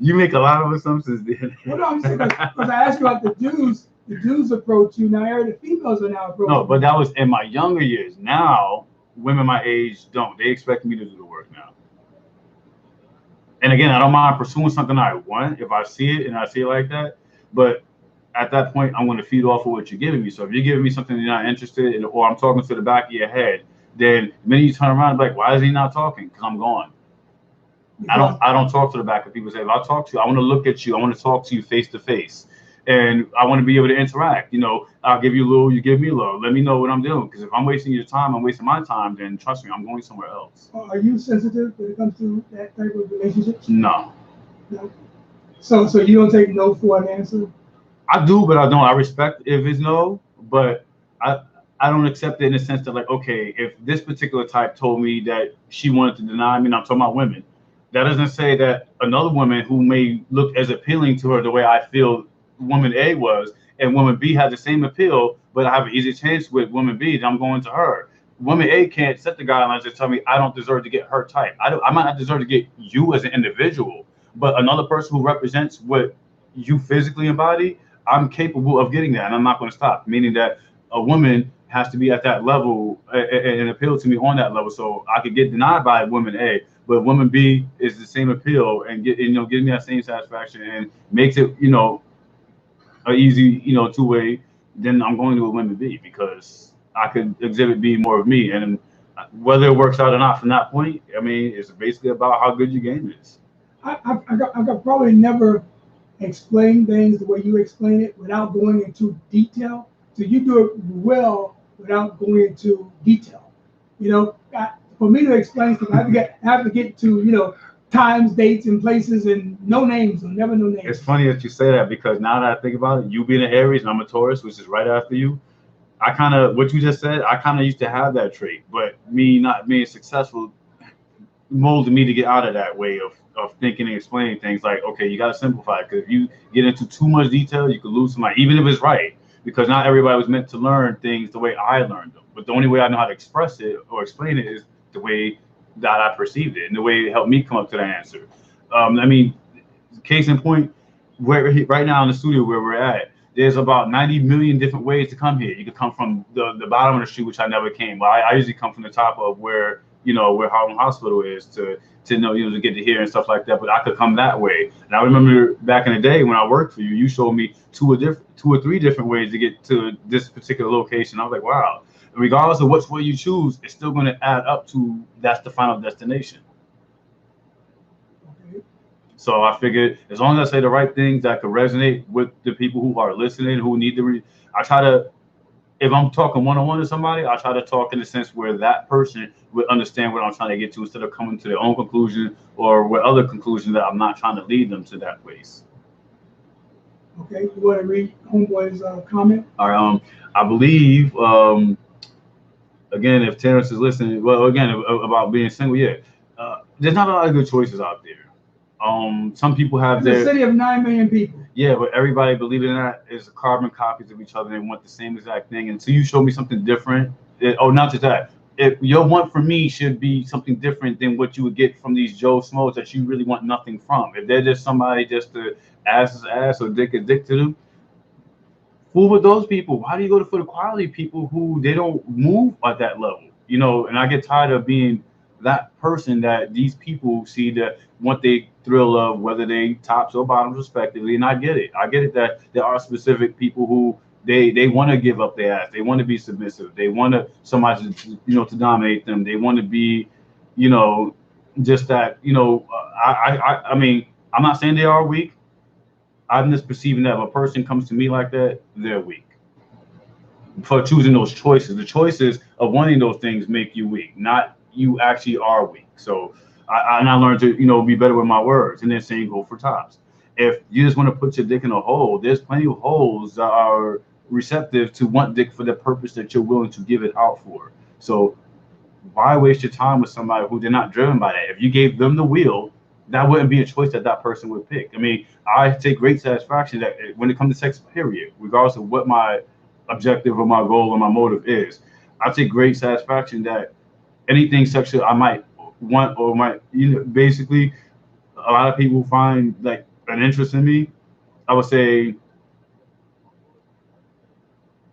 You make a lot of assumptions, then. Well, no, I'm saying because I asked you about the dudes. The dudes approach you. Now, I heard the females are now approaching. No, but that was in my younger years. Now, women my age don't. They expect me to do the work now. And again, I don't mind pursuing something I want if I see it and I see it like that. But at that point, I'm going to feed off of what you're giving me. So if you're giving me something you're not interested in, or I'm talking to the back of your head, then the minute you turn around and be like, why is he not talking? Because I'm gone. I don't talk to the back of people. Say, if I talk to you, I want to look at you. I want to talk to you face to face. And I want to be able to interact. You know, I'll give you a little, you give me a little. Let me know what I'm doing. Because if I'm wasting your time, I'm wasting my time, then trust me, I'm going somewhere else. Are you sensitive when it comes to that type of relationship? No. No. So you don't take no for an answer? I do, but I don't. I respect if it's no, but I don't accept it in the sense that, like, okay, if this particular type told me that she wanted to deny me, and I'm talking about women, that doesn't say that another woman who may look as appealing to her the way I feel woman A was, and woman B had the same appeal, but I have an easy chance with woman B, then I'm going to her. Woman A can't set the guidelines and tell me I don't deserve to get her type. I might not deserve to get you as an individual, but another person who represents what you physically embody, I'm capable of getting that, and I'm not going to stop. Meaning that a woman has to be at that level and appeal to me on that level, so I could get denied by woman A, but woman B is the same appeal and getting me that same satisfaction and makes it a easy two-way. Then I'm going to a woman B because I could exhibit being more of me, and whether it works out or not from that point, I mean, it's basically about how good your game is. I got probably never explain things the way you explain it without going into detail. So you do it well without going into detail. You know, for me to explain things, I have to get to times, dates, and places, and no names, or never no names. It's funny that you say that because now that I think about it, you being an Aries and I'm a Taurus, which is right after you, I kind of what you just said. I kind of used to have that trait, but me not being successful molded me to get out of that way of thinking and explaining things. Like, okay, you got to simplify it, because if you get into too much detail, you could lose somebody, even if it's right, because not everybody was meant to learn things the way I learned them. But the only way I know how to express it or explain it is the way that I perceived it and the way it helped me come up to the answer. I mean, case in point, right now in the studio where we're at, there's about 90 million different ways to come here. You could come from the bottom of the street, which I never came. Well, I usually come from the top of where Harlem Hospital is to get to here and stuff like that. But I could come that way. And I remember back in the day when I worked for you, you showed me two or three different ways to get to this particular location. I was like, wow. Regardless of which way you choose, it's still going to add up to that's the final destination. Okay. So I figured as long as I say the right things that could resonate with the people who are listening, who need to I try to, if I'm talking one-on-one to somebody, I try to talk in the sense where that person would understand what I'm trying to get to instead of coming to their own conclusion or with other conclusions that I'm not trying to lead them to that place. Okay, you want to read Homeboy's comment? All right. I believe, again, if Terrence is listening, well, again, about being single, yeah, there's not a lot of good choices out there. Some people have a city of 9 million people. Yeah, but everybody, believe it or not, is carbon copies of each other and want the same exact thing. Until you show me something different, not just that. If your want for me should be something different than what you would get from these Joe Smokes that you really want nothing from. If they're just somebody just to ass or dick is dick to them, fool with those people. Why do you go for the quality people who they don't move at that level? And I get tired of being that person that these people see that want they thrill of, whether they tops or bottoms respectively. And I get it that there are specific people who They want to give up their ass. They want to be submissive. They want to somebody to dominate them. They want to be, just that. I mean, I'm not saying they are weak. I'm just perceiving that if a person comes to me like that, they're weak for choosing those choices. The choices of wanting those things make you weak, not you actually are weak. So I learned to be better with my words, and then saying go for tops. If you just want to put your dick in a hole, there's plenty of holes that are receptive to want dick for the purpose that you're willing to give it out for. So why waste your time with somebody who they're not driven by that? If you gave them the wheel, that wouldn't be a choice that person would pick. I mean, I take great satisfaction that when it comes to sex, period, regardless of what my objective or my goal or my motive is, I take great satisfaction that anything sexual I might want or might, basically, a lot of people find like an interest in me. I would say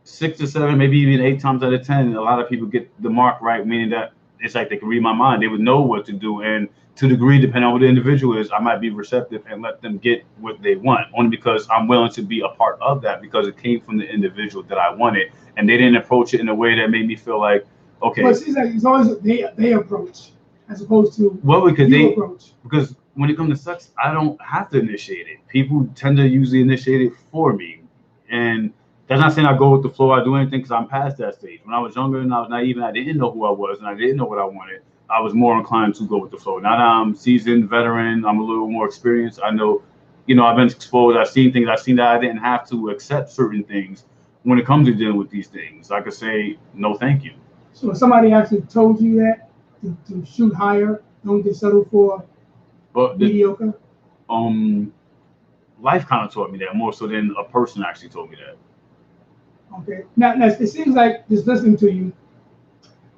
6 to 7, maybe even 8 times out of 10, a lot of people get the mark right, meaning that it's like they can read my mind. They would know what to do, and to the degree, depending on what the individual is, I might be receptive and let them get what they want, only because I'm willing to be a part of that because it came from the individual that I wanted, and they didn't approach it in a way that made me feel like, okay. Well, it seems like it's always they approach as opposed to approach. Because when it comes to sex, I don't have to initiate it. People tend to usually initiate it for me, and that's not saying I go with the flow. I do anything because I'm past that stage. When I was younger and I was naive and I didn't know who I was and I didn't know what I wanted, I was more inclined to go with the flow. Now that I'm seasoned, veteran, I'm a little more experienced. I know, I've been exposed. I've seen things. I've seen that I didn't have to accept certain things when it comes to dealing with these things. I could say, no, thank you. So if somebody actually told you that to shoot higher, don't get settled for mediocre? Life kind of taught me that more so than a person actually told me that. Okay. Now it seems like, just listening to you,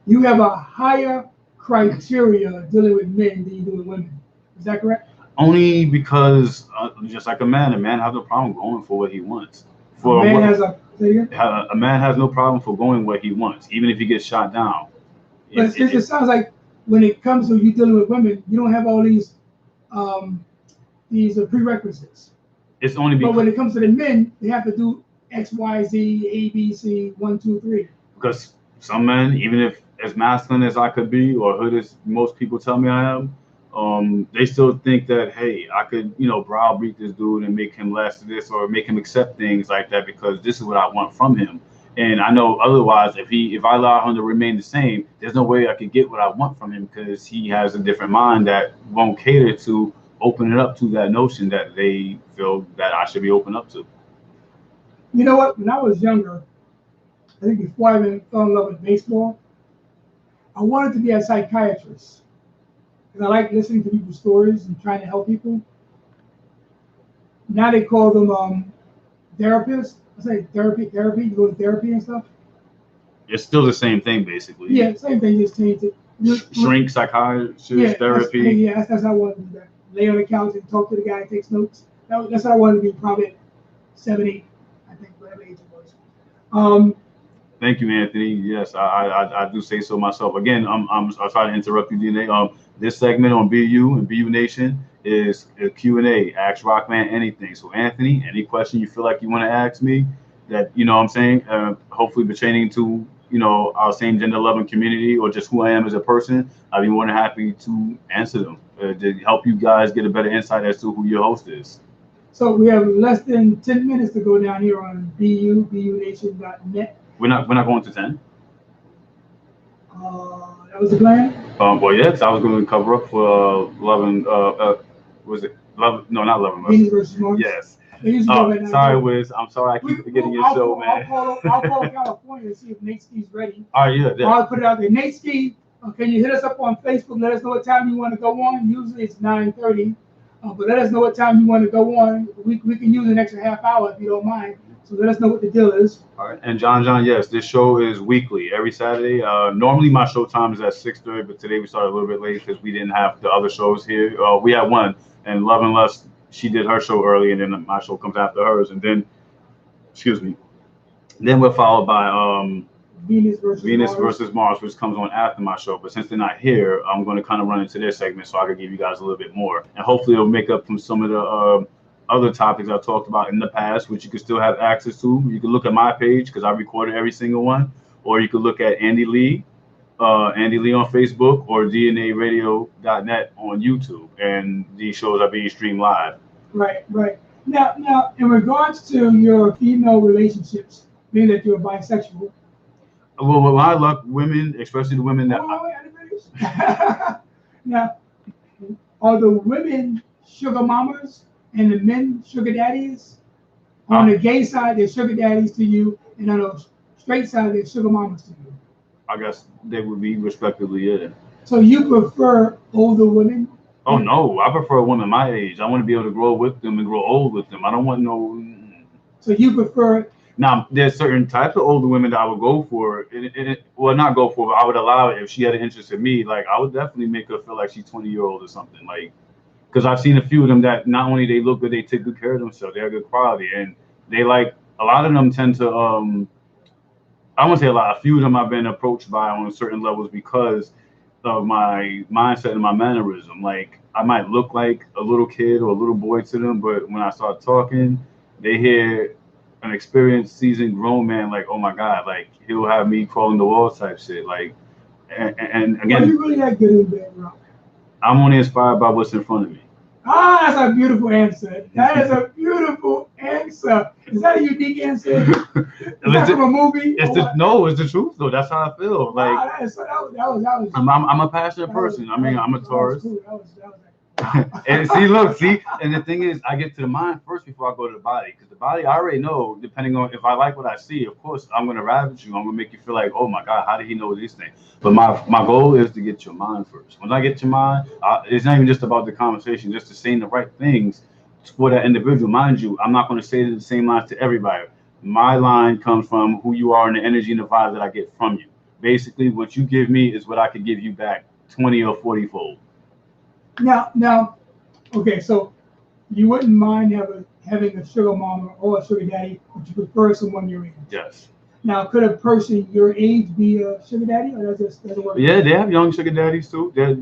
you have a higher criteria dealing with men than you do with women. Is that correct? Only because, just like a man has no problem going for what he wants. A man has no problem for going where he wants, even if he gets shot down. But it sounds like when it comes to you dealing with women, you don't have all these prerequisites. It's only because, but when it comes to the men, they have to do X, Y, Z, A, B, C, 1, 2, 3. Because some men, even if as masculine as I could be, or hood as most people tell me I am, they still think that, hey, I could, browbeat this dude and make him less of this or make him accept things like that because this is what I want from him. And I know otherwise, if I allow him to remain the same, there's no way I could get what I want from him because he has a different mind that won't cater to open it up to that notion that they feel that I should be open up to. You know what? When I was younger, I think before I even fell in love with baseball, I wanted to be a psychiatrist because I like listening to people's stories and trying to help people. Now they call them therapists. I say therapy. You go to therapy and stuff. It's still the same thing, basically. Yeah, same thing. Just changed it. Shrink, psychiatrist, therapy. That's how I wanted to do that. Lay on the couch and talk to the guy and takes notes. That's what I wanted to be. Probably at 7, 8, I think, whatever age it was. Thank you, Anthony. Yes, I do say so myself. Again, I'm sorry to interrupt you, DNA. This segment on BU and BU Nation is a Q&A. Ask Rockman anything. So, Anthony, any question you feel like you want to ask me that, I'm saying, hopefully pertaining to, our same gender-loving community or just who I am as a person, I'd be more than happy to answer them to help you guys get a better insight as to who your host is. So we have less than 10 minutes to go down here on DNAradio.net. We're not going to 10. That was the plan. Well, yes, I was going to cover up for 11. Was it 11? No, not 11. Venus versus Mars. Yes. Sorry, Wiz. I'm sorry. I keep forgetting your show, man. I'll call California and see if Nate Ski's ready. All right, yeah. I'll put it out there. Nate Ski, can you hit us up on Facebook? Let us know what time you want to go on. Usually it's 9:30. But let us know what time you want to go on. We can use an extra half hour if you don't mind. So let us know what the deal is. All right. And John, yes, this show is weekly, every Saturday. Normally my show time is at 6:30, but today we started a little bit late because we didn't have the other shows here. We had one, and Love and Lust, she did her show early, and then my show comes after hers. And then, then we're followed by Venus versus Mars, which comes on after my show. But since they're not here, I'm going to kind of run into their segment so I can give you guys a little bit more. And hopefully it'll make up from some of the other topics I talked about in the past, which you can still have access to. You can look at my page because I recorded every single one, or you can look at Andy Lee on Facebook, or DNAradio.net on YouTube, and these shows are being streamed live. Right, right. Now, in regards to your female relationships, being that you're bisexual. Well, when I look, women, especially the women that. Oh, wait, I didn't finish. Now, are the women sugar mamas and the men sugar daddies? On the gay side, they're sugar daddies to you, and on the straight side, they're sugar mamas to you. I guess they would be respectively, yeah. So you prefer older women? Oh no, I prefer women my age. I want to be able to grow with them and grow old with them. I don't want no. So you prefer? Now, there's certain types of older women that I would go for. Well, not go for, but I would allow it if she had an interest in me. Like, I would definitely make her feel like she's 20-year-old or something. Like, because I've seen a few of them that not only they look good, they take good care of themselves. They have good quality, and they like a lot of them tend to. I won't say a lot. A few of them I've been approached by on certain levels because of my mindset and my mannerism. Like, I might look like a little kid or a little boy to them, but when I start talking, they hear an experienced, seasoned grown man, like, oh my God, like, he'll have me crawling the walls type shit. Like, and again, are you really that good in bed, Rock? I'm only inspired by what's in front of me. Ah, that's a beautiful answer. That is a beautiful answer. Is that a unique answer? Is that from a movie? It's the truth though. That's how I feel. Like, I'm a passionate person. I'm a Taurus. And and the thing is, I get to the mind first before I go to the body, because the body, I already know, depending on if I like what I see, of course, I'm going to ravage you. I'm going to make you feel like, oh my God, how did he know these things? But my goal is to get your mind first. When I get your mind, it's not even just about the conversation, just to saying the right things for that individual. Mind you, I'm not going to say the same lines to everybody. My line comes from who you are and the energy and the vibe that I get from you. Basically, what you give me is what I could give you back 20 or 40 fold. Now, okay, so you wouldn't mind having a sugar mama or a sugar daddy, but you prefer someone your age. Yes. Now, could a person your age be a sugar daddy, or doesn't work? Yeah, they have young sugar daddies too. But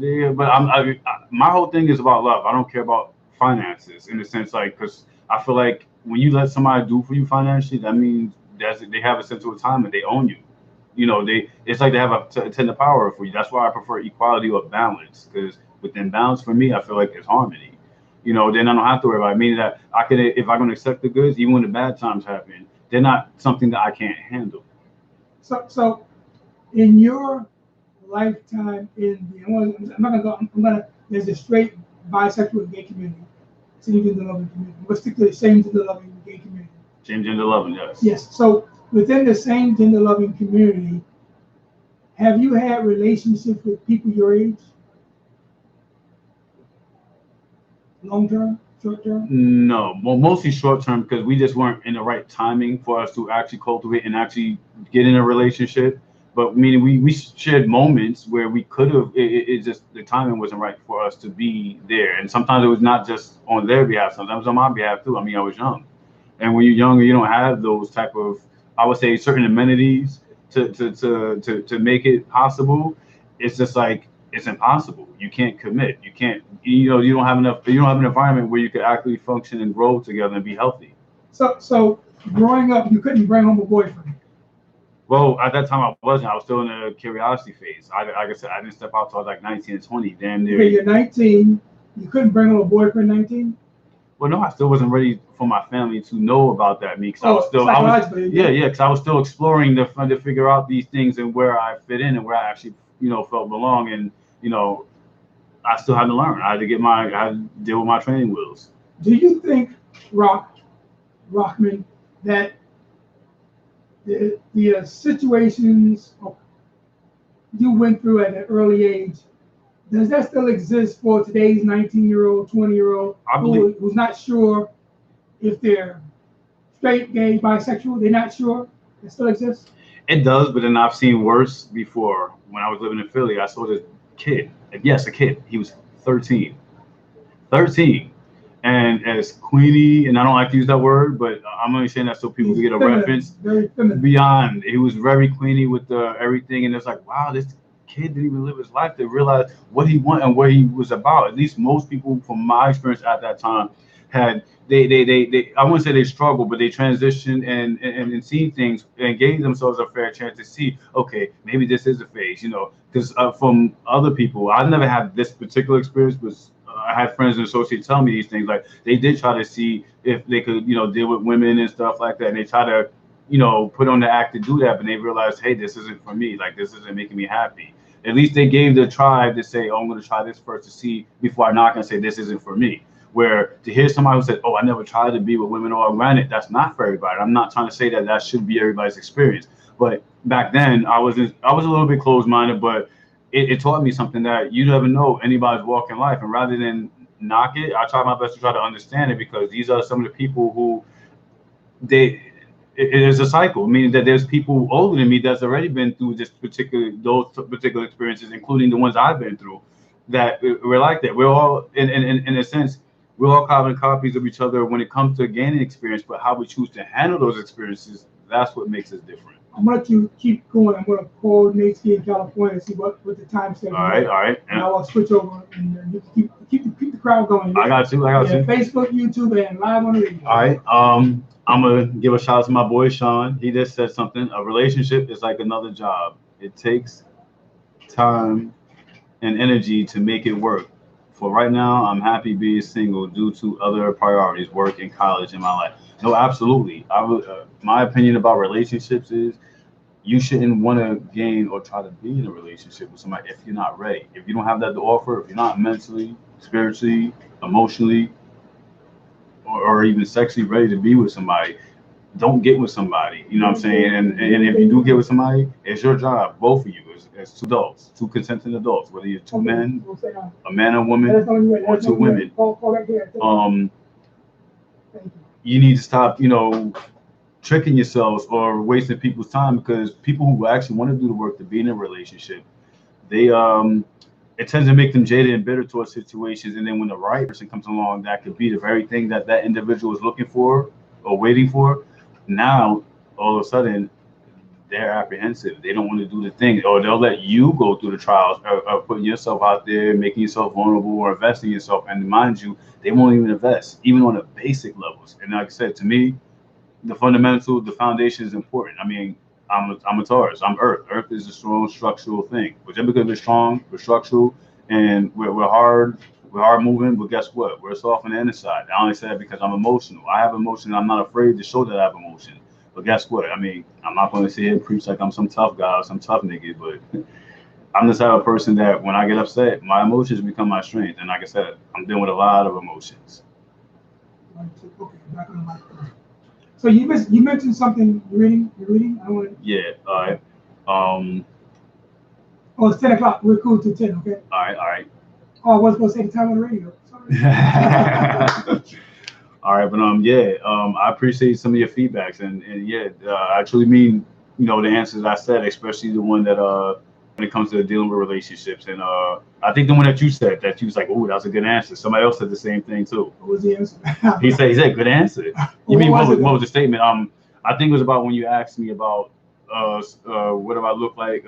my whole thing is about love. I don't care about finances in the sense, like, because I feel like when you let somebody do for you financially, that means they have a sense of time and they own you. You know, it's like they have a tender power for you. That's why I prefer equality or balance, because within balance for me, I feel like it's harmony. You know, then I don't have to worry about it. Meaning that if I'm going to accept the goods, even when the bad times happen, they're not something that I can't handle. So in your lifetime, there's a straight bisexual gay community, same gender loving community. We'll stick to the same gender loving gay community. Same gender loving, yes. Yes. So within the same gender loving community, have you had relationships with people your age? Long term, short term? No, well, mostly short term, because we just weren't in the right timing for us to actually cultivate and actually get in a relationship. But meaning we shared moments where we could have. It just the timing wasn't right for us to be there. And sometimes it was not just on their behalf. Sometimes on my behalf too. I mean, I was young, and when you're younger, you don't have those type of, I would say, certain amenities to make it possible. It's just like, it's impossible. You can't commit. You can't. You don't have enough. You don't have an environment where you could actually function and grow together and be healthy. So growing up, you couldn't bring home a boyfriend. Well, at that time I wasn't. I was still in the curiosity phase. Like I said, I didn't step out until I was like 19 and 20. Damn near. Okay, you're 19. You couldn't bring home a boyfriend 19. Well, no, I still wasn't ready for my family to know about that. Me, because because I was still exploring to figure out these things and where I fit in and where I actually felt belong, and I still had to learn. I had to deal with my training wheels. Do you think, Rockman, that the situations you went through at an early age, does that still exist for today's 19-year-old, 20-year-old who's not sure if they're straight, gay, bisexual? They're not sure. It still exists? It does, but then I've seen worse before. When I was living in Philly, I saw this kid. Yes, a kid. He was 13. And as Queenie, and I don't like to use that word, but I'm only saying that so people can get a reference. Very feminine. Beyond, he was very Queenie with everything, and it's like, wow, this kid didn't even live his life to realize what he wanted and what he was about. At least most people, from my experience at that time, had they I wouldn't say they struggled, but they transitioned and seen things and gave themselves a fair chance to see, okay, maybe this is a phase, you know, because from other people, I never had this particular experience, but I had friends and associates tell me these things, like they did try to see if they could, you know, deal with women and stuff like that, and they try to, you know, put on the act to do that, but they realized, hey, this isn't for me, like this isn't making me happy. At least they gave the tribe to say, oh, I'm going to try this first to see before I knock and say this isn't for me. Where to hear somebody who said, "Oh, I never tried to be with women," or granted, that's not for everybody. I'm not trying to say that that should be everybody's experience. But back then, I was a little bit closed minded, but it taught me something that you never know anybody's walk in life. And rather than knock it, I try my best to try to understand it because these are some of the people who they it is a cycle, meaning that there's people older than me that's already been through those particular experiences, including the ones I've been through. That we're like that. We're all in a sense, we're all carbon copies of each other when it comes to gaining experience, but how we choose to handle those experiences, that's what makes us different. I'm going to keep going. I'm going to call Nate here in California and see what the time schedule is. All right. And I'll switch over and you keep the crowd going. I got you. Facebook, YouTube, and live on the radio. All right. I'm going to give a shout out to my boy, Sean. He just said something. A relationship is like another job. It takes time and energy to make it work. For right now, I'm happy being single due to other priorities, work and college in my life. No, absolutely. My opinion about relationships is you shouldn't want to gain or try to be in a relationship with somebody if you're not ready. If you don't have that to offer, if you're not mentally, spiritually, emotionally, or even sexually ready to be with somebody, don't get with somebody. You know what I'm saying? And if you do get with somebody, it's your job, both of you, as two adults, two consenting adults, whether you're two men, a man and woman, or two women. You need to stop, you know, tricking yourselves or wasting people's time, because people who actually want to do the work to be in a relationship, they it tends to make them jaded and bitter towards situations. And then when the right person comes along, that could be the very thing that that individual is looking for or waiting for. Now, all of a sudden, they're apprehensive. They don't want to do the thing, or they'll let you go through the trials of putting yourself out there, making yourself vulnerable, or investing in yourself. And mind you, they won't even invest, even on the basic levels. And like I said, to me, the fundamental, the foundation is important. I mean, I'm a Taurus. I'm Earth. Earth is a strong structural thing. But just because we're strong, we're structural, and we're hard moving. But guess what? We're soft on the inside. I only say that because I'm emotional. I have emotion. I'm not afraid to show that I have emotion. But guess what? I mean, I'm not going to sit here and preach like I'm some tough guy or some tough nigga. But I'm the type of person that when I get upset, my emotions become my strength. And like I said, I'm dealing with a lot of emotions. Okay, back on the microphone. So you mentioned something. You're reading. I want to. Yeah. All right. Oh, it's 10 o'clock. We're cool till 10. Okay. All right. Oh, I was supposed to say the time on the radio. Sorry. All right, but I appreciate some of your feedbacks, and yeah, I truly mean, you know, the answers I said, especially the one that when it comes to dealing with relationships, and I think the one that you said that you was like, oh, that's a good answer. Somebody else said the same thing too. What was the answer? he said good answer. You mean what was the statement? I think it was about when you asked me about what do I look like?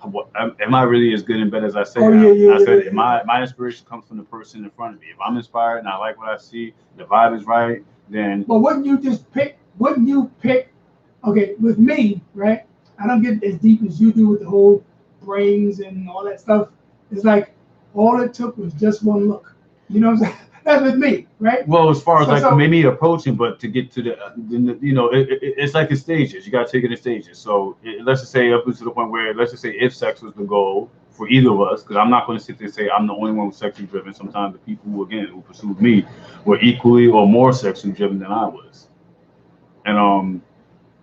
Am I really as good in bed as I say? I said my inspiration comes from the person in front of me. If I'm inspired and I like what I see, the vibe is right, then. But wouldn't you pick? Okay, with me, right? I don't get as deep as you do with the whole brains and all that stuff. It's like all it took was just one look. You know what I'm saying? That's with me, right? Well, as far as maybe approaching, but to get to the you know, it's like in stages. You got to take it in stages. So let's just say up to the point where, let's just say if sex was the goal for either of us, because I'm not going to sit there and say I'm the only one who's sexually driven. Sometimes the people who pursued me were equally or more sexually driven than I was. And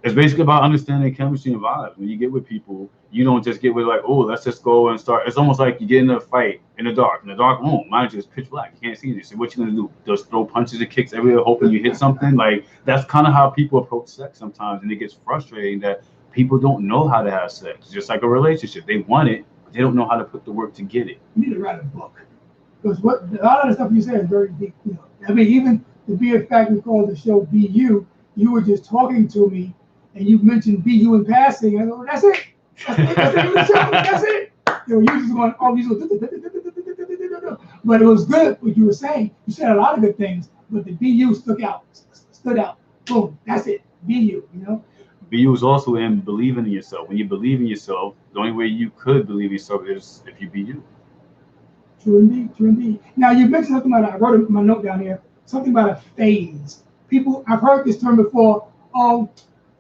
it's basically about understanding chemistry and vibes. When you get with people, you don't just get with like, oh, let's just go and start. It's almost like you get in a fight in the dark room. Mind you, it's pitch black. You can't see this. So what you gonna do? Just throw punches and kicks everywhere, hoping you hit something? Like, that's kind of how people approach sex sometimes, and it gets frustrating that people don't know how to have sex. Just like a relationship, they want it, but they don't know how to put the work to get it. You need to write a book, because a lot of the stuff you say is very deep. You know, I mean, even to be a fact, we call the show "Be You." You were just talking to me, and you mentioned "Be You" in passing. I go, that's it. That's it. You know, you just going, but it was good what you were saying. You said a lot of good things, but the BU stood out. Boom, that's it. BU, BU is also in believing in yourself. When you believe in yourself, the only way you could believe in yourself is if you be you. True indeed. Now you mentioned something about, I wrote my note down here, something about a phase. People, I've heard this term before. Oh,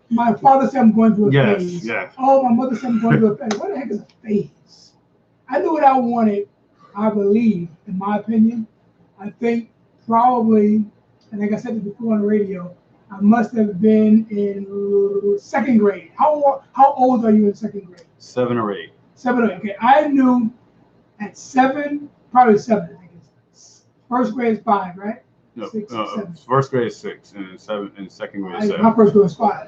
my father said I'm going through a phase. Yes. Oh, my mother said I'm going through a phase. What the heck is a phase? I knew what I wanted, I believe, in my opinion. I think probably, and like I said this before on the radio, I must have been in second grade. How old are you in second grade? 7 or 8. 7 or 8. Okay, I knew at 7, probably 7. I think it's first grade is 5, right? No, 6, 7. First grade is 6, and second grade is 7. My first grade was 5.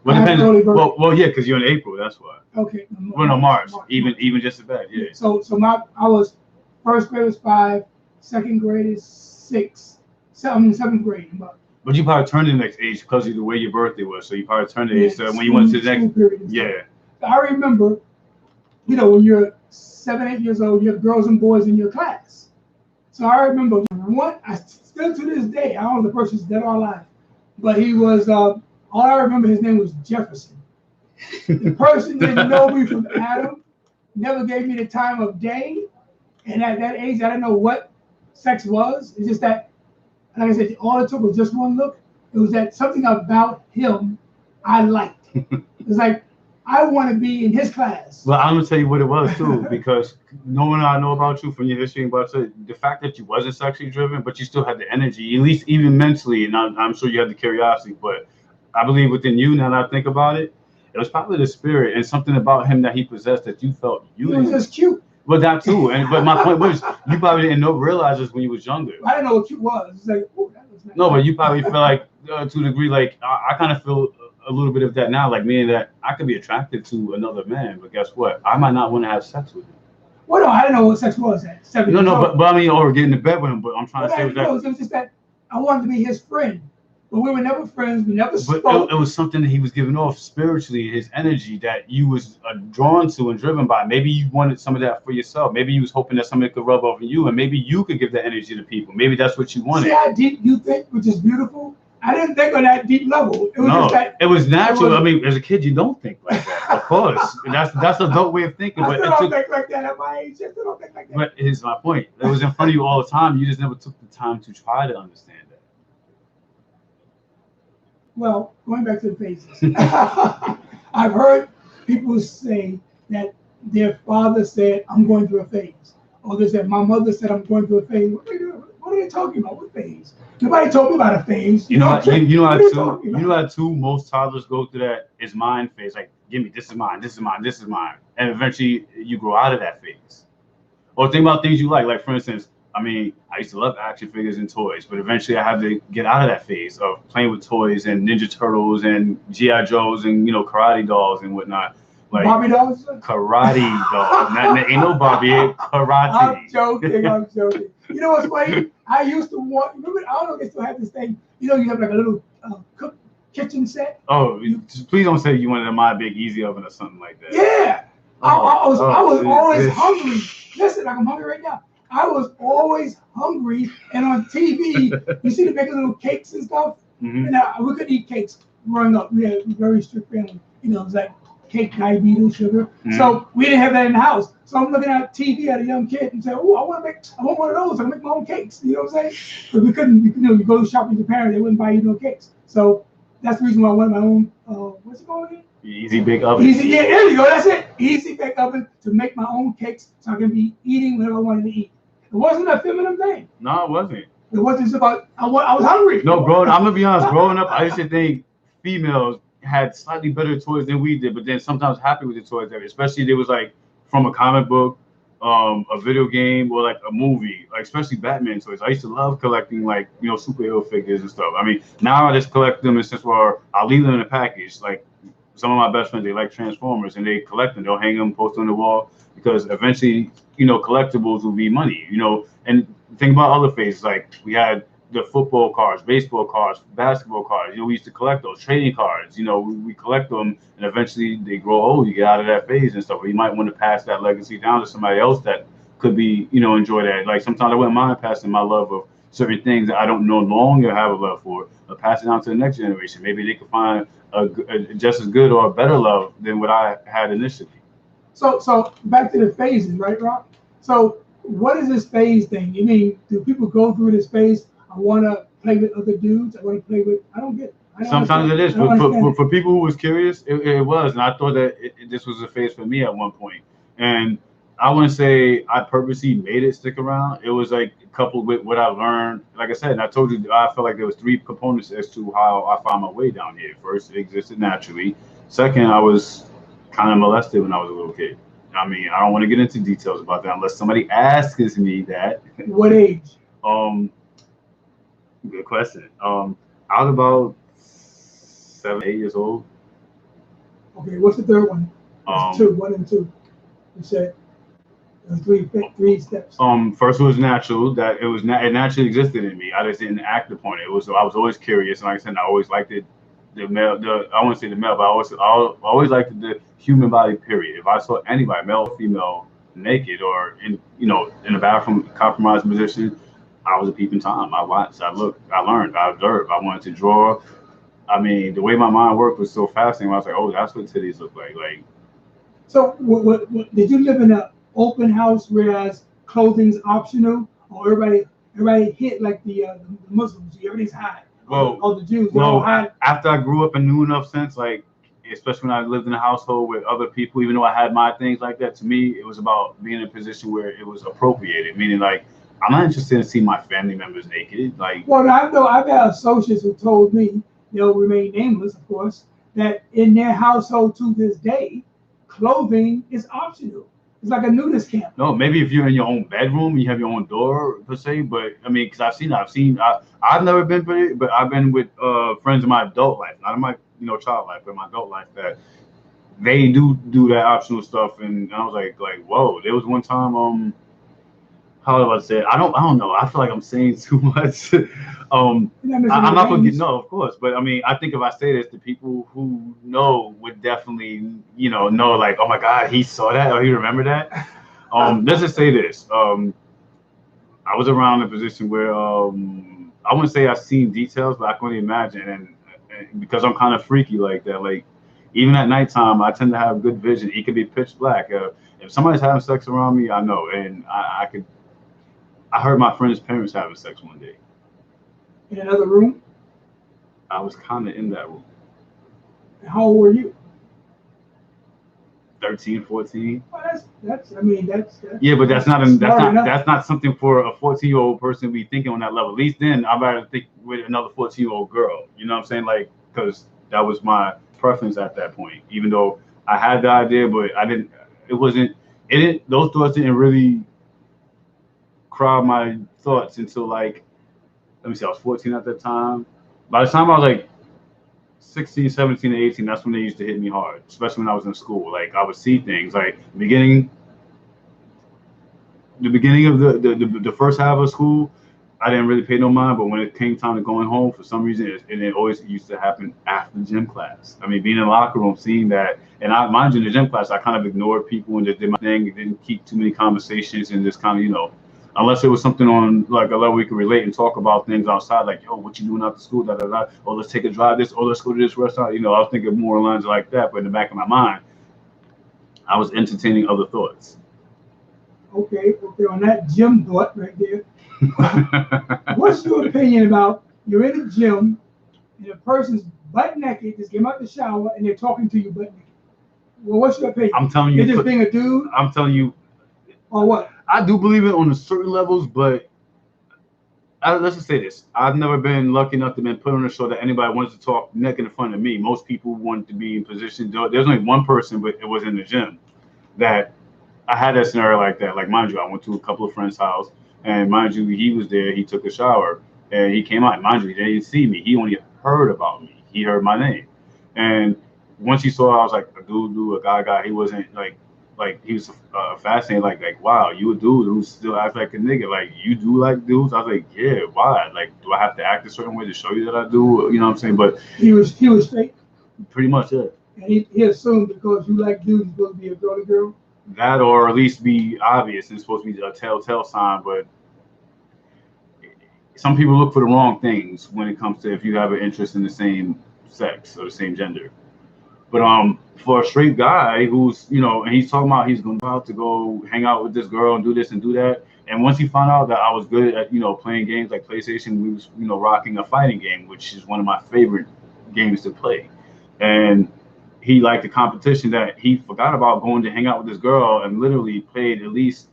Well, depends. Well, yeah, because you're in April. That's why. Okay. Well, no, March. Even just as bad. Yeah. So I was first grade was 5, second grade is 6, 7th grade. But you probably turned the next age because of the way your birthday was. So you probably turned the age. So when you went to the next period. Yeah. I remember, when you're 7, 8 years old, you have girls and boys in your class. So I remember I still to this day, I don't know if the person's dead or alive, but he was, all I remember his name was Jefferson. The person didn't know me from Adam, never gave me the time of day. And at that age, I didn't know what sex was. It's just that, like I said, all it took was just one look. It was that something about him I liked. It's like, I want to be in his class. Well, I'm gonna tell you what it was too, because knowing I know about you from your history and about the fact that you wasn't sexually driven, but you still had the energy, at least even mentally, and I'm sure you had the curiosity. But I believe within you, now that I think about it, it was probably the spirit and something about him that he possessed that you felt you. He was just cute. Well, that too, but my point was, you probably didn't realize this when you was younger. I didn't know what cute was. It's like, oh, that was nice. No, but you probably feel like to a degree, like I kind of feel a little bit of that now, like meaning that I could be attracted to another man, but guess what? I might not want to have sex with him. Well, no, I didn't know what sex was at 7 years old. but I mean, or get into bed with him. But I'm trying to say it was just that I wanted to be his friend, but we were never friends. We never spoke. But it was something that he was giving off spiritually, his energy that you was drawn to and driven by. Maybe you wanted some of that for yourself. Maybe you was hoping that somebody could rub off on you, and maybe you could give that energy to people. Maybe that's what you wanted. See how deep you think, which is beautiful. I didn't think on that deep level. It was just that. It was natural. I mean, as a kid, you don't think like that. Of course, that's a dope way of thinking. I still don't think like that at my age. I still don't think like that. But here's my point. It was in front of you all the time. You just never took the time to try to understand that. Well, going back to the phases, I've heard people say that their father said, "I'm going through a phase," or they said, "My mother said I'm going through a phase." What are they talking about? What phase? Nobody told me about a phase. You know how two most toddlers go through that is mind phase. Like, give me, this is mine, this is mine, this is mine. And eventually you grow out of that phase. Or think about things you like. Like, for instance, I mean, I used to love action figures and toys, but eventually I had to get out of that phase of playing with toys and Ninja Turtles and G.I. Joes and, karate dolls and whatnot. Like Barbie dolls? Karate dolls. Ain't no Barbie, karate. I'm joking. You know what's funny? I used to remember, I don't know if they still have this thing. You have like a little kitchen set. Oh, please don't say you wanted a My Big Easy Oven or something like that. Yeah. I was always hungry. Listen, like I'm hungry right now. I was always hungry, and on TV, you see the big little cakes and stuff. Mm-hmm. And we couldn't eat cakes growing up. We had a very strict family. It was like cake, diabetes, sugar. Mm-hmm. So we didn't have that in the house. So I'm looking at TV as a young kid and say, "Oh, I want one of those. I can make my own cakes." You know what I'm saying? But we couldn't. You go shopping with your parents, they wouldn't buy you no cakes. So that's the reason why I wanted my own. What's it called again? Easy bake oven. Yeah, there you go. That's it. Easy bake oven to make my own cakes, so I can be eating whatever I wanted to eat. It wasn't a feminine thing. No, it wasn't. It wasn't just about I was hungry. No, bro. I'm gonna be honest. Growing up, I used to think females had slightly better toys than we did, but then sometimes happy with the toys, especially if it was like from a comic book, a video game, or like a movie, like especially Batman toys. I used to love collecting like superhero figures and stuff. I mean, now I just collect them in sense where I'll leave them in a package. Like some of my best friends, they like Transformers and they collect them. They'll hang them, post them on the wall because eventually, collectibles will be money. And think about other phases. Like we had the football cards, baseball cards, basketball cards. We used to collect those trading cards. We collect them, and eventually they grow old. You get out of that phase and stuff. But you might want to pass that legacy down to somebody else that could be, enjoy that. Like sometimes I wouldn't mind passing my love of, certain things that I don't no longer have a love for, or pass it on to the next generation. Maybe they can find a just as good or a better love than what I had initially. So back to the phases, right, Rock? So what is this phase thing? You mean do people go through this phase? I want to play with other dudes. I want to play with. I don't get. I don't Sometimes understand. it is, I don't but understand it. for people who was curious, it was, and I thought that this was a phase for me at one point. And I wouldn't say I purposely made it stick around. It was like coupled with what I learned. Like I said, and I told you, I felt like there was three components as to how I found my way down here. First, it existed naturally. Second, I was kind of molested when I was a little kid. I mean, I don't want to get into details about that unless somebody asks me that. What age? Um, Good question. I was about 7, 8 years old. Okay, what's the third one? It's two, Um, 1 and 2. You said three steps. First it was natural that it naturally existed in me. I just didn't act upon it. It was I was always curious, and like I said, I always liked it. The male, I wouldn't say the male, but I always liked the human body. Period. If I saw anybody, male or female, naked or in a bathroom, compromised position, I was a peeping tom. I watched, I looked, I learned, I observed. I wanted to draw. I mean, the way my mind worked was so fascinating. I was like, oh, that's what titties look like. Like, So what did you live in an open house whereas clothing's optional, or everybody hit like the Muslims? Everybody's high. well, All the Jews, they all high. after I grew up and knew enough sense, like, especially when I lived in a household with other people, even though I had my things like that, to me, it was about being in a position where it was appropriated. Meaning, like, I'm not interested in seeing my family members naked. Like, Well, I've had associates who told me, they'll remain nameless, of course, that in their household to this day, clothing is optional. It's like a nudist camp. no, maybe if you're in your own bedroom, you have your own door per se. But I mean, because I've never been with it, but I've been with friends in my adult life, not in my child life, but in my adult life that they do that optional stuff, and I was like, whoa. There was one time, how do I say it? I don't know. I feel like I'm saying too much. I'm not gonna get no, of course, but I mean, I think if I say this, the people who know would definitely, know like, oh my God, he saw that or he remembered that. Let's just say this. I was around a position where I wouldn't say I've seen details, but I can only imagine, and because I'm kind of freaky like that, like even at nighttime, I tend to have good vision. It could be pitch black. If somebody's having sex around me, I know, and I could. I heard my friend's parents having sex one day. In another room. I was kind of in that room. How old were you? 13, 14. Well, that's. I mean, that's. Yeah, but that's not enough. that's not something for a 14-year-old person to be thinking on that level. At least then, I'd rather think with another 14-year-old girl. You know what I'm saying? Like, because that was my preference at that point. Even though I had the idea, but I didn't. It wasn't. It didn't. Those thoughts didn't really crowd my thoughts until, like, let me see, I was 14 at that time. By the time I was like 16, 17, and 18, that's when they used to hit me hard, especially when I was in school. Like, I would see things like the beginning of the first half of school, I didn't really pay no mind, but when it came time to going home, for some reason, it always used to happen after gym class. I mean, being in the locker room, seeing that, and I, mind you, in the gym class, I kind of ignored people and just did my thing, and didn't keep too many conversations, and just kind of, unless it was something on like a level we could relate and talk about things outside, like, yo, what you doing after school, da da da, or let's take a drive this, or let's go to this restaurant. I was thinking more lines like that, but in the back of my mind, I was entertaining other thoughts. Okay, on that gym thought right there. What's your opinion about you're in a gym and a person's butt naked, just came out the shower and they're talking to you butt naked? Well, what's your opinion? I'm telling you, they're just being a dude? I'm telling you. Or what? I do believe it on certain levels, but let's just say this. I've never been lucky enough to be put on a show that anybody wants to talk naked in front of me. Most people want to be in position. There's only one person, but it was in the gym, that I had that scenario like that. Like, mind you, I went to a couple of friends' house, and mind you, he was there. He took a shower, and he came out. Mind you, he didn't see me. He only heard about me. He heard my name, and once he saw, I was like a dude, a guy. He wasn't like he was fascinated. Like, wow, you a dude who still acts like a nigga. Like, you do like dudes? I was like, yeah. Why? Like, do I have to act a certain way to show you that I do? You know what I'm saying? But he was straight. Pretty much, yeah. And he assumed because you like dudes, you're supposed to be a girl. That, or at least be obvious, and it's supposed to be a telltale sign. But some people look for the wrong things when it comes to if you have an interest in the same sex or the same gender. But for a straight guy who's, you know, and he's talking about he's going out to go hang out with this girl and do this and do that. And once he found out that I was good at, you know, playing games like PlayStation, we was, you know, rocking a fighting game, which is one of my favorite games to play. And he liked the competition that he forgot about going to hang out with this girl and literally played at least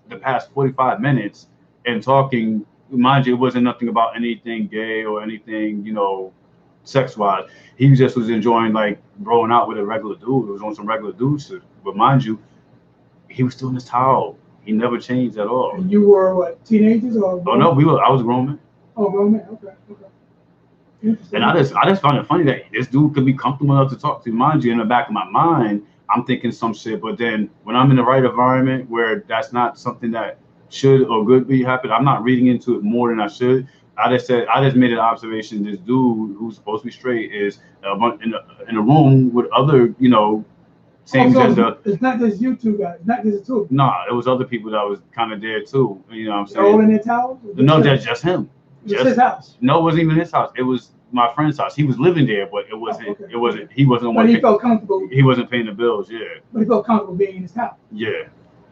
the past 45 minutes and talking. Mind you, it wasn't nothing about anything gay or anything, you know, sex-wise. He just was enjoying like growing out with a regular dude. It was on some regular dude shit. But mind you, he was still in his towel. He never changed at all. And you were what, teenagers or? Oh no, I was a grown man. Oh, grown man. Okay. Interesting. And I just found it funny that this dude could be comfortable enough to talk to. Mind you, in the back of my mind, I'm thinking some shit. But then when I'm in the right environment where that's not something that should or could be happening, I'm not reading into it more than I should. I just made an observation. This dude who's supposed to be straight is in a room with other, you know, same gender. It's not just you two guys. It's not just the two. Nah, it was other people that was kind of there too. You know what I'm saying? They're all in their towels? No, that's just him. It's his house. No, it wasn't even his house. It was my friend's house. He was living there, but it wasn't. Okay. It wasn't. He wasn't. But he felt comfortable. He wasn't paying the bills. Yeah. But he felt comfortable being in his house. Yeah.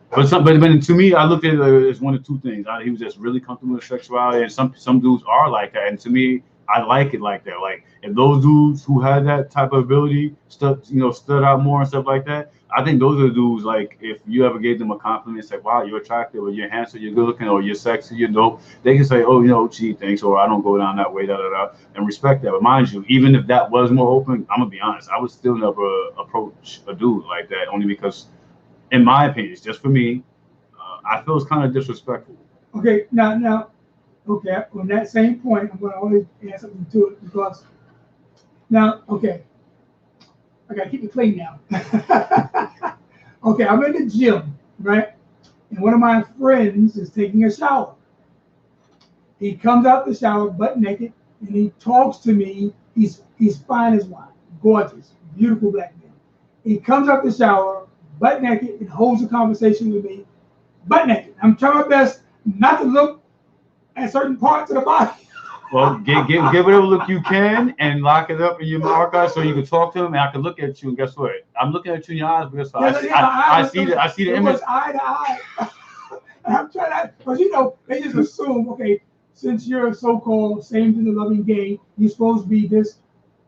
But to me, I looked at it as one of two things. He was just really comfortable with sexuality, and some dudes are like that. And to me, I like it like that. Like if those dudes who had that type of ability stood out more and stuff like that, I think those are the dudes. Like if you ever gave them a compliment, say, "Wow, you're attractive," or "You're handsome," "You're good looking," or "You're sexy," "You're dope," they can say, "Oh, you know, gee, thanks," or "I don't go down that way," and respect that. But mind you, even if that was more open, I'm gonna be honest, I would still never approach a dude like that, only because, in my opinion, it's just for me. I feel it's kind of disrespectful. Okay, now, okay, on that same point, I'm going to always add something to it because now, okay, I got to keep it clean now. Okay, I'm in the gym, right? And one of my friends is taking a shower. He comes out the shower butt naked and he talks to me. He's fine as wine, gorgeous, beautiful black man. He comes out the shower butt naked and holds a conversation with me. Butt naked. I'm trying my best not to look at certain parts of the body. Well, give whatever look you can and lock it up in your marker so you can talk to him and I can look at you and guess what? I'm looking at you in your eyes because I see the image. It was eye to eye. I'm trying to, because you know, they just assume, okay, since you're a so-called same-gender loving gay, you're supposed to be this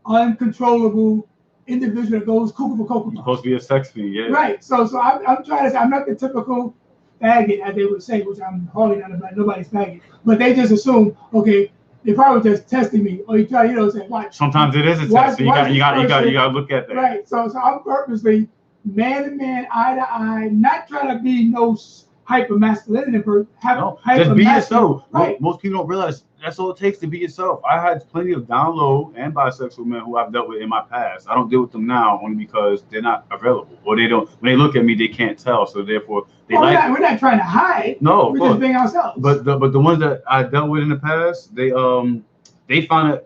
uncontrollable individual that goes cuckoo for cocoa. You're supposed to be a sex fiend, yeah. Right. So I'm trying to say I'm not the typical faggot, as they would say, which I'm hardly not about nobody's faggot. But they just assume, okay, they're probably just testing me, or you try, you know, say, watch. Sometimes it is a test. So you got to look at that. Right. So I'm purposely man to man, eye to eye, not trying to be no hyper masculinity, just be yourself. Right. Most people don't realize that's all it takes to be yourself. I had plenty of down low and bisexual men who I've dealt with in my past. I don't deal with them now only because they're not available, or they don't. When they look at me, they can't tell. So therefore, we're not trying to hide. No, we're just being ourselves. But the ones that I dealt with in the past, they find it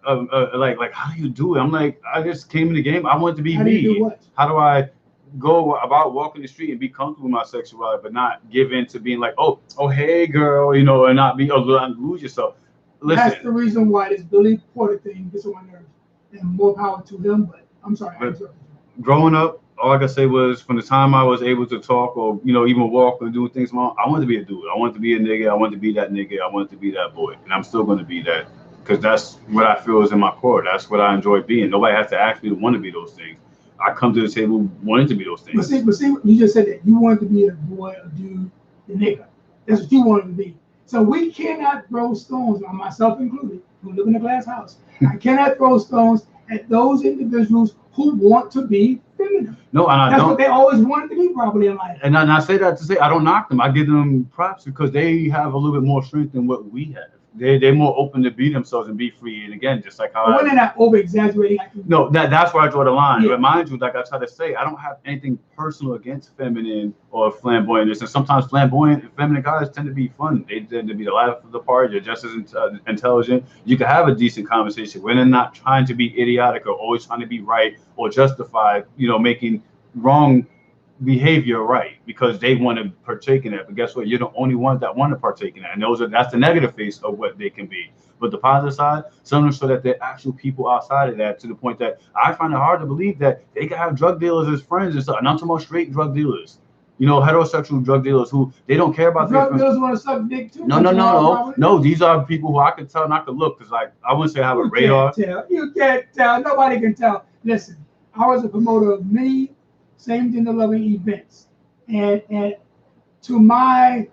like how do you do it? I'm like, I just came in the game. I want to be how me. Do you do what? How do I go about walking the street and be comfortable with my sexuality, but not give in to being like, oh, hey, girl, you know, and not be lose yourself. Listen, that's the reason why this Billy Porter thing gets on my nerves, and more power to him. But I'm sorry. Growing up, all I could say was from the time I was able to talk or, you know, even walk and do things, I wanted to be a dude. I wanted to be a nigga. I wanted to be that nigga. I wanted to be that boy, and I'm still going to be that because that's what I feel is in my core. That's what I enjoy being. Nobody has to ask me to want to be those things. I come to the table wanting to be those things. But see, you just said that you wanted to be a boy, a dude, a nigga. That's what you wanted to be. So we cannot throw stones, myself included, who live in a glass house. I cannot throw stones at those individuals who want to be feminine. No, and I That's don't. What they always wanted to be, probably in life. And I say that to say I don't knock them. I give them props because they have a little bit more strength than what we have. They're more open to be themselves and be free. And again, just like how when they're not over exaggerating. No, that's where I draw the line. Yeah. But mind you, like I try to say, I don't have anything personal against feminine or flamboyantness. And sometimes flamboyant and feminine guys tend to be fun. They tend to be the life of the party. They're just as intelligent. You can have a decent conversation when they're not trying to be idiotic or always trying to be right or justify, you know, making wrong behavior right because they want to partake in that. But guess what? You're the only ones that want to partake in that. And that's the negative face of what they can be. But the positive side, some of them show that they're actual people outside of that, to the point that I find it hard to believe that they can have drug dealers as friends and stuff. And I'm talking about straight drug dealers. Heterosexual drug dealers who they don't care about drug dealers want to suck dick too. No. These are people who I can tell not to look, because like I wouldn't say I have a radar. You can't tell. Nobody can tell. Listen, I was a promoter of many same-gender loving events, and to my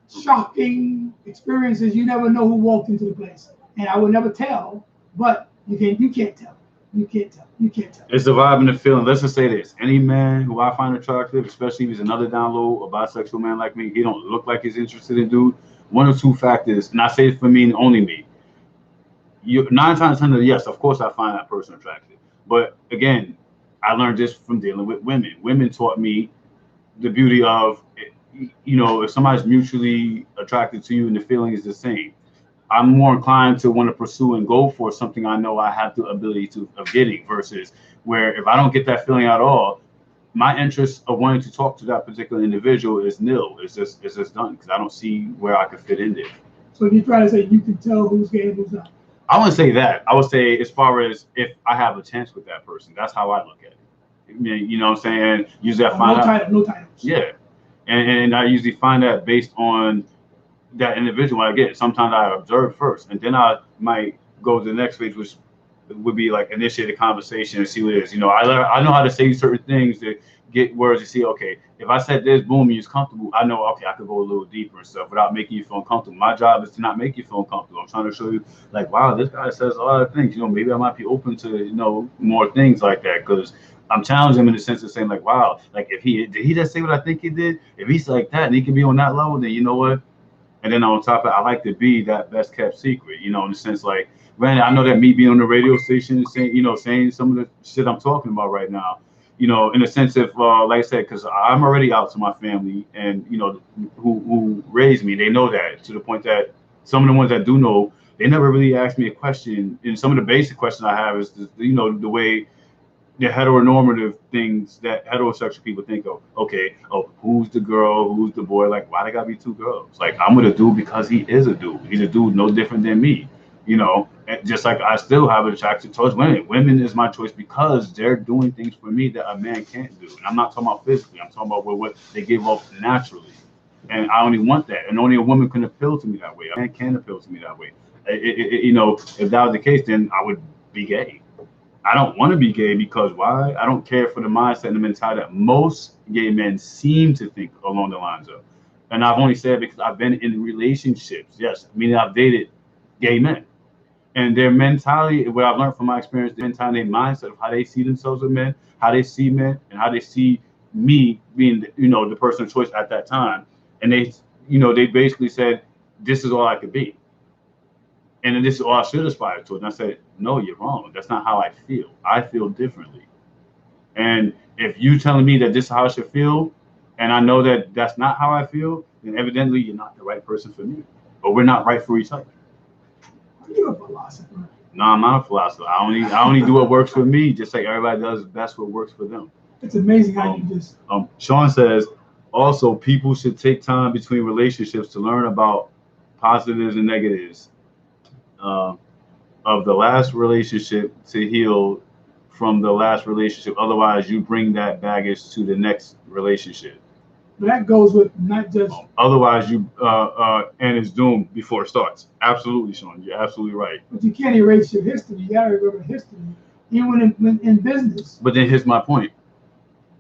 shocking experiences, you never know who walked into the place, and I would never tell. But you can't tell. You can't tell. It's the vibe and the feeling. Let's just say this: any man who I find attractive, especially if he's another down low, a bisexual man like me, he don't look like he's interested in dude. One or two factors, and I say it for me and only me. 9 times out of 10, yes, of course I find that person attractive. But again, I learned this from dealing with women. Women taught me the beauty of, if somebody's mutually attracted to you and the feeling is the same, I'm more inclined to want to pursue and go for something I know I have the ability of getting, versus where if I don't get that feeling at all, my interest of wanting to talk to that particular individual is nil. It's just done, because I don't see where I could fit in there. So you're trying to say you can tell who's gay and who's not? I wouldn't say that. I would say as far as if I have a chance with that person, that's how I look at it. You know what I'm saying? Usually I find no titles. Yeah, and I usually find that based on that individual. I get sometimes I observe first, and then I might go to the next phase, which would be like initiate a conversation and see what it is. I know how to say certain things to get words to see. Okay, if I said this, boom, you're comfortable. I know. Okay, I could go a little deeper and stuff without making you feel uncomfortable. My job is to not make you feel uncomfortable. I'm trying to show you, like, wow, this guy says a lot of things. Maybe I might be open to more things like that, because I'm challenging him in the sense of saying, like, wow, like if did he just say what I think he did? If he's like that and he can be on that level, then you know what? And then on top of it, I like to be that best kept secret, in the sense like, granted, I know that me being on the radio station, saying some of the shit I'm talking about right now, in a sense of, like I said, because I'm already out to my family and, who raised me, they know that, to the point that some of the ones that do know, they never really asked me a question. And some of the basic questions I have is, the way the heteronormative things that heterosexual people think of. Okay, who's the girl, who's the boy? Like, why they gotta be two girls? Like, I'm with a dude because he is a dude. He's a dude no different than me. And just like I still have an attraction towards women. Women is my choice because they're doing things for me that a man can't do. And I'm not talking about physically. I'm talking about what they give up naturally. And I only want that. And only a woman can appeal to me that way. A man can appeal to me that way. If that was the case, then I would be gay. I don't want to be gay because why? I don't care for the mindset and the mentality that most gay men seem to think along the lines of. And I've only said because I've been in relationships, yes, meaning I've dated gay men. And their mentality, what I've learned from my experience, their mentality and mindset of how they see themselves as men, how they see men, and how they see me being, the person of choice at that time. And they basically said, this is all I could be. And then this is all I should aspire to. And I said, no, you're wrong. That's not how I feel. I feel differently. And if you telling me that this is how I should feel, and I know that that's not how I feel, then evidently you're not the right person for me. Or we're not right for each other. Are you a philosopher? No, I'm not a philosopher. I only do what works for me, just like everybody does best what works for them. It's amazing how you just... Sean says, also, people should take time between relationships to learn about positives and negatives of the last relationship to heal from the last relationship. Otherwise, you bring that baggage to the next relationship. That goes with not just... Otherwise, you and it's doomed before it starts. Absolutely, Sean. You're absolutely right. But you can't erase your history. You got to remember history, even in business. But then here's my point.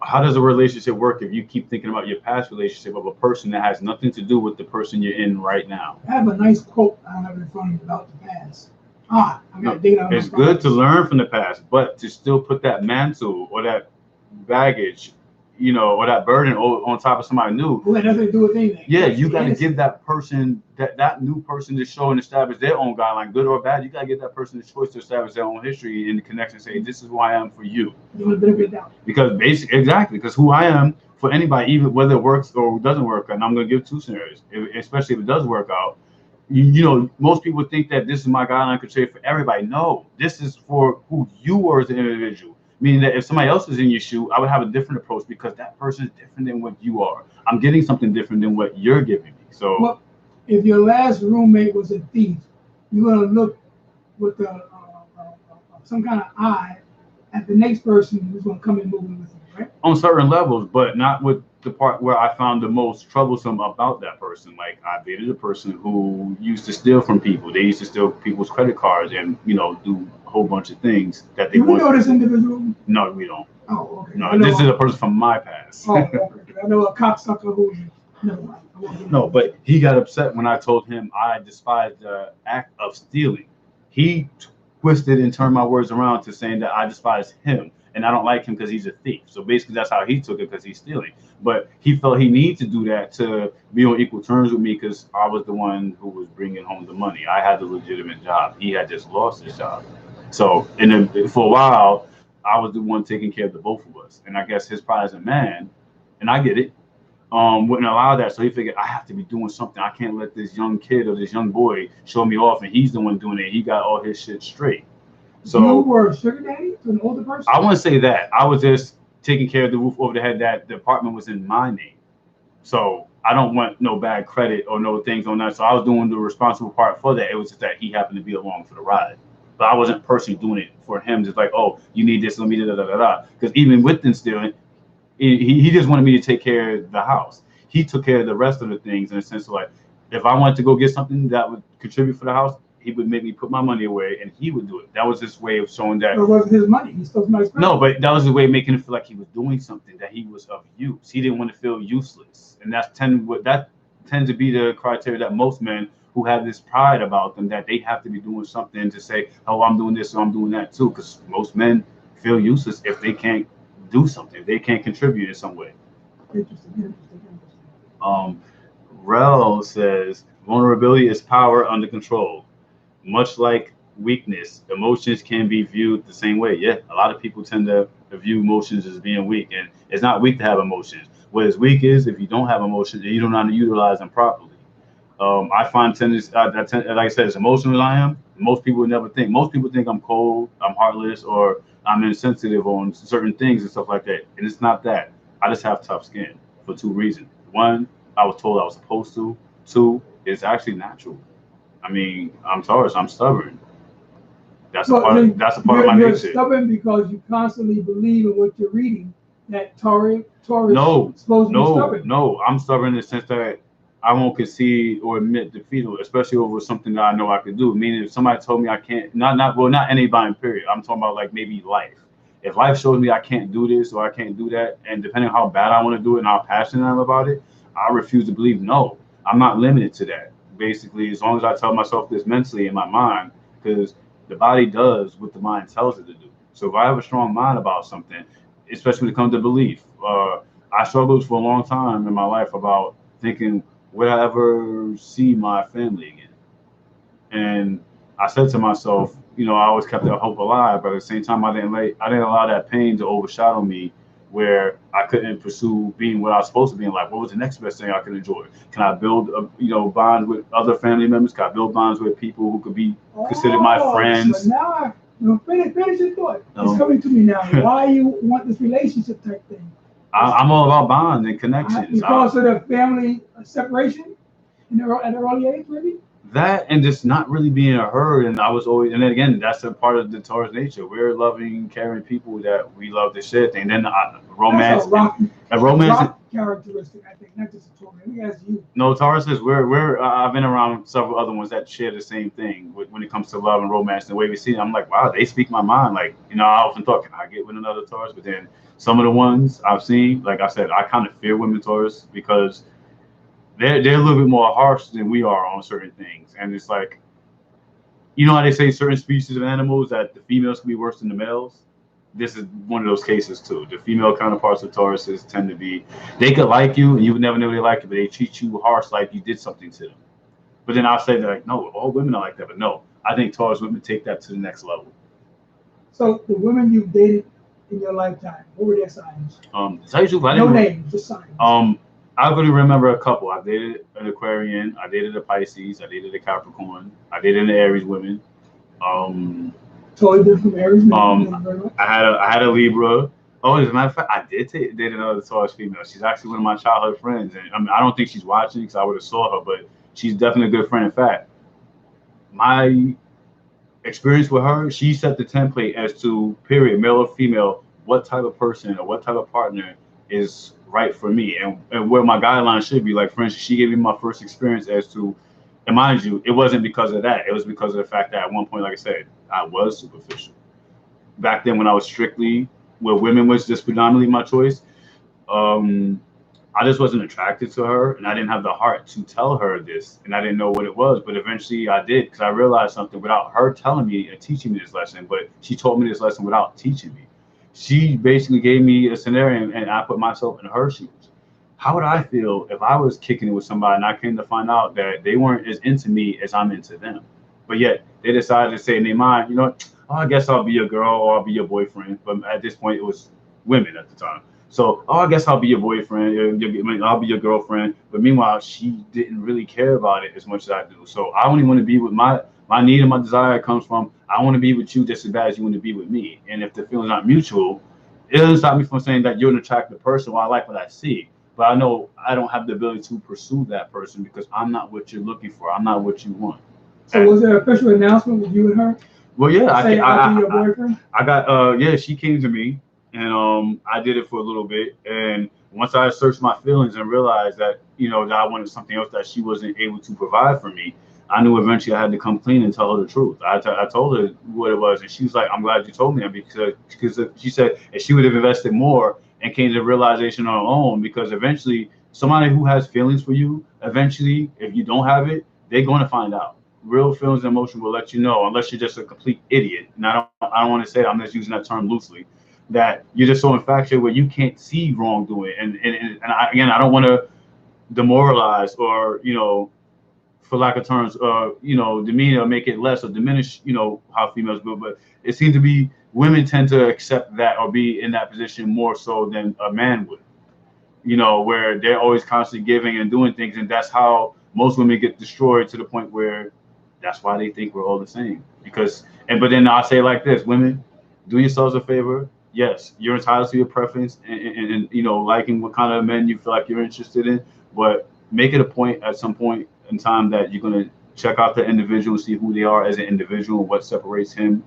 How does a relationship work if you keep thinking about your past relationship of a person that has nothing to do with the person you're in right now? I have a nice quote I don't have in front of me about the past. I got to dig out. It's good to learn from the past, but to still put that mantle or that baggage, or that burden on top of somebody new. Well, it has nothing to do with anything. Yeah, you got to give that person, that new person to show and establish their own guideline, good or bad. You got to give that person the choice to establish their own history and the connection. Say, this is who I am for you. Because because who I am for anybody, even whether it works or doesn't work, and I'm going to give two scenarios, especially if it does work out. Most people think that this is my guideline criteria for everybody. No, this is for who you are as an individual. Meaning that if somebody else is in your shoe, I would have a different approach because that person is different than what you are. I'm getting something different than what you're giving me. So, well, if your last roommate was a thief, you're gonna look with some kind of eye at the next person who's gonna come and move in with you, right? on certain levels, but not with the part where I found the most troublesome about that person. Like I dated a person who used to steal from people. They used to steal people's credit cards and do a whole bunch of things that they Do we want. know this individual? No, we don't. Oh, okay. No, this is a person from my past. Oh, okay. I know a cocksucker who. Never mind. No, but he got upset when I told him I despised the act of stealing. He twisted and turned my words around to saying that I despise him and I don't like him because he's a thief. So basically, that's how he took it because he's stealing. But he felt he needed to do that to be on equal terms with me because I was the one who was bringing home the money. I had the legitimate job. He had just lost his job. So, and then for a while, I was the one taking care of the both of us. And I guess his pride as a man, and I get it, wouldn't allow that. So he figured I have to be doing something. I can't let this young kid or this young boy show me off, and he's the one doing it. He got all his shit straight. So you were a sugar daddy to an older person? I wouldn't say that. I was just taking care of the roof over the head. That the apartment was in my name. So I don't want no bad credit or no things on that. So I was doing the responsible part for that. It was just that he happened to be along for the ride. But I wasn't personally doing it for him. Just like, oh, you need this, let me da da da da. Because even with them stealing, he just wanted me to take care of the house. He took care of the rest of the things in a sense of like, if I wanted to go get something that would contribute for the house, he would make me put my money away and he would do it. That was his way of showing that. It wasn't his money. He stole somebody's money. No, but that was his way of making it feel like he was doing something, that he was of use. He didn't want to feel useless. And that tends to be the criteria that most men who have this pride about them, that they have to be doing something to say, oh, I'm doing this or I'm doing that too. Because most men feel useless if they can't do something, if they can't contribute in some way. Interesting. Rel says, vulnerability is power under control. Much like weakness, emotions can be viewed the same way. Yeah, a lot of people tend to view emotions as being weak, and it's not weak to have emotions. What is weak is if you don't have emotions and you don't know how to utilize them properly. I find tendency, like I said, as emotional as I am, most people would never think. Most people think I'm cold, I'm heartless, or I'm insensitive on certain things and stuff like that. And it's not that. I just have tough skin for two reasons. One, I was told I was supposed to. Two, it's actually natural. I mean, I'm Taurus. I'm stubborn. That's a part of my You're nature. stubborn because you constantly believe in what you're reading. That Taurus No, supposed to be stubborn. no. I'm stubborn in the sense that I won't concede or admit defeat, especially over something that I know I could do. Meaning, if somebody told me I can't, not anybody, period. I'm talking about like maybe life. If life shows me I can't do this or I can't do that, and depending on how bad I want to do it and how passionate I am about it, I refuse to believe. No, I'm not limited to that. Basically, as long as I tell myself this mentally in my mind, because the body does what the mind tells it to do. So if I have a strong mind about something, especially when it comes to belief, I struggled for a long time in my life about thinking, would I ever see my family again? And I said to myself, I always kept that hope alive, but at the same time, I didn't allow that pain to overshadow me, where I couldn't pursue being what I was supposed to be in life. What was the next best thing I could enjoy? Can I build, bonds with other family members? Can I build bonds with people who could be considered my friends? So now, finish your thought. It's coming to me now. Why you want this relationship type thing? I'm all about bonds and connections. Because of the family separation at an early age, maybe? That and just not really being heard, and I was always, and then again, that's a part of the Taurus nature. We're loving, caring people that we love the shit, and then romance, rock characteristic, I think, not just a Taurus. Maybe as you. No, Taurus is we're. I've been around several other ones that share the same thing when it comes to love and romance. And the way we see it, I'm like, wow, they speak my mind. Like, I often thought, can I get with another Taurus? But then some of the ones I've seen, like I said, I kind of fear women Taurus because they're a little bit more harsh than we are on certain things. And it's like, how they say certain species of animals that the females can be worse than the males? This is one of those cases too. The female counterparts of Tauruses tend to be, they could like you and you would never know they like you, but they treat you harsh like you did something to them. But then I'll say that, like, no, all women are like that. But no, I think Taurus women take that to the next level. So the women you've dated in your lifetime, what were their signs? No names, just signs. I really remember a couple. I dated an Aquarian, I dated a Pisces, I dated a Capricorn, I dated an Aries woman. Totally different from Aries. I had a Libra. Oh, as a matter of fact, I did date another Taurus female. She's actually one of my childhood friends, and I mean, I don't think she's watching because I would have saw her, but she's definitely a good friend. In fact, my experience with her, she set the template as to period, male or female, what type of person or what type of partner is right for me, and where my guidelines should be. Like, for instance, she gave me my first experience as to, and mind you, it wasn't because of that. It was because of the fact that at one point, like I said, I was superficial. Back then, when I was strictly where women was just predominantly my choice, I just wasn't attracted to her, and I didn't have the heart to tell her this, and I didn't know what it was. But eventually, I did, because I realized something without her telling me and teaching me this lesson. But she taught me this lesson without teaching me. She basically gave me a scenario, and I put myself in her shoes. How would I feel if I was kicking it with somebody and I came to find out that they weren't as into me as I'm into them, but yet they decided to say in their mind, you know what, oh, I guess I'll be your girl or I'll be your boyfriend. But at this point, it was women at the time. So, oh, I guess I'll be your boyfriend, I'll be your girlfriend. But meanwhile, she didn't really care about it as much as I do. So I only want to be with my need and my desire comes from, I want to be with you just as bad as you want to be with me. And if the feeling's not mutual, it doesn't stop me from saying that you're an attractive person. Well, I like what I see. But I know I don't have the ability to pursue that person because I'm not what you're looking for. I'm not what you want. So was there an official announcement with you and her? Well, yeah, I got yeah, she came to me, and I did it for a little bit, and once I searched my feelings and realized that, you know, that I wanted something else that she wasn't able to provide for me, I knew eventually I had to come clean and tell her the truth. I told her what it was, and she was like, "I'm glad you told me that," because she said if she would have invested more and came to the realization on her own, because eventually somebody who has feelings for you, eventually if you don't have it, they're going to find out. Real feelings and emotion will let you know, unless you're just a complete idiot. And I don't want to say that, I'm just using that term loosely, that you're just so infatuated where you can't see wrongdoing. And I don't want to demoralize or, you know, for lack of terms, you know, demean or make it less or diminish, you know, how females go. But it seems to be women tend to accept that or be in that position more so than a man would, you know, where they're always constantly giving and doing things. And that's how most women get destroyed, to the point where that's why they think we're all the same. But then I'll say it like this: women, do yourselves a favor. Yes, you're entitled to your preference and you know, liking what kind of men you feel like you're interested in, but make it a point at some point in time that you're going to check out the individual and see who they are as an individual, what separates him,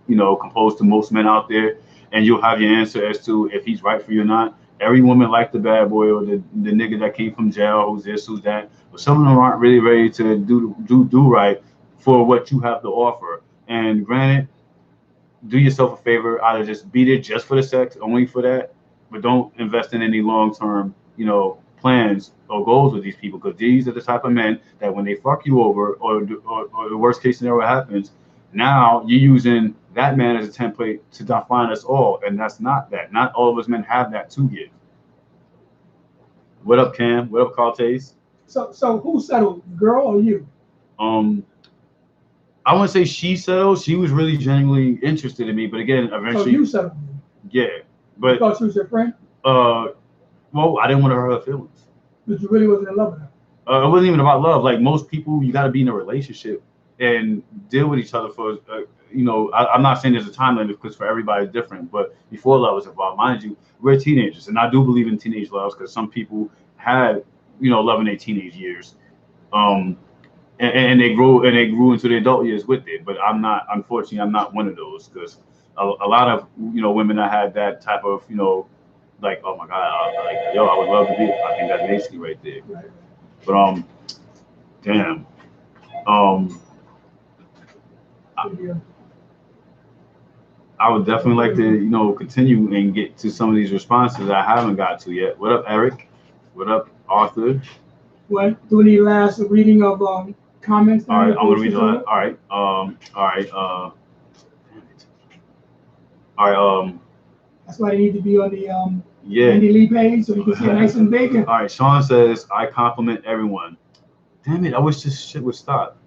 you know, composed to most men out there, and you'll have your answer as to if he's right for you or not. Every woman like the bad boy or the nigga that came from jail, who's this, who's that. But some of them aren't really ready to do right for what you have to offer. And granted, do yourself a favor, either just be there just for the sex, only for that, but don't invest in any long-term, you know, plans or goals with these people, because these are the type of men that when they fuck you over, or the worst case scenario happens, now you're using that man as a template to define us all, and that's not that. Not all of us men have that to give. What up, Cam? What up, Cartes? So who settled, girl or you? I wouldn't say she settled. She was really genuinely interested in me, but again, eventually. So you settled. Yeah, but because she was your friend. Well, I didn't want to hurt her feelings. But you really wasn't in love with her. It wasn't even about love. Like most people, you got to be in a relationship and deal with each other for, you know, I'm not saying there's a time limit, because for everybody it's different, but before love was involved, mind you, we're teenagers, and I do believe in teenage loves, because some people had, you know, love in their teenage years, and they grew into their adult years with it. But unfortunately, I'm not one of those, because a lot of, you know, women that had that type of, you know, like, oh my God, I would love to be. I think that's basically right there. Right. But damn. I would definitely like to, you know, continue and get to some of these responses I haven't got to yet. What up, Eric? What up, Arthur? What? Do we need last reading of comments? All right, I'm gonna read the last. All right. All right. That's why they need to be on the Andy Lee page, so you can see it nice and big. All right. Sean says, I compliment everyone. Damn it! I wish this shit would stop.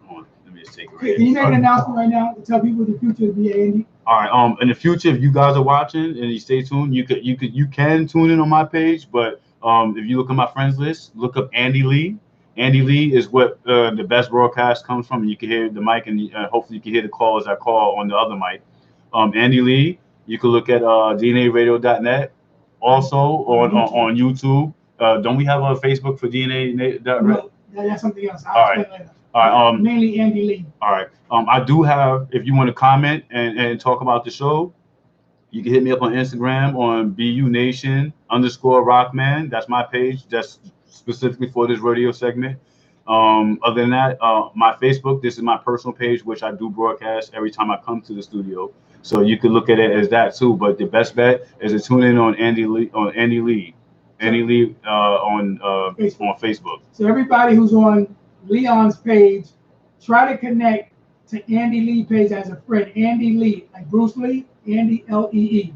Hold on, let me just take it. Right. Can you make an announcement right now to tell people the future of the Andy? All right. In the future, if you guys are watching and you stay tuned, you can tune in on my page. But if you look at my friends list, look up Andy Lee, Andy Lee is what the best broadcast comes from. You can hear the mic, and hopefully you can hear the callers that call on the other mic. Andy Lee, you can look at DNAradio.net, also on YouTube. Don't we have a Facebook for DNA? No, that's something else. All right. Explain later. All right. Mainly Andy Lee. All right. I do have, if you want to comment and talk about the show, you can hit me up on Instagram on BUNation_Rockman. That's my page. That's specifically for this radio segment. Other than that, my Facebook, this is my personal page, which I do broadcast every time I come to the studio. So you could look at it as that too. But the best bet is to tune in on Andy Lee on Facebook. So everybody who's on Leon's page, try to connect to Andy Lee page as a friend. Andy Lee, like Bruce Lee, Andy Lee.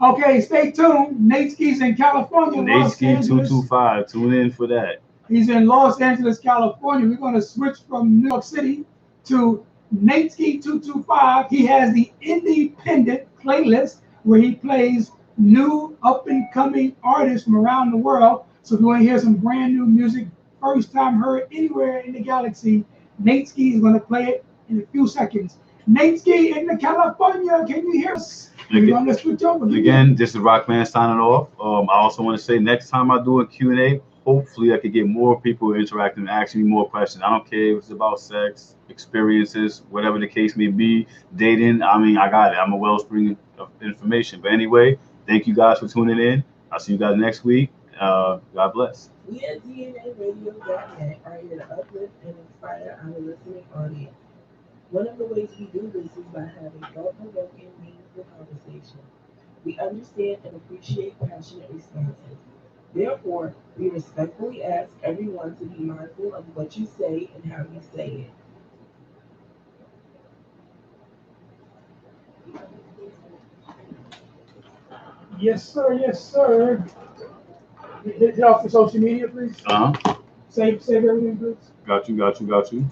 Okay, stay tuned. Nate Ski's in California. Nate Ski 225. Tune in for that. He's in Los Angeles, California. We're going to switch from New York City to Nate Ski 225. He has the independent playlist where he plays new up-and-coming artists from around the world. So if you want to hear some brand new music, first time heard anywhere in the galaxy, Nate Ski is going to play it in a few seconds. Nate Ski in California, can you hear us? We're going to switch over. Again, this is Rockman signing off. I also want to say next time I do a Q&A, hopefully I could get more people interacting and asking me more questions. I don't care if it's about sex, experiences, whatever the case may be, dating. I mean, I got it. I'm a wellspring of information. But anyway, thank you guys for tuning in. I'll see you guys next week. God bless. We at DNAradio.net are here to uplift and inspire our listening audience. One of the ways we do this is by having thought-provoking, meaningful conversation. We understand and appreciate passionate responses. Therefore, we respectfully ask everyone to be mindful of what you say and how you say it. Yes, sir. Yes, sir. Hit off the social media, please. Save everything, please. Got you.